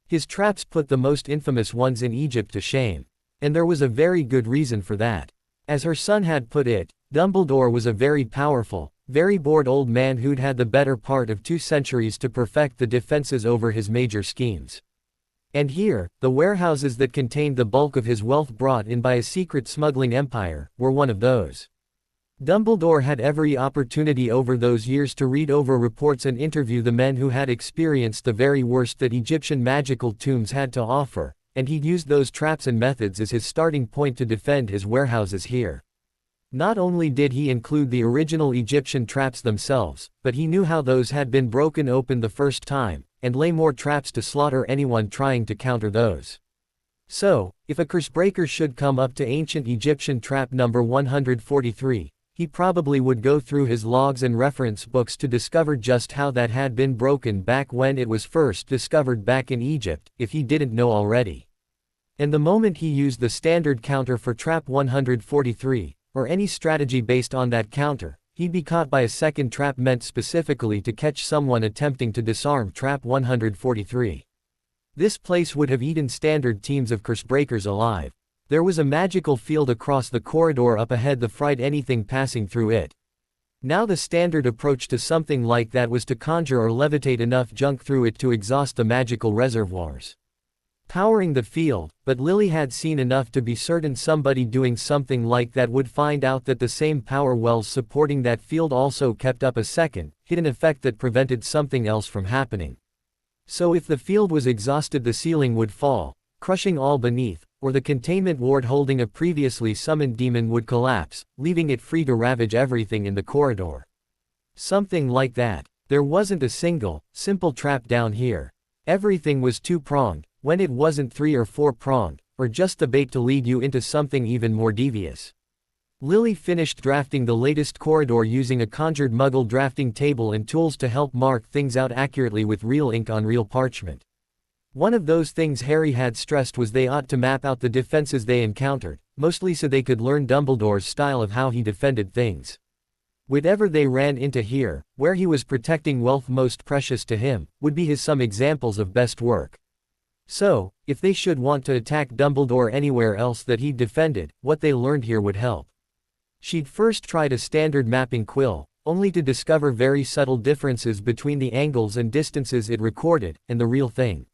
His traps put the most infamous ones in Egypt to shame. And there was a very good reason for that. As her son had put it, Dumbledore was a very powerful, very bored old man who'd had the better part of 2 centuries to perfect the defenses over his major schemes. And here, the warehouses that contained the bulk of his wealth brought in by a secret smuggling empire, were one of those. Dumbledore had every opportunity over those years to read over reports and interview the men who had experienced the very worst that Egyptian magical tombs had to offer, and he'd used those traps and methods as his starting point to defend his warehouses here. Not only did he include the original Egyptian traps themselves, but he knew how those had been broken open the first time, and lay more traps to slaughter anyone trying to counter those. So, if a cursebreaker should come up to ancient Egyptian trap number 143, He probably would go through his logs and reference books to discover just how that had been broken back when it was first discovered back in Egypt, if he didn't know already. And the moment he used the standard counter for trap 143, or any strategy based on that counter, he'd be caught by a second trap meant specifically to catch someone attempting to disarm trap 143. This place would have eaten standard teams of cursebreakers alive. There was a magical field across the corridor up ahead that fried anything passing through it. Now the standard approach to something like that was to conjure or levitate enough junk through it to exhaust the magical reservoirs powering the field, but Lily had seen enough to be certain somebody doing something like that would find out that the same power wells supporting that field also kept up a second, hidden effect that prevented something else from happening. So if the field was exhausted, the ceiling would fall, crushing all beneath, or the containment ward holding a previously summoned demon would collapse, leaving it free to ravage everything in the corridor. Something like that. There wasn't a single, simple trap down here. Everything was two-pronged, when it wasn't three or four-pronged, or just the bait to lead you into something even more devious. Lily finished drafting the latest corridor using a conjured muggle drafting table and tools to help mark things out accurately with real ink on real parchment. One of those things Harry had stressed was they ought to map out the defenses they encountered, mostly so they could learn Dumbledore's style of how he defended things. Whatever they ran into here, where he was protecting wealth most precious to him, would be his some examples of best work. So, if they should want to attack Dumbledore anywhere else that he'd defended, what they learned here would help. She'd first tried a standard mapping quill, only to discover very subtle differences between the angles and distances it recorded, and the real thing.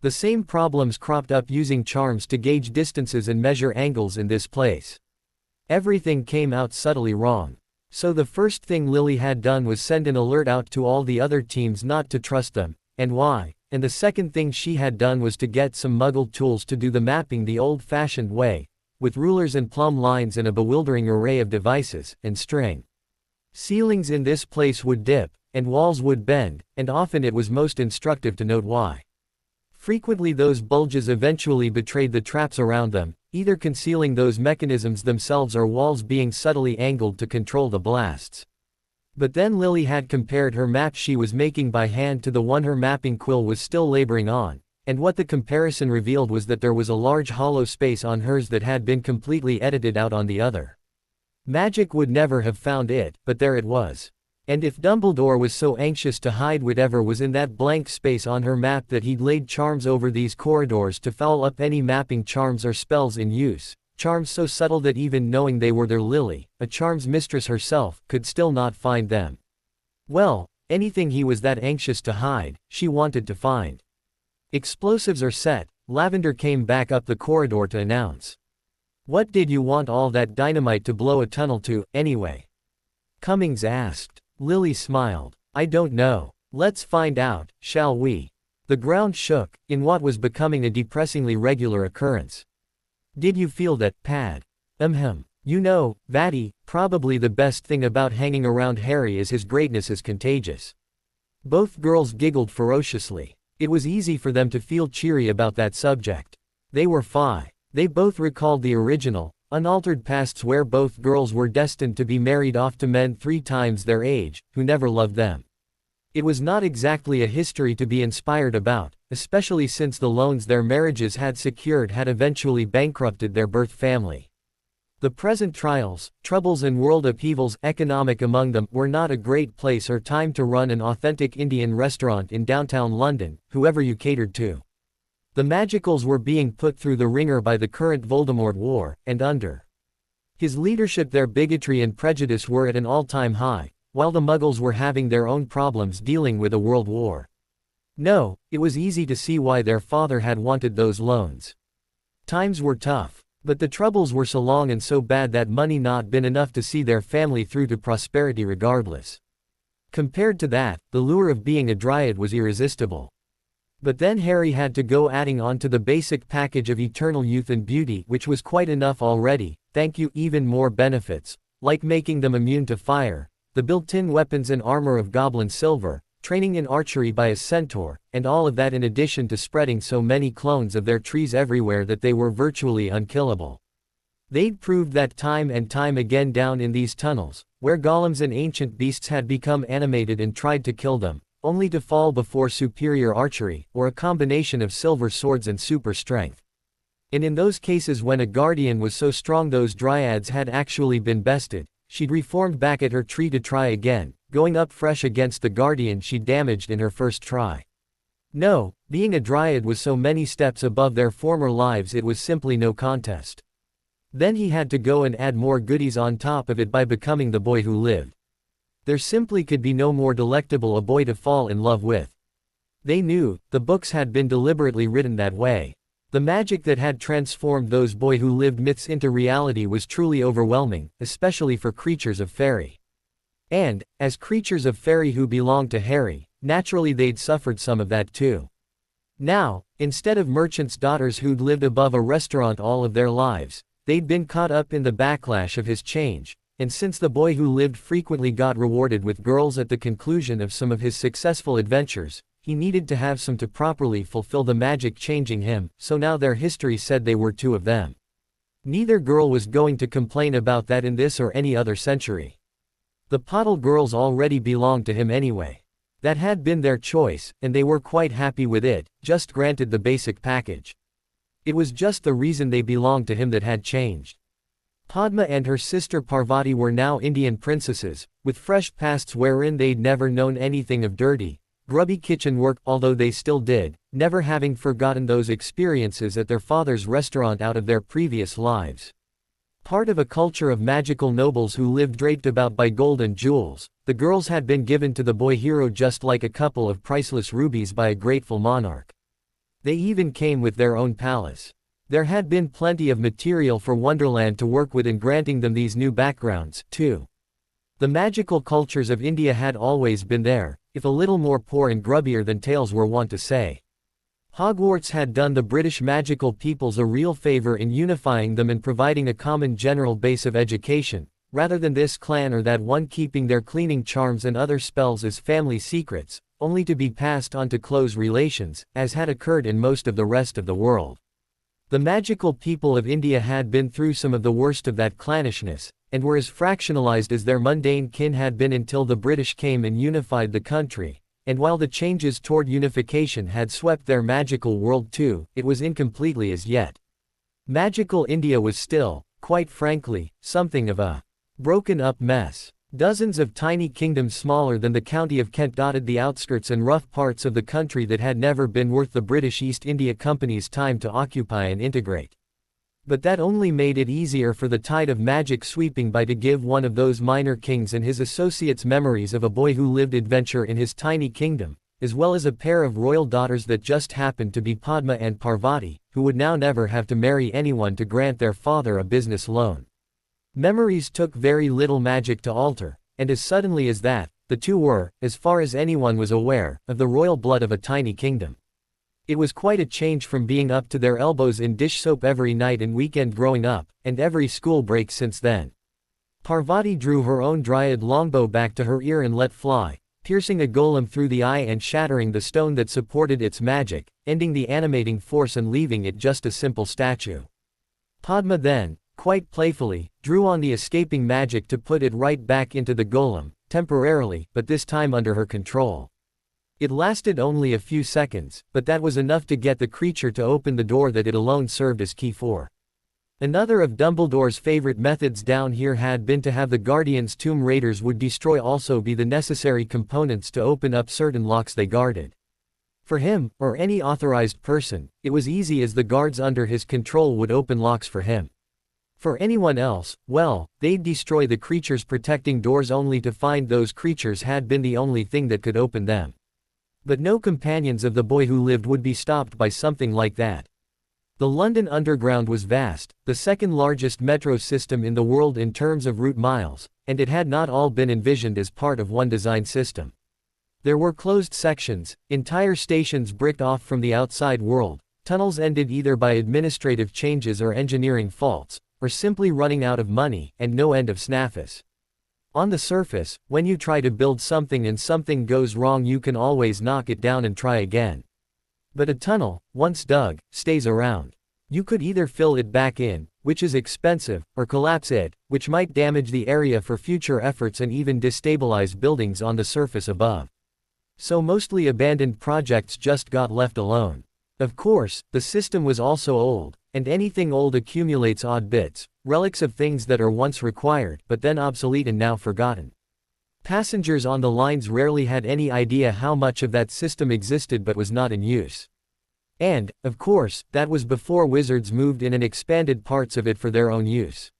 The same problems cropped up using charms to gauge distances and measure angles in this place. Everything came out subtly wrong. So the first thing Lily had done was send an alert out to all the other teams not to trust them, and why. And the second thing she had done was to get some muggle tools to do the mapping the old-fashioned way, with rulers and plumb lines and a bewildering array of devices, and string. Ceilings in this place would dip, and walls would bend, and often it was most instructive to note why. Frequently those bulges eventually betrayed the traps around them, either concealing those mechanisms themselves or walls being subtly angled to control the blasts. But then Lily had compared her map she was making by hand to the one her mapping quill was still laboring on, and what the comparison revealed was that there was a large hollow space on hers that had been completely edited out on the other. Magic would never have found it, but there it was. And if Dumbledore was so anxious to hide whatever was in that blank space on her map that he'd laid charms over these corridors to foul up any mapping charms or spells in use, charms so subtle that even knowing they were there, Lily, a charms mistress herself, could still not find them. Well, anything he was that anxious to hide, she wanted to find. Explosives are set, Lavender came back up the corridor to announce. What did you want all that dynamite to blow a tunnel to, anyway? Cummings asked. Lily smiled. I don't know. Let's find out, shall we? The ground shook, in what was becoming a depressingly regular occurrence. Did you feel that, Pad? You know, Vatty, probably the best thing about hanging around Harry is his greatness is contagious. Both girls giggled ferociously. It was easy for them to feel cheery about that subject. They were fine. They both recalled the original, unaltered pasts where both girls were destined to be married off to men 3 times their age, who never loved them. It was not exactly a history to be inspired about, especially since the loans their marriages had secured had eventually bankrupted their birth family. The present trials, troubles and world upheavals economic among them were not a great place or time to run an authentic Indian restaurant in downtown London, whoever you catered to. The Magicals were being put through the ringer by the current Voldemort war, and under his leadership their bigotry and prejudice were at an all-time high, while the Muggles were having their own problems dealing with a world war. No, it was easy to see why their father had wanted those loans. Times were tough, but the troubles were so long and so bad that money not been enough to see their family through to prosperity regardless. Compared to that, the lure of being a dryad was irresistible. But then Harry had to go adding on to the basic package of eternal youth and beauty, which was quite enough already, thank you, even more benefits, like making them immune to fire, the built-in weapons and armor of goblin silver, training in archery by a centaur, and all of that in addition to spreading so many clones of their trees everywhere that they were virtually unkillable. They'd proved that time and time again down in these tunnels, where golems and ancient beasts had become animated and tried to kill them, only to fall before superior archery, or a combination of silver swords and super strength. And in those cases when a guardian was so strong those dryads had actually been bested, she'd reformed back at her tree to try again, going up fresh against the guardian she'd damaged in her first try. No, being a dryad was so many steps above their former lives it was simply no contest. Then he had to go and add more goodies on top of it by becoming the boy who lived. There simply could be no more delectable a boy to fall in love with. They knew, the books had been deliberately written that way. The magic that had transformed those boy who lived myths into reality was truly overwhelming, especially for creatures of fairy. And, as creatures of fairy who belonged to Harry, naturally they'd suffered some of that too. Now, instead of merchants' daughters who'd lived above a restaurant all of their lives, they'd been caught up in the backlash of his change, and since the boy who lived frequently got rewarded with girls at the conclusion of some of his successful adventures, he needed to have some to properly fulfill the magic changing him, so now their history said they were two of them. Neither girl was going to complain about that in this or any other century. The Pottle girls already belonged to him anyway. That had been their choice, and they were quite happy with it, just granted the basic package. It was just the reason they belonged to him that had changed. Padma and her sister Parvati were now Indian princesses, with fresh pasts wherein they'd never known anything of dirty, grubby kitchen work, although they still did, never having forgotten those experiences at their father's restaurant out of their previous lives. Part of a culture of magical nobles who lived draped about by gold and jewels, the girls had been given to the boy hero just like a couple of priceless rubies by a grateful monarch. They even came with their own palace. There had been plenty of material for Wonderland to work with in granting them these new backgrounds, too. The magical cultures of India had always been there, if a little more poor and grubbier than tales were wont to say. Hogwarts had done the British magical peoples a real favor in unifying them and providing a common general base of education, rather than this clan or that one keeping their cleaning charms and other spells as family secrets, only to be passed on to close relations, as had occurred in most of the rest of the world. The magical people of India had been through some of the worst of that clannishness, and were as fractionalized as their mundane kin had been until the British came and unified the country, and while the changes toward unification had swept their magical world too, it was incompletely as yet. Magical India was still, quite frankly, something of a broken-up mess. Dozens of tiny kingdoms smaller than the county of Kent dotted the outskirts and rough parts of the country that had never been worth the British East India Company's time to occupy and integrate. But that only made it easier for the tide of magic sweeping by to give one of those minor kings and his associates memories of a boy who lived adventure in his tiny kingdom, as well as a pair of royal daughters that just happened to be Padma and Parvati, who would now never have to marry anyone to grant their father a business loan. Memories took very little magic to alter, and as suddenly as that, the two were, as far as anyone was aware, of the royal blood of a tiny kingdom. It was quite a change from being up to their elbows in dish soap every night and weekend growing up, and every school break since then. Parvati drew her own dryad longbow back to her ear and let fly, piercing a golem through the eye and shattering the stone that supported its magic, ending the animating force and leaving it just a simple statue. Padma then, quite playfully, drew on the escaping magic to put it right back into the golem, temporarily, but this time under her control. It lasted only a few seconds, but that was enough to get the creature to open the door that it alone served as key for. Another of Dumbledore's favorite methods down here had been to have the Guardian's Tomb Raiders would destroy also be the necessary components to open up certain locks they guarded. For him, or any authorized person, it was easy as the guards under his control would open locks for him. For anyone else, well, they'd destroy the creatures protecting doors only to find those creatures had been the only thing that could open them. But no companions of the boy who lived would be stopped by something like that. The London Underground was vast, the second largest metro system in the world in terms of route miles, and it had not all been envisioned as part of one design system. There were closed sections, entire stations bricked off from the outside world, tunnels ended either by administrative changes or engineering faults, or simply running out of money, and no end of snaffus. On the surface, when you try to build something and something goes wrong you can always knock it down and try again. But a tunnel, once dug, stays around. You could either fill it back in, which is expensive, or collapse it, which might damage the area for future efforts and even destabilize buildings on the surface above. So mostly abandoned projects just got left alone. Of course, the system was also old, and anything old accumulates odd bits, relics of things that are once required but then obsolete and now forgotten. Passengers on the lines rarely had any idea how much of that system existed but was not in use. And, of course, that was before wizards moved in and expanded parts of it for their own use.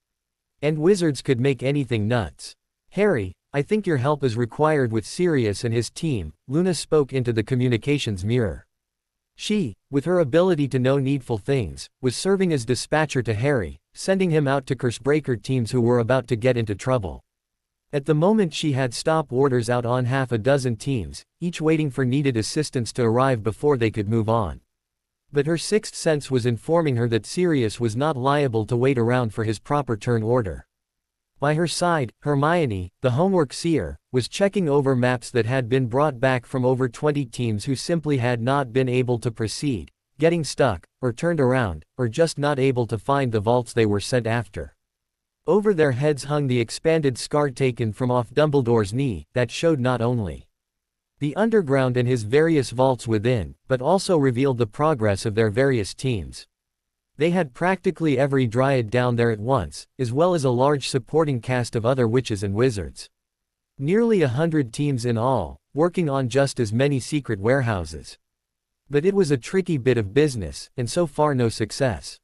And wizards could make anything nuts. "Harry, I think your help is required with Sirius and his team," Luna spoke into the communications mirror. She, with her ability to know needful things, was serving as dispatcher to Harry, sending him out to Cursebreaker teams who were about to get into trouble. At the moment she had stop orders out on half a dozen teams, each waiting for needed assistance to arrive before they could move on. But her sixth sense was informing her that Sirius was not liable to wait around for his proper turn order. By her side, Hermione, the homework seer, was checking over maps that had been brought back from over 20 teams who simply had not been able to proceed, getting stuck, or turned around, or just not able to find the vaults they were sent after. Over their heads hung the expanded scar taken from off Dumbledore's knee, that showed not only the underground and his various vaults within, but also revealed the progress of their various teams. They had practically every dryad down there at once, as well as a large supporting cast of other witches and wizards. Nearly 100 teams in all, working on just as many secret warehouses. But it was a tricky bit of business, and so far no success.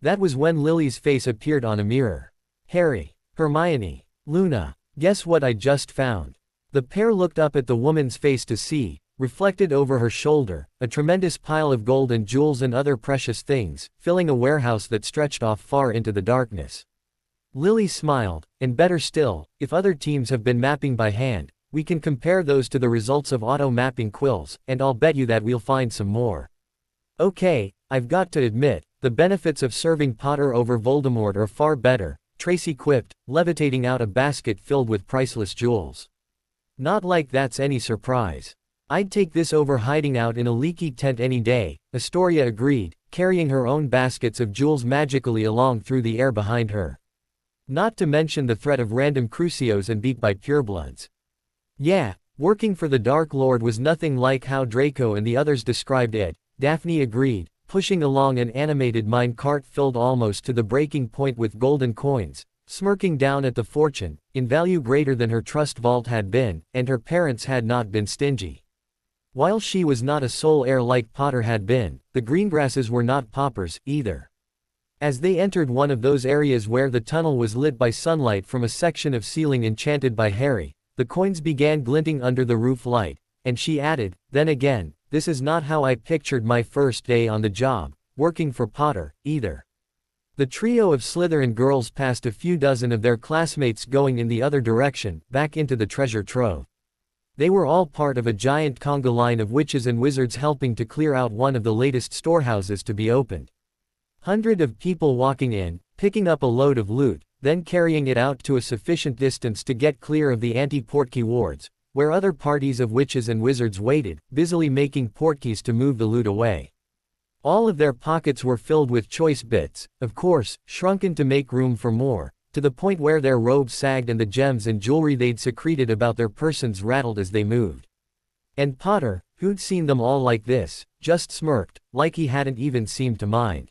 That was when Lily's face appeared on a mirror. "Harry, Hermione, Luna, guess what I just found?" The pair looked up at the woman's face to see, reflected over her shoulder, a tremendous pile of gold and jewels and other precious things, filling a warehouse that stretched off far into the darkness. Lily smiled, "And better still, if other teams have been mapping by hand, we can compare those to the results of auto-mapping quills, and I'll bet you that we'll find some more." "Okay, I've got to admit, the benefits of serving Potter over Voldemort are far better," Tracy quipped, levitating out a basket filled with priceless jewels. "Not like that's any surprise. I'd take this over hiding out in a leaky tent any day," Astoria agreed, carrying her own baskets of jewels magically along through the air behind her. Not to mention the threat of random crucios and beat by purebloods. "Yeah, working for the Dark Lord was nothing like how Draco and the others described it," Daphne agreed, pushing along an animated mine cart filled almost to the breaking point with golden coins, smirking down at the fortune, in value greater than her trust vault had been, and her parents had not been stingy. While she was not a sole heir like Potter had been, the Greengrasses were not paupers, either. As they entered one of those areas where the tunnel was lit by sunlight from a section of ceiling enchanted by Harry, the coins began glinting under the roof light, and she added, "Then again, this is not how I pictured my first day on the job, working for Potter, either." The trio of Slytherin girls passed a few dozen of their classmates going in the other direction, back into the treasure trove. They were all part of a giant conga line of witches and wizards helping to clear out one of the latest storehouses to be opened. Hundreds of people walking in, picking up a load of loot, then carrying it out to a sufficient distance to get clear of the anti-portkey wards, where other parties of witches and wizards waited, busily making portkeys to move the loot away. All of their pockets were filled with choice bits, of course, shrunken to make room for more, to the point where their robes sagged and the gems and jewelry they'd secreted about their persons rattled as they moved. And Potter, who'd seen them all like this, just smirked, like he hadn't even seemed to mind.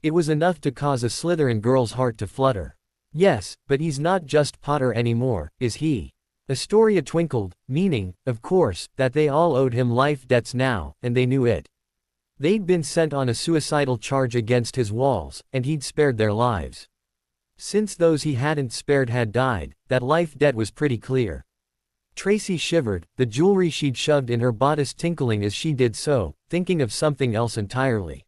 It was enough to cause a Slytherin girl's heart to flutter. "Yes, but he's not just Potter anymore, is he?" Astoria twinkled, meaning, of course, that they all owed him life debts now, and they knew it. They'd been sent on a suicidal charge against his walls, and he'd spared their lives. Since those he hadn't spared had died, that life debt was pretty clear. Tracy shivered, the jewelry she'd shoved in her bodice tinkling as she did so, thinking of something else entirely.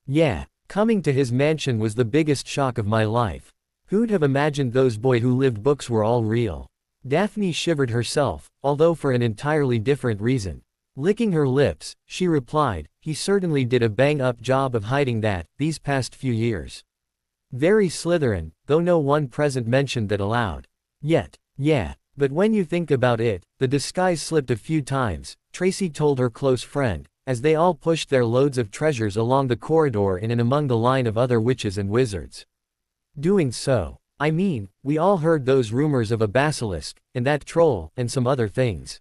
"Yeah, coming to his mansion was the biggest shock of my life. Who'd have imagined those boy who lived books were all real?" Daphne shivered herself, although for an entirely different reason. Licking her lips, she replied, "He certainly did a bang-up job of hiding that, these past few years. Very Slytherin, though no one present mentioned that aloud. Yet, yeah, but when you think about it, the disguise slipped a few times," Tracy told her close friend, as they all pushed their loads of treasures along the corridor in and among the line of other witches and wizards. Doing so. I mean, we all heard those rumors of a basilisk, and that troll, and some other things.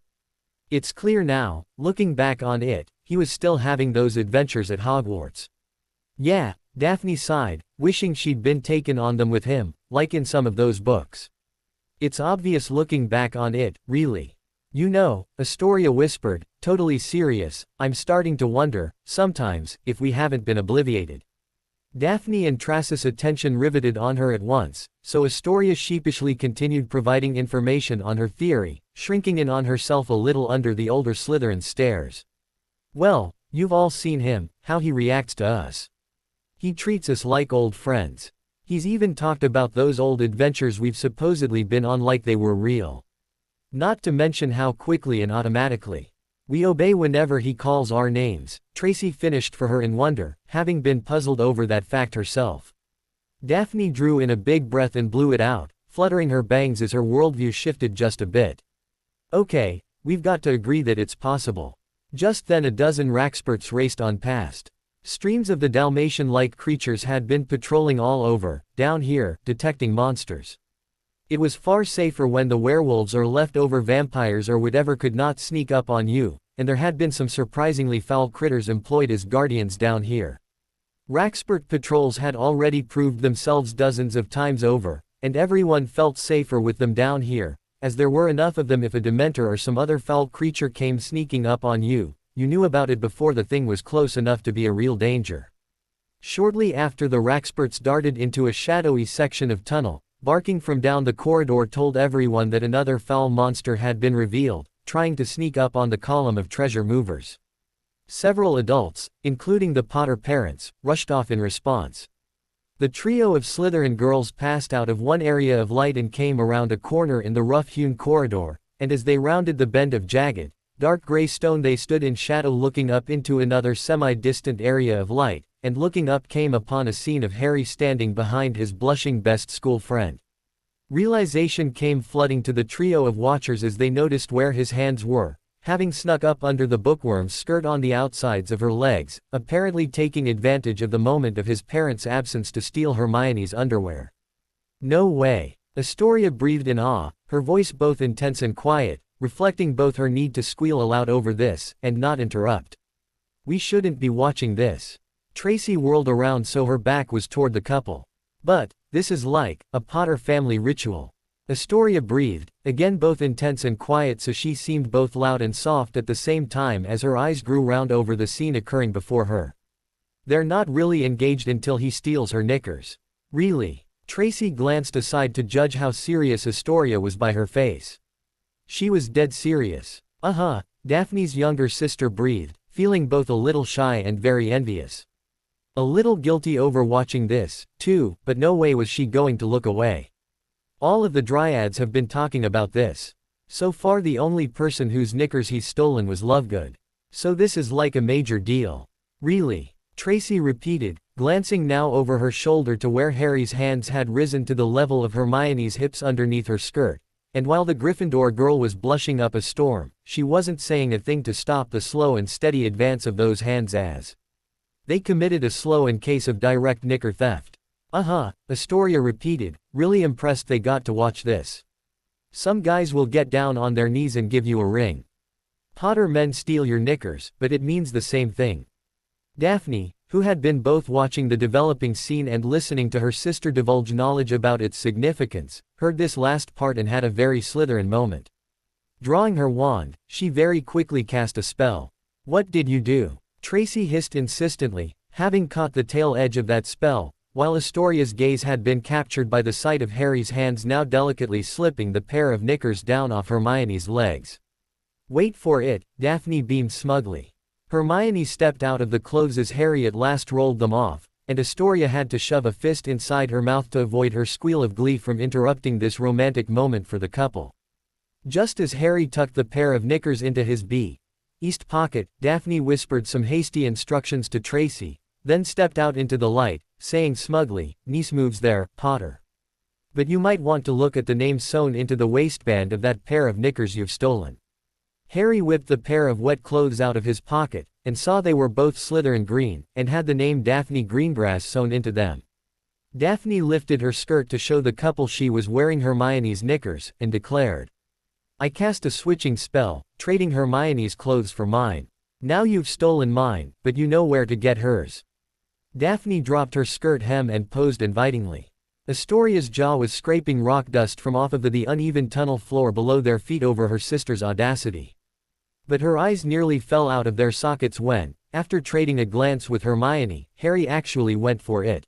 It's clear now, looking back on it, he was still having those adventures at Hogwarts. Yeah, Daphne sighed, wishing she'd been taken on them with him, like in some of those books. It's obvious looking back on it, really. You know, Astoria whispered, totally serious, I'm starting to wonder, sometimes, if we haven't been obliviated. Daphne and Tracis' attention riveted on her at once, so Astoria sheepishly continued providing information on her theory, shrinking in on herself a little under the older Slytherin's stares. Well, you've all seen him, how he reacts to us. He treats us like old friends. He's even talked about those old adventures we've supposedly been on like they were real. Not to mention how quickly and automatically we obey whenever he calls our names, Tracy finished for her in wonder, having been puzzled over that fact herself. Daphne drew in a big breath and blew it out, fluttering her bangs as her worldview shifted just a bit. Okay, we've got to agree that it's possible. Just then a dozen Raxperts raced on past. Streams of the Dalmatian-like creatures had been patrolling all over, down here, detecting monsters. It was far safer when the werewolves or leftover vampires or whatever could not sneak up on you, and there had been some surprisingly foul critters employed as guardians down here. Raxpert patrols had already proved themselves dozens of times over, and everyone felt safer with them down here, as there were enough of them. If a Dementor or some other foul creature came sneaking up on you, you knew about it before the thing was close enough to be a real danger. Shortly after, the Raxperts darted into a shadowy section of tunnel. Barking from down the corridor told everyone that another foul monster had been revealed, trying to sneak up on the column of treasure movers. Several adults, including the Potter parents, rushed off in response. The trio of Slytherin girls passed out of one area of light and came around a corner in the rough-hewn corridor, and as they rounded the bend of jagged, dark gray stone, they stood in shadow looking up into another semi-distant area of light, and looking up came upon a scene of Harry standing behind his blushing best school friend. Realization came flooding to the trio of watchers as they noticed where his hands were, having snuck up under the bookworm's skirt on the outsides of her legs, apparently taking advantage of the moment of his parents' absence to steal Hermione's underwear. No way. Astoria breathed in awe, her voice both intense and quiet, reflecting both her need to squeal aloud over this, and not interrupt. We shouldn't be watching this. Tracy whirled around so her back was toward the couple. But, this is like a Potter family ritual. Astoria breathed, again both intense and quiet, so she seemed both loud and soft at the same time as her eyes grew round over the scene occurring before her. They're not really engaged until he steals her knickers. Really? Tracy glanced aside to judge how serious Astoria was by her face. She was dead serious. Daphne's younger sister breathed, feeling both a little shy and very envious. A little guilty over watching this, too, but no way was she going to look away. All of the Dryads have been talking about this. So far the only person whose knickers he's stolen was Lovegood. So this is like a major deal. Really? Tracy repeated, glancing now over her shoulder to where Harry's hands had risen to the level of Hermione's hips underneath her skirt, and while the Gryffindor girl was blushing up a storm, she wasn't saying a thing to stop the slow and steady advance of those hands as they committed a slow in case of direct knicker theft. Astoria repeated, really impressed they got to watch this. Some guys will get down on their knees and give you a ring. Potter men steal your knickers, but it means the same thing. Daphne, who had been both watching the developing scene and listening to her sister divulge knowledge about its significance, heard this last part and had a very Slytherin moment. Drawing her wand, she very quickly cast a spell. What did you do? Tracy hissed insistently, having caught the tail edge of that spell, while Astoria's gaze had been captured by the sight of Harry's hands now delicately slipping the pair of knickers down off Hermione's legs. Wait for it, Daphne beamed smugly. Hermione stepped out of the clothes as Harry at last rolled them off, and Astoria had to shove a fist inside her mouth to avoid her squeal of glee from interrupting this romantic moment for the couple. Just as Harry tucked the pair of knickers into his East pocket, Daphne whispered some hasty instructions to Tracy, then stepped out into the light, saying smugly, "Nice moves there, Potter. But you might want to look at the name sewn into the waistband of that pair of knickers you've stolen." Harry whipped the pair of wet clothes out of his pocket, and saw they were both Slytherin green, and had the name Daphne Greengrass sewn into them. Daphne lifted her skirt to show the couple she was wearing Hermione's knickers, and declared, "I cast a switching spell, trading Hermione's clothes for mine. Now you've stolen mine, but you know where to get hers." Daphne dropped her skirt hem and posed invitingly. Astoria's jaw was scraping rock dust from off of the uneven tunnel floor below their feet over her sister's audacity. But her eyes nearly fell out of their sockets when, after trading a glance with Hermione, Harry actually went for it.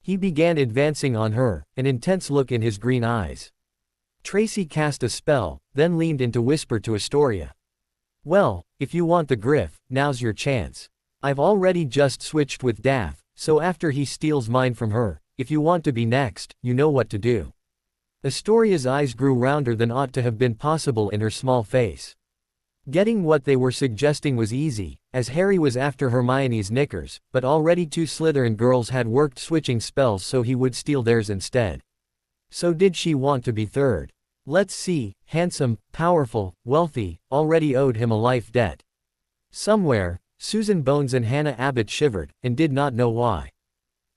He began advancing on her, an intense look in his green eyes. Tracy cast a spell, then leaned in to whisper to Astoria. "Well, if you want the Griff, now's your chance. I've already just switched with Daph, so after he steals mine from her, if you want to be next, you know what to do." Astoria's eyes grew rounder than ought to have been possible in her small face. Getting what they were suggesting was easy, as Harry was after Hermione's knickers, but already 2 Slytherin girls had worked switching spells so he would steal theirs instead. So did she want to be third? Let's see, handsome, powerful, wealthy, already owed him a life debt. Somewhere, Susan Bones and Hannah Abbott shivered, and did not know why.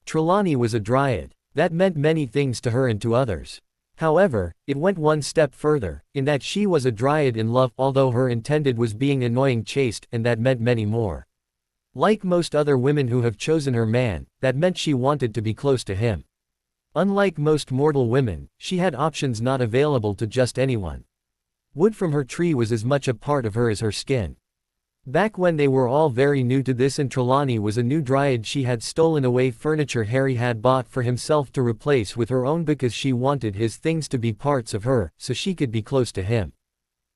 Trelawney was a dryad. That meant many things to her and to others. However, it went one step further, in that she was a dryad in love, although her intended was being annoying chaste, and that meant many more. Like most other women who have chosen her man, that meant she wanted to be close to him. Unlike most mortal women, she had options not available to just anyone. Wood from her tree was as much a part of her as her skin. Back when they were all very new to this and Trelawney was a new dryad, she had stolen away furniture Harry had bought for himself to replace with her own because she wanted his things to be parts of her, so she could be close to him.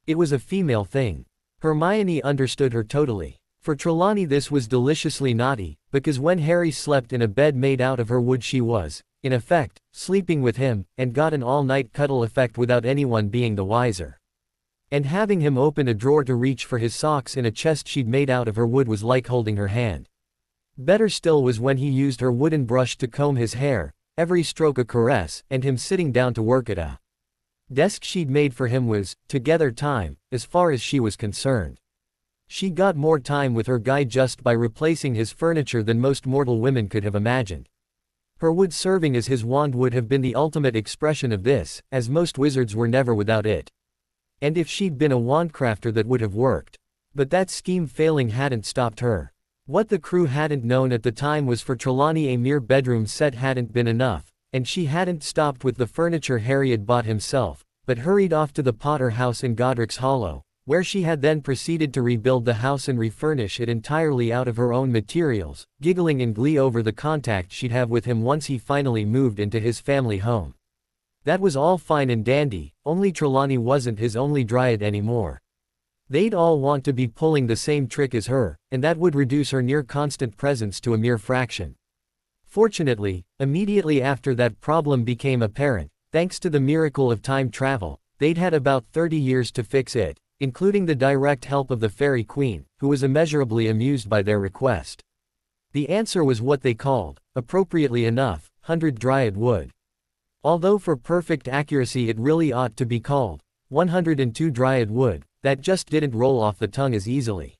It was a female thing. Hermione understood her totally. For Trelawney this was deliciously naughty, because when Harry slept in a bed made out of her wood she was, in effect, sleeping with him, and got an all-night cuddle effect without anyone being the wiser. And having him open a drawer to reach for his socks in a chest she'd made out of her wood was like holding her hand. Better still was when he used her wooden brush to comb his hair, every stroke a caress, and him sitting down to work at a desk she'd made for him was, together time, as far as she was concerned. She got more time with her guy just by replacing his furniture than most mortal women could have imagined. Her wood serving as his wand would have been the ultimate expression of this, as most wizards were never without it. And if she'd been a wandcrafter that would have worked. But that scheme failing hadn't stopped her. What the crew hadn't known at the time was for Trelawney a mere bedroom set hadn't been enough, and she hadn't stopped with the furniture Harry had bought himself, but hurried off to the Potter house in Godric's Hollow, where she had then proceeded to rebuild the house and refurnish it entirely out of her own materials, giggling in glee over the contact she'd have with him once he finally moved into his family home. That was all fine and dandy, only Trelawney wasn't his only dryad anymore. They'd all want to be pulling the same trick as her, and that would reduce her near-constant presence to a mere fraction. Fortunately, immediately after that problem became apparent, thanks to the miracle of time travel, they'd had about 30 years to fix it, including the direct help of the Fairy Queen, who was immeasurably amused by their request. The answer was what they called, appropriately enough, 100 dryad wood. Although for perfect accuracy it really ought to be called 102 dryad wood, that just didn't roll off the tongue as easily.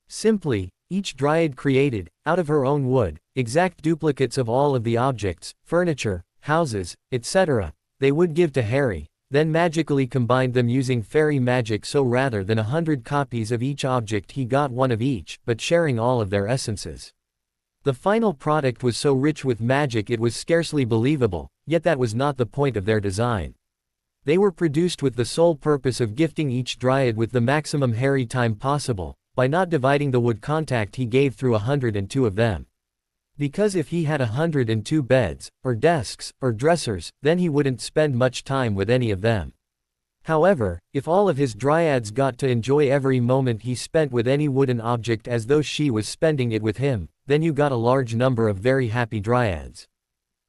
Simply, each dryad created, out of her own wood, exact duplicates of all of the objects, furniture, houses, etc., they would give to Harry, then magically combined them using fairy magic, so rather than 100 copies of each object he got one of each, but sharing all of their essences. The final product was so rich with magic it was scarcely believable, yet that was not the point of their design. They were produced with the sole purpose of gifting each dryad with the maximum Harry time possible, by not dividing the wood contact he gave through 102 of them. Because if he had 102 beds, or desks, or dressers, then he wouldn't spend much time with any of them. However, if all of his dryads got to enjoy every moment he spent with any wooden object as though she was spending it with him, then you got a large number of very happy dryads.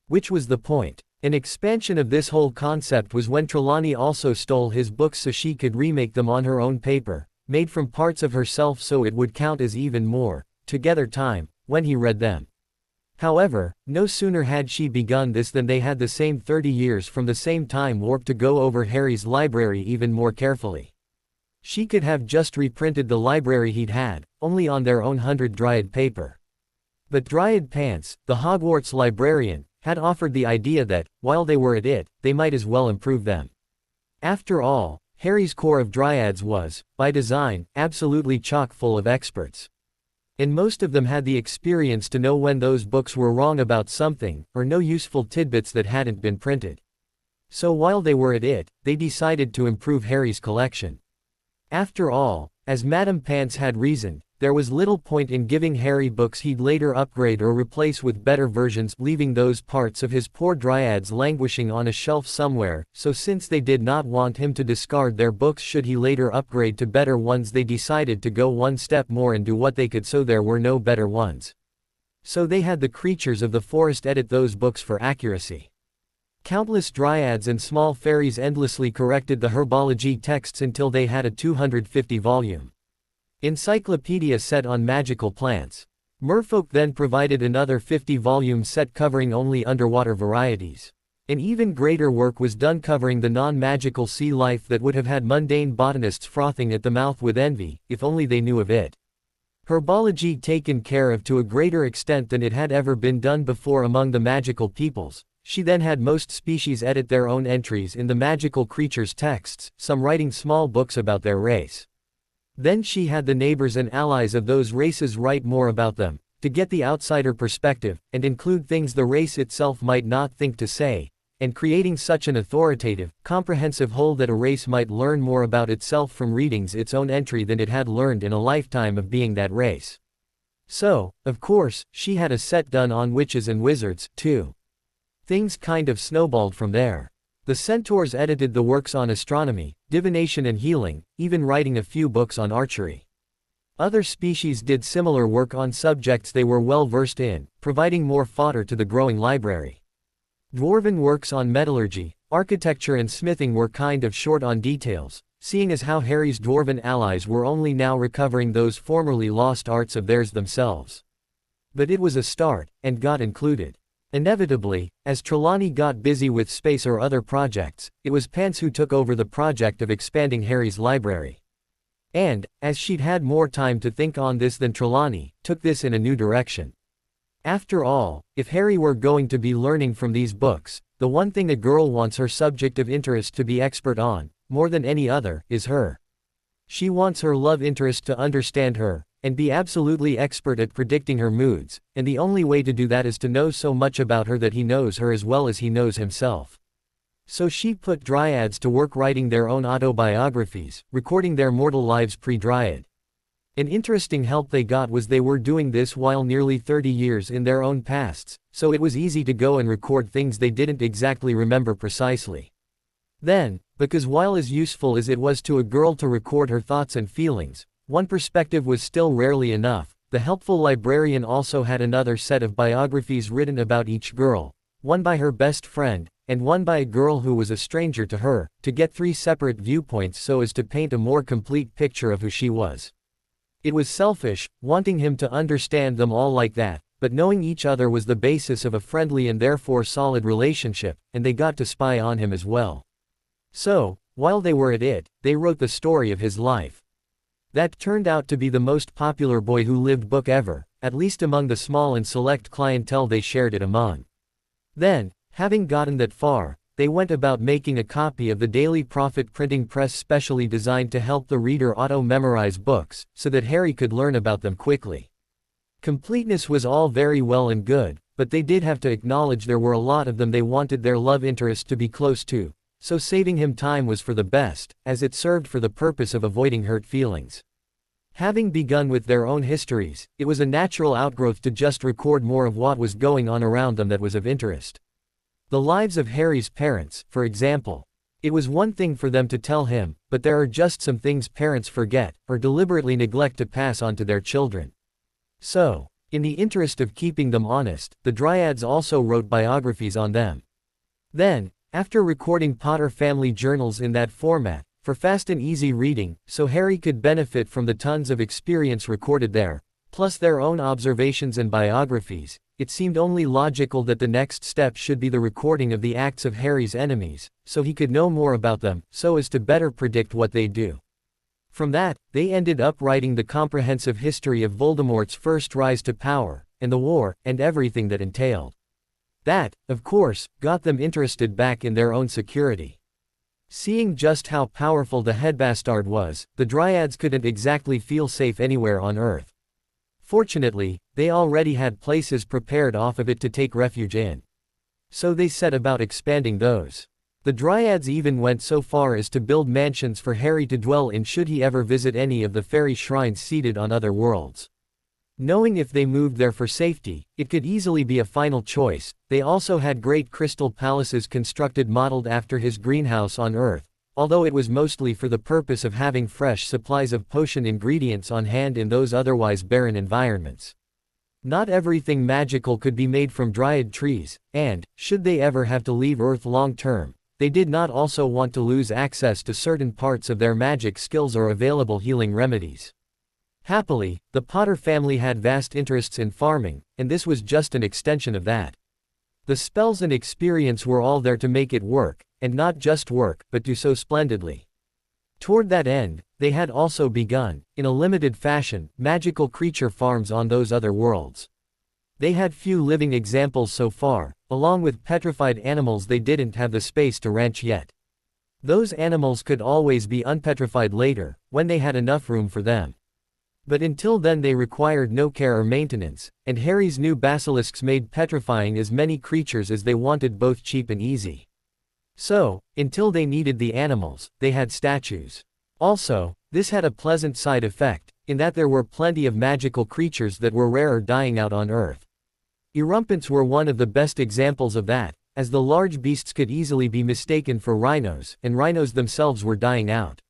Which was the point. An expansion of this whole concept was when Trelawney also stole his books so she could remake them on her own paper, made from parts of herself so it would count as even more, together time, when he read them. However, no sooner had she begun this than they had the same 30 years from the same time warp to go over Harry's library even more carefully. She could have just reprinted the library he'd had, only on their own 100 dryad paper. But Dryad Pants, the Hogwarts librarian, had offered the idea that, while they were at it, they might as well improve them. After all, Harry's corps of dryads was, by design, absolutely chock full of experts. And most of them had the experience to know when those books were wrong about something, or no useful tidbits that hadn't been printed. So while they were at it, they decided to improve Harry's collection. After all, as Madame Pants had reasoned, there was little point in giving Harry books he'd later upgrade or replace with better versions, leaving those parts of his poor dryads languishing on a shelf somewhere, so since they did not want him to discard their books should he later upgrade to better ones, they decided to go one step more and do what they could so there were no better ones. So they had the creatures of the forest edit those books for accuracy. Countless dryads and small fairies endlessly corrected the herbology texts until they had a 250-volume encyclopedia set on magical plants. Merfolk then provided another 50-volume set covering only underwater varieties. An even greater work was done covering the non-magical sea life that would have had mundane botanists frothing at the mouth with envy, if only they knew of it. Herbology taken care of to a greater extent than it had ever been done before among the magical peoples. She then had most species edit their own entries in the magical creatures' texts, some writing small books about their race. Then she had the neighbors and allies of those races write more about them, to get the outsider perspective, and include things the race itself might not think to say, and creating such an authoritative, comprehensive whole that a race might learn more about itself from readings its own entry than it had learned in a lifetime of being that race. So, of course, she had a set done on witches and wizards, too. Things kind of snowballed from there. The centaurs edited the works on astronomy, divination and healing, even writing a few books on archery. Other species did similar work on subjects they were well versed in, providing more fodder to the growing library. Dwarven works on metallurgy, architecture and smithing were kind of short on details, seeing as how Harry's dwarven allies were only now recovering those formerly lost arts of theirs themselves. But it was a start, and got included. Inevitably, as Trelawney got busy with space or other projects, it was Pants who took over the project of expanding Harry's library. And, as she'd had more time to think on this than Trelawney, took this in a new direction. After all, if Harry were going to be learning from these books, the one thing a girl wants her subject of interest to be expert on, more than any other, is her. She wants her love interest to understand her, and be absolutely expert at predicting her moods, and the only way to do that is to know so much about her that he knows her as well as he knows himself. So she put dryads to work writing their own autobiographies, recording their mortal lives pre-dryad. An interesting help they got was they were doing this while nearly 30 years in their own pasts, so it was easy to go and record things they didn't exactly remember precisely. Then, because while as useful as it was to a girl to record her thoughts and feelings, one perspective was still rarely enough, the helpful librarian also had another set of biographies written about each girl, one by her best friend, and one by a girl who was a stranger to her, to get 3 separate viewpoints so as to paint a more complete picture of who she was. It was selfish, wanting him to understand them all like that, but knowing each other was the basis of a friendly and therefore solid relationship, and they got to spy on him as well. So, while they were at it, they wrote the story of his life. That turned out to be the most popular Boy Who Lived book ever, at least among the small and select clientele they shared it among. Then, having gotten that far, they went about making a copy of the Daily Prophet printing press specially designed to help the reader auto-memorize books, so that Harry could learn about them quickly. Completeness was all very well and good, but they did have to acknowledge there were a lot of them they wanted their love interest to be close to. So saving him time was for the best, as it served for the purpose of avoiding hurt feelings. Having begun with their own histories, it was a natural outgrowth to just record more of what was going on around them that was of interest. The lives of Harry's parents, for example. It was one thing for them to tell him, but there are just some things parents forget, or deliberately neglect to pass on to their children. So, in the interest of keeping them honest, the dryads also wrote biographies on them. Then, after recording Potter family journals in that format, for fast and easy reading, so Harry could benefit from the tons of experience recorded there, plus their own observations and biographies, it seemed only logical that the next step should be the recording of the acts of Harry's enemies, so he could know more about them, so as to better predict what they'd do. From that, they ended up writing the comprehensive history of Voldemort's first rise to power, and the war, and everything that entailed. That, of course, got them interested back in their own security. Seeing just how powerful the headbastard was, the Dryads couldn't exactly feel safe anywhere on Earth. Fortunately, they already had places prepared off of it to take refuge in. So they set about expanding those. The Dryads even went so far as to build mansions for Harry to dwell in should he ever visit any of the fairy shrines seated on other worlds. Knowing if they moved there for safety, it could easily be a final choice, they also had great crystal palaces constructed modeled after his greenhouse on Earth, although it was mostly for the purpose of having fresh supplies of potion ingredients on hand in those otherwise barren environments. Not everything magical could be made from dryad trees, and, should they ever have to leave Earth long term, they did not also want to lose access to certain parts of their magic skills or available healing remedies. Happily, the Potter family had vast interests in farming, and this was just an extension of that. The spells and experience were all there to make it work, and not just work, but do so splendidly. Toward that end, they had also begun, in a limited fashion, magical creature farms on those other worlds. They had few living examples so far, along with petrified animals they didn't have the space to ranch yet. Those animals could always be unpetrified later, when they had enough room for them. But until then they required no care or maintenance, and Harry's new basilisks made petrifying as many creatures as they wanted both cheap and easy. So, until they needed the animals, they had statues. Also, this had a pleasant side effect, in that there were plenty of magical creatures that were rare or dying out on Earth. Erumpents were one of the best examples of that, as the large beasts could easily be mistaken for rhinos, and rhinos themselves were dying out.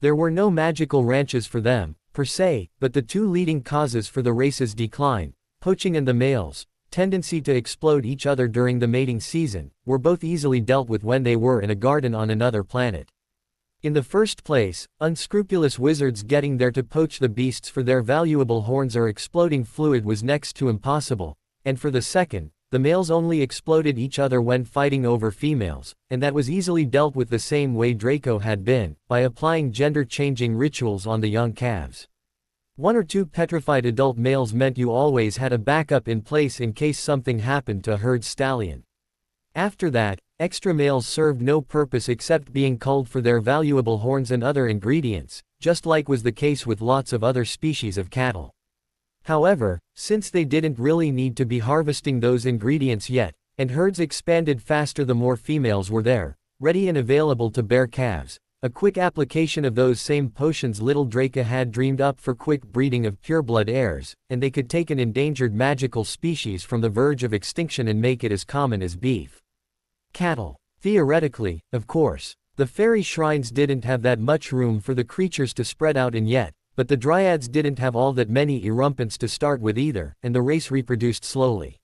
There were no magical ranches for them, per se, but the two leading causes for the race's decline, poaching and the males' tendency to explode each other during the mating season, were both easily dealt with when they were in a garden on another planet. In the first place, unscrupulous wizards getting there to poach the beasts for their valuable horns or exploding fluid was next to impossible, and for the second, the males only exploded each other when fighting over females, and that was easily dealt with the same way Draco had been, by applying gender-changing rituals on the young calves. One or two petrified adult males meant you always had a backup in place in case something happened to a herd stallion. After that, extra males served no purpose except being culled for their valuable horns and other ingredients, just like was the case with lots of other species of cattle. However, since they didn't really need to be harvesting those ingredients yet, and herds expanded faster the more females were there, ready and available to bear calves, a quick application of those same potions little Draco had dreamed up for quick breeding of pureblood heirs, and they could take an endangered magical species from the verge of extinction and make it as common as beef cattle. Theoretically, of course, the fairy shrines didn't have that much room for the creatures to spread out in yet, but the Dryads didn't have all that many erumpents to start with either, and the race reproduced slowly.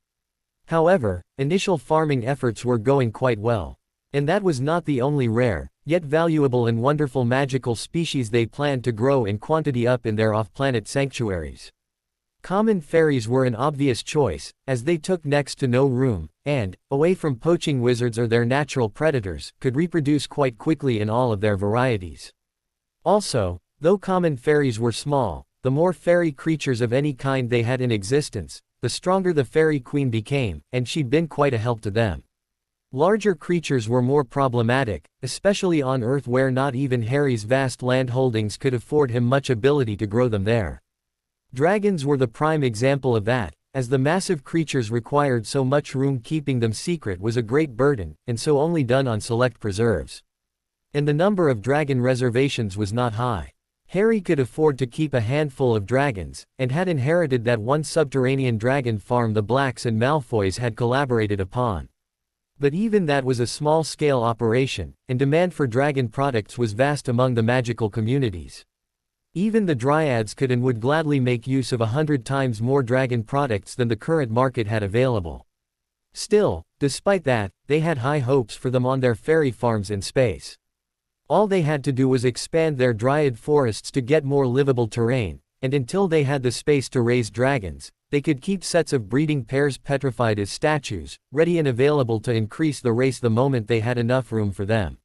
However, initial farming efforts were going quite well. And that was not the only rare, yet valuable and wonderful magical species they planned to grow in quantity up in their off-planet sanctuaries. Common fairies were an obvious choice, as they took next to no room, and, away from poaching wizards or their natural predators, could reproduce quite quickly in all of their varieties. Also, though common fairies were small, the more fairy creatures of any kind they had in existence, the stronger the fairy queen became, and she'd been quite a help to them. Larger creatures were more problematic, especially on Earth where not even Harry's vast land holdings could afford him much ability to grow them there. Dragons were the prime example of that, as the massive creatures required so much room keeping them secret was a great burden, and so only done on select preserves. And the number of dragon reservations was not high. Harry could afford to keep a handful of dragons, and had inherited that one subterranean dragon farm the Blacks and Malfoys had collaborated upon. But even that was a small-scale operation, and demand for dragon products was vast among the magical communities. Even the Dryads could and would gladly make use of 100 times more dragon products than the current market had available. Still, despite that, they had high hopes for them on their fairy farms in space. All they had to do was expand their dryad forests to get more livable terrain, and until they had the space to raise dragons, they could keep sets of breeding pairs petrified as statues, ready and available to increase the race the moment they had enough room for them.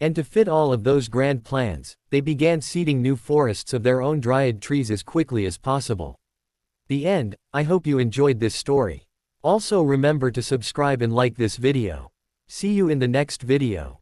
And to fit all of those grand plans, they began seeding new forests of their own dryad trees as quickly as possible. The end. I hope you enjoyed this story. Also remember to subscribe and like this video. See you in the next video.